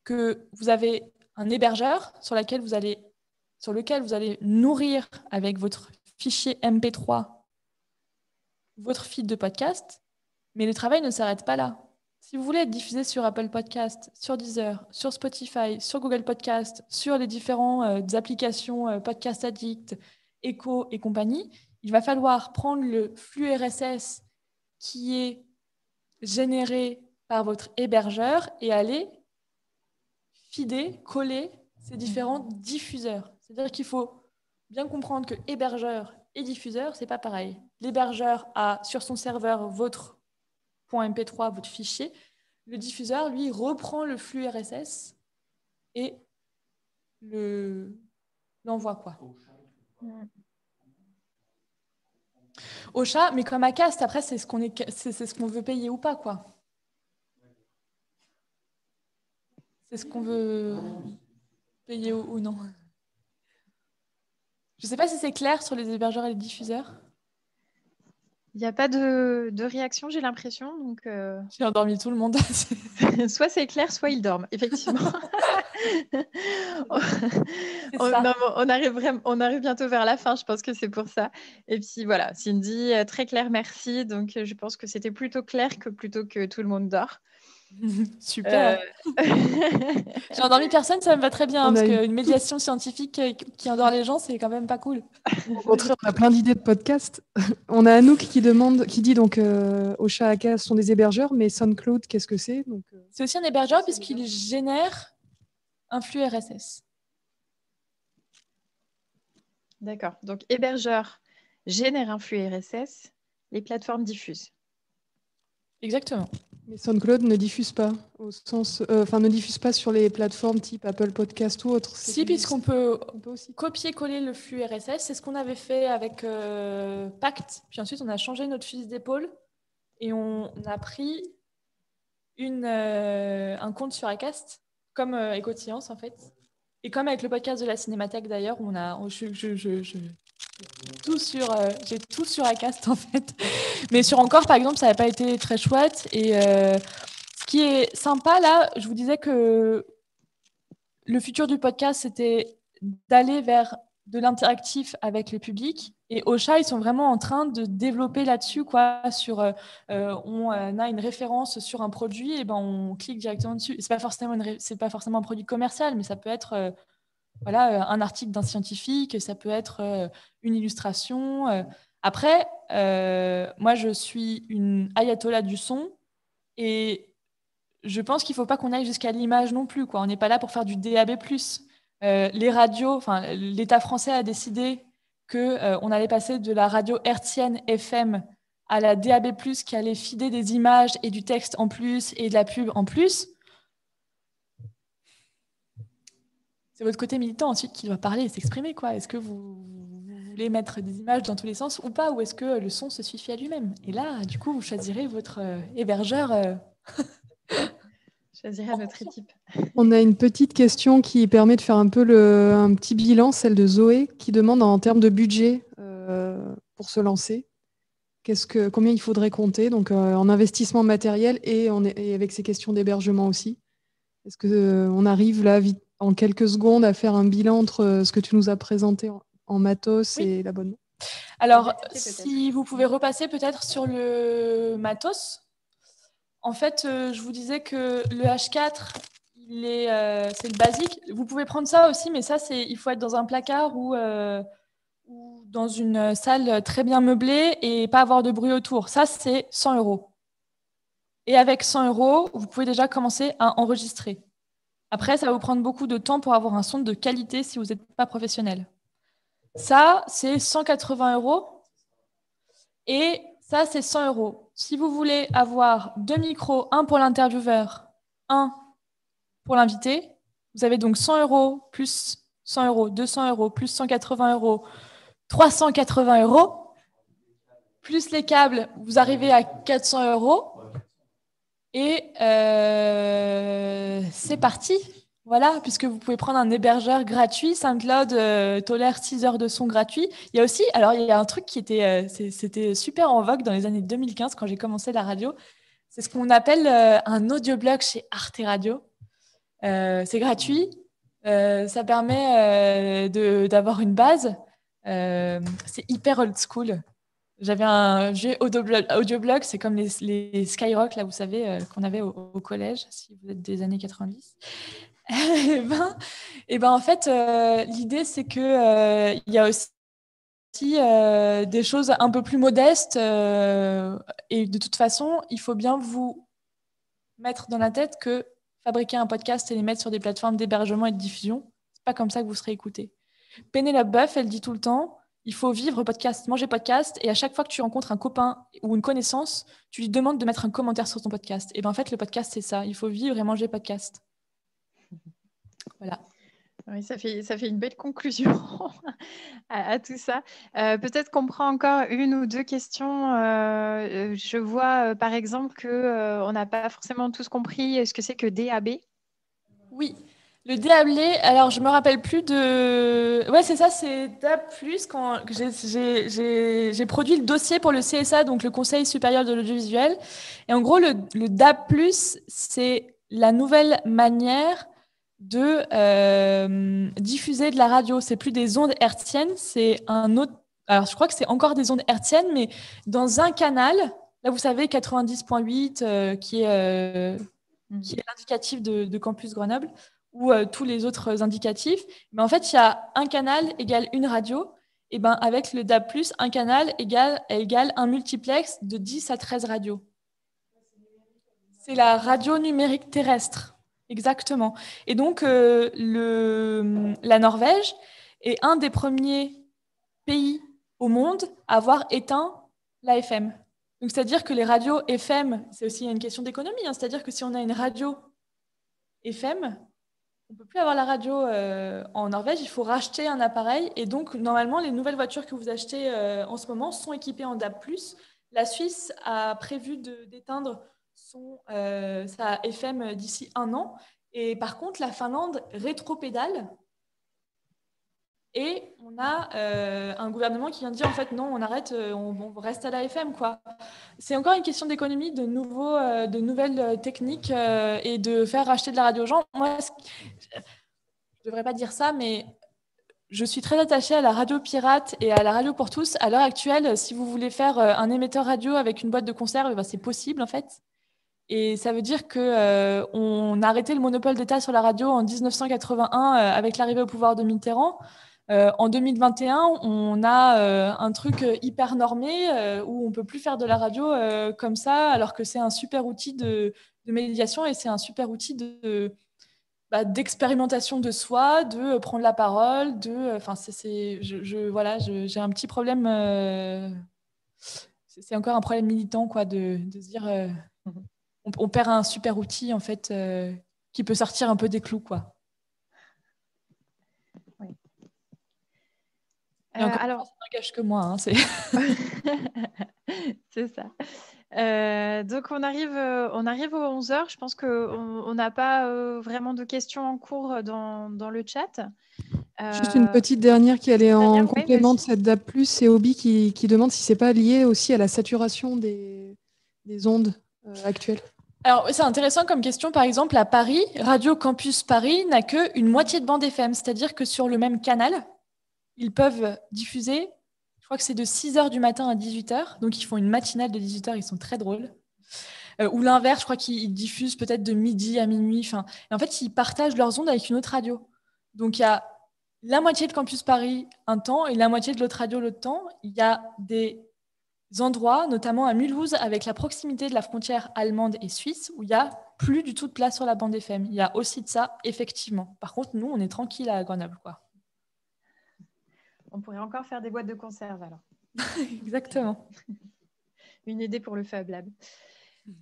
que vous avez un hébergeur sur lequel vous allez nourrir avec votre fichier MP3 votre feed de podcast, mais le travail ne s'arrête pas là. Si vous voulez être diffusé sur Apple Podcast, sur Deezer, sur Spotify, sur Google Podcast, sur les différentes applications Podcast Addict, Echo et compagnie, il va falloir prendre le flux RSS qui est généré par votre hébergeur et aller coller ces différents diffuseurs. C'est-à-dire qu'il faut bien comprendre que hébergeur et diffuseur, c'est pas pareil. L'hébergeur a sur son serveur votre .mp3, votre fichier. Le diffuseur, lui, reprend le flux RSS et l'envoie, quoi. Ocha, mais comme Acast, après, c'est ce qu'on veut payer ou pas, quoi. C'est ce qu'on veut payer ou non. Je ne sais pas si c'est clair sur les hébergeurs et les diffuseurs. Il n'y a pas de réaction, j'ai l'impression. Donc, J'ai endormi tout le monde. soit c'est clair, soit ils dorment, effectivement. On arrive bientôt vers la fin, je pense que c'est pour ça. Et puis voilà, Cindy, très clair, merci. Donc, je pense que c'était plutôt clair que plutôt que tout le monde dort. Super. J'ai endormi personne, ça me va très bien, parce qu'une médiation scientifique qui endort les gens, c'est quand même pas cool. Au contraire, on a plein d'idées de podcasts. On a Anouk qui dit donc Ocha Aka sont des hébergeurs, mais SoundCloud, qu'est-ce que c'est? C'est aussi un hébergeur puisqu'il génère un flux RSS. D'accord. Donc, hébergeur génère un flux RSS, les plateformes diffusent. Exactement. Mais SoundCloud ne diffuse pas, ne diffuse pas sur les plateformes type Apple Podcast ou autre. Si, puisqu'on peut aussi copier-coller le flux RSS. C'est ce qu'on avait fait avec Pacte. Puis ensuite, on a changé notre fusil d'épaule et on a pris un compte sur Acast, comme Éco-Science en fait. Et comme avec le podcast de la Cinémathèque d'ailleurs, j'ai tout sur Acast en fait. Mais sur Encore par exemple, ça n'avait pas été très chouette. Et ce qui est sympa là, je vous disais que le futur du podcast, c'était d'aller vers de l'interactif avec le public. Et Ocha, ils sont vraiment en train de développer là-dessus, quoi. On a une référence sur un produit, et ben on clique directement dessus. C'est pas forcément un produit commercial, mais ça peut être un article d'un scientifique, ça peut être une illustration. Après, moi, je suis une ayatollah du son et je pense qu'il ne faut pas qu'on aille jusqu'à l'image non plus, quoi. On n'est pas là pour faire du DAB+. Les radios, l'État français a décidé qu'on allait passer de la radio hertzienne FM à la DAB+, qui allait feeder des images et du texte en plus et de la pub en plus. C'est votre côté militant ensuite qui doit parler et s'exprimer, quoi. Est-ce que vous voulez mettre des images dans tous les sens ou pas, ou est-ce que le son se suffit à lui-même? Et là, du coup, vous choisirez votre hébergeur. Choisirez votre équipe. On a une petite question qui permet de faire un peu un petit bilan, celle de Zoé, qui demande en termes de budget pour se lancer. Combien il faudrait compter, donc en investissement matériel et avec ces questions d'hébergement aussi. Est-ce qu'on arrive là vite, en quelques secondes, à faire un bilan entre ce que tu nous as présenté en matos et l'abonnement? Alors, si vous pouvez repasser peut-être sur le matos. En fait, je vous disais que le H4, c'est le basique. Vous pouvez prendre ça aussi, mais ça, il faut être dans un placard ou dans une salle très bien meublée et pas avoir de bruit autour. Ça, c'est 100 €. Et avec 100 €, vous pouvez déjà commencer à enregistrer. Après, ça va vous prendre beaucoup de temps pour avoir un son de qualité si vous n'êtes pas professionnel. Ça, c'est 180 €. Et ça, c'est 100 €. Si vous voulez avoir 2 micros, un pour l'intervieweur, un pour l'invité, vous avez donc 100 € plus 100 €, 200 € plus 180 €, 380 €, plus les câbles, vous arrivez à 400 €. Et c'est parti. Voilà, puisque vous pouvez prendre un hébergeur gratuit. SoundCloud tolère 6 heures de son gratuit. Il y a aussi, alors il y a un truc c'était super en vogue dans les années 2015 quand j'ai commencé la radio. C'est ce qu'on appelle un audioblog chez Arte Radio. C'est gratuit. Ça permet d'avoir une base. C'est hyper old school. J'avais un vieux audioblog, c'est comme les Skyrock, là, vous savez, qu'on avait au collège, si vous êtes des années 90. Et ben, en fait, l'idée, c'est qu'il y a aussi des choses un peu plus modestes. Et de toute façon, il faut bien vous mettre dans la tête que fabriquer un podcast et les mettre sur des plateformes d'hébergement et de diffusion, c'est pas comme ça que vous serez écouté. Pénélope Boeuf, elle dit tout le temps, il faut vivre podcast, manger podcast, et à chaque fois que tu rencontres un copain ou une connaissance, tu lui demandes de mettre un commentaire sur ton podcast. Et bien en fait, le podcast, c'est ça. Il faut vivre et manger podcast. Voilà. Oui, ça fait une belle conclusion à tout ça. Peut-être qu'on prend encore une ou deux questions. Je vois, par exemple, qu'on n'a pas forcément tous compris ce que c'est que DAB. Oui. Le DAB+, alors je me rappelle plus de... Ouais, c'est ça, c'est DAB+, quand j'ai produit le dossier pour le CSA, donc le Conseil supérieur de l'audiovisuel. Et en gros, le DAB+, c'est la nouvelle manière de diffuser de la radio. C'est plus des ondes hertziennes, c'est un autre... Alors, je crois que c'est encore des ondes hertziennes, mais dans un canal, là, vous savez, 90.8, qui est l'indicatif de Campus Grenoble, ou tous les autres indicatifs. Mais en fait, il y a un canal égale une radio. Et ben, avec le DAB+, un canal égale un multiplex de 10 à 13 radios. C'est la radio numérique terrestre, exactement. Et donc, la Norvège est un des premiers pays au monde à avoir éteint la FM. Donc, c'est-à-dire que les radios FM, c'est aussi une question d'économie, hein, c'est-à-dire que si on a une radio FM, on ne peut plus avoir la radio en Norvège, il faut racheter un appareil. Et donc, normalement, les nouvelles voitures que vous achetez en ce moment sont équipées en DAB+. La Suisse a prévu d'éteindre sa FM d'ici 1 an. Et par contre, la Finlande rétropédale. Et on a un gouvernement qui vient de dire, en fait, non, on arrête, on reste à la FM, quoi. C'est encore une question d'économie, de nouvelles techniques et de faire racheter de la radio aux gens. Moi, je ne devrais pas dire ça, mais je suis très attachée à la radio pirate et à la radio pour tous. À l'heure actuelle, si vous voulez faire un émetteur radio avec une boîte de conserve, ben, c'est possible, en fait. Et ça veut dire qu'on a arrêté le monopole d'État sur la radio en 1981 avec l'arrivée au pouvoir de Mitterrand. En 2021, on a un truc hyper normé où on ne peut plus faire de la radio comme ça, alors que c'est un super outil de médiation et c'est un super outil d'expérimentation de soi, de prendre la parole. Voilà, j'ai un petit problème. C'est encore un problème militant, quoi, de se dire on perd un super outil en fait qui peut sortir un peu des clous, quoi. Alors, ça n'engage que moi. Hein, c'est ça. Donc, on arrive aux 11h. Je pense qu'on n'a pas vraiment de questions en cours dans le chat. Juste une petite dernière qui allait en complément de cette DAB+, c'est Obi qui demande si ce n'est pas lié aussi à la saturation des ondes actuelles. Alors, c'est intéressant comme question. Par exemple, à Paris, Radio Campus Paris n'a qu'une moitié de bande FM, c'est-à-dire que sur le même canal, ils peuvent diffuser, je crois que c'est de 6h du matin à 18h, donc ils font une matinale de 18h, ils sont très drôles. Ou l'inverse, je crois qu'ils diffusent peut-être de midi à minuit. Et en fait, ils partagent leurs ondes avec une autre radio. Donc, il y a la moitié de Campus Paris un temps et la moitié de l'autre radio l'autre temps. Il y a des endroits, notamment à Mulhouse, avec la proximité de la frontière allemande et suisse, où il n'y a plus du tout de place sur la bande FM. Il y a aussi de ça, effectivement. Par contre, nous, on est tranquille à Grenoble, quoi. On pourrait encore faire des boîtes de conserve, alors. Exactement. Une idée pour le Fab Lab.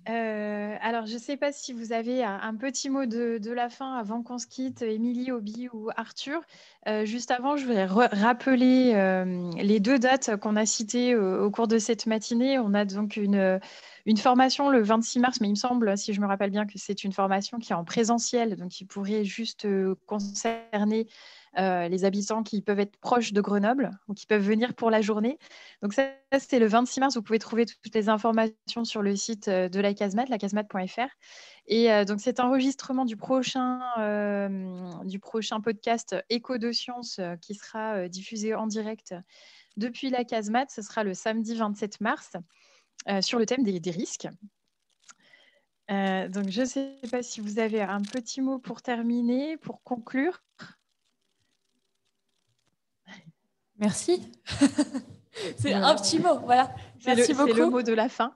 Alors, je ne sais pas si vous avez un petit mot de la fin avant qu'on se quitte, Émilie, Obi ou Arthur. Juste avant, je voudrais rappeler les 2 dates qu'on a citées au cours de cette matinée. On a donc une formation le 26 mars, mais il me semble, si je me rappelle bien, que c'est une formation qui est en présentiel, donc qui pourrait juste concerner les habitants qui peuvent être proches de Grenoble ou qui peuvent venir pour la journée. Donc ça, c'est le 26 mars. Vous pouvez trouver toutes les informations sur le site de la Casemate, lacasmate.fr. Et donc cet enregistrement du prochain podcast Écho de Science qui sera diffusé en direct depuis la Casemate, ce sera le samedi 27 mars sur le thème des risques. Donc je ne sais pas si vous avez un petit mot pour terminer, pour conclure. Merci. C'est un petit mot, voilà. Merci beaucoup. C'est le mot de la fin.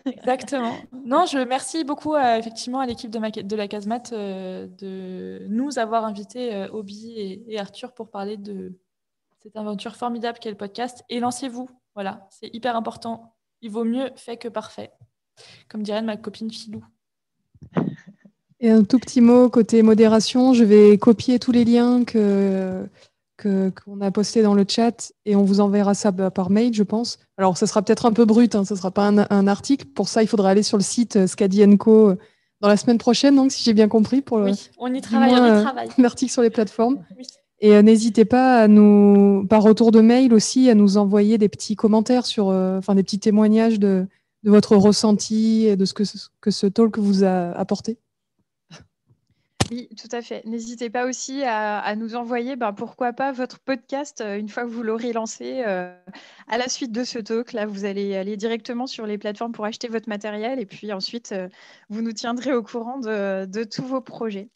Exactement. Non, je remercie beaucoup effectivement à l'équipe de la Casemate de nous avoir invités, Obi et Arthur, pour parler de cette aventure formidable qu'est le podcast. Et lancez-vous, voilà, c'est hyper important. Il vaut mieux fait que parfait, comme dirait ma copine Philou. Et un tout petit mot côté modération, je vais copier tous les liens qu'on a posté dans le chat et on vous enverra ça par mail, je pense. Alors, ça sera peut-être un peu brut, hein, ça ne sera pas un article. Pour ça, il faudra aller sur le site Scadi & Co dans la semaine prochaine, donc, si j'ai bien compris, pour Oui, on y travaille. l'article sur les plateformes. Oui. Et n'hésitez pas à par retour de mail aussi, à nous envoyer des petits commentaires des petits témoignages de votre ressenti et de ce que ce talk vous a apporté. Oui, tout à fait. N'hésitez pas aussi à nous envoyer, pourquoi pas, votre podcast une fois que vous l'aurez lancé à la suite de ce talk. Là, vous allez aller directement sur les plateformes pour acheter votre matériel et puis ensuite, vous nous tiendrez au courant de tous vos projets.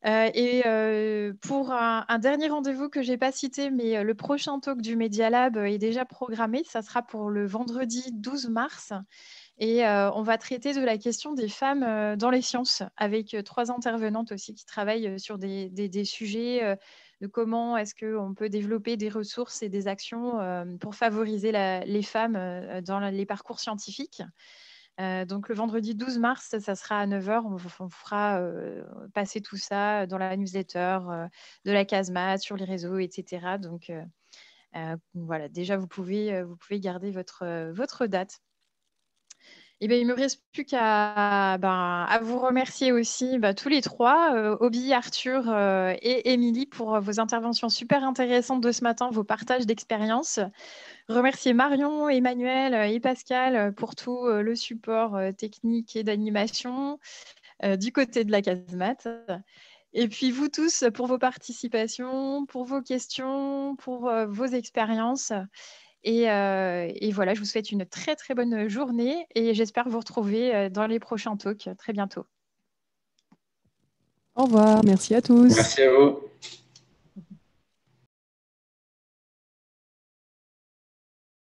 Pour un dernier rendez-vous que je n'ai pas cité, mais le prochain talk du Media Lab est déjà programmé. Ça sera pour le vendredi 12 mars. Et on va traiter de la question des femmes dans les sciences avec 3 intervenantes aussi qui travaillent sur des sujets de comment est-ce qu'on peut développer des ressources et des actions pour favoriser les femmes dans les parcours scientifiques. Donc le vendredi 12 mars, ça sera à 9h. On fera passer tout ça dans la newsletter de la CASMAT, sur les réseaux, etc. Donc voilà, déjà vous pouvez garder votre date. Il ne me reste plus qu'à vous remercier aussi tous les 3, Obi, Arthur et Émilie, pour vos interventions super intéressantes de ce matin, vos partages d'expériences. Remercier Marion, Emmanuel et Pascal pour tout le support technique et d'animation du côté de la CASMAT. Et puis vous tous pour vos participations, pour vos questions, pour vos expériences. Et voilà, je vous souhaite une très très bonne journée et j'espère vous retrouver dans les prochains talks très bientôt. Au revoir, merci à tous. Merci à vous.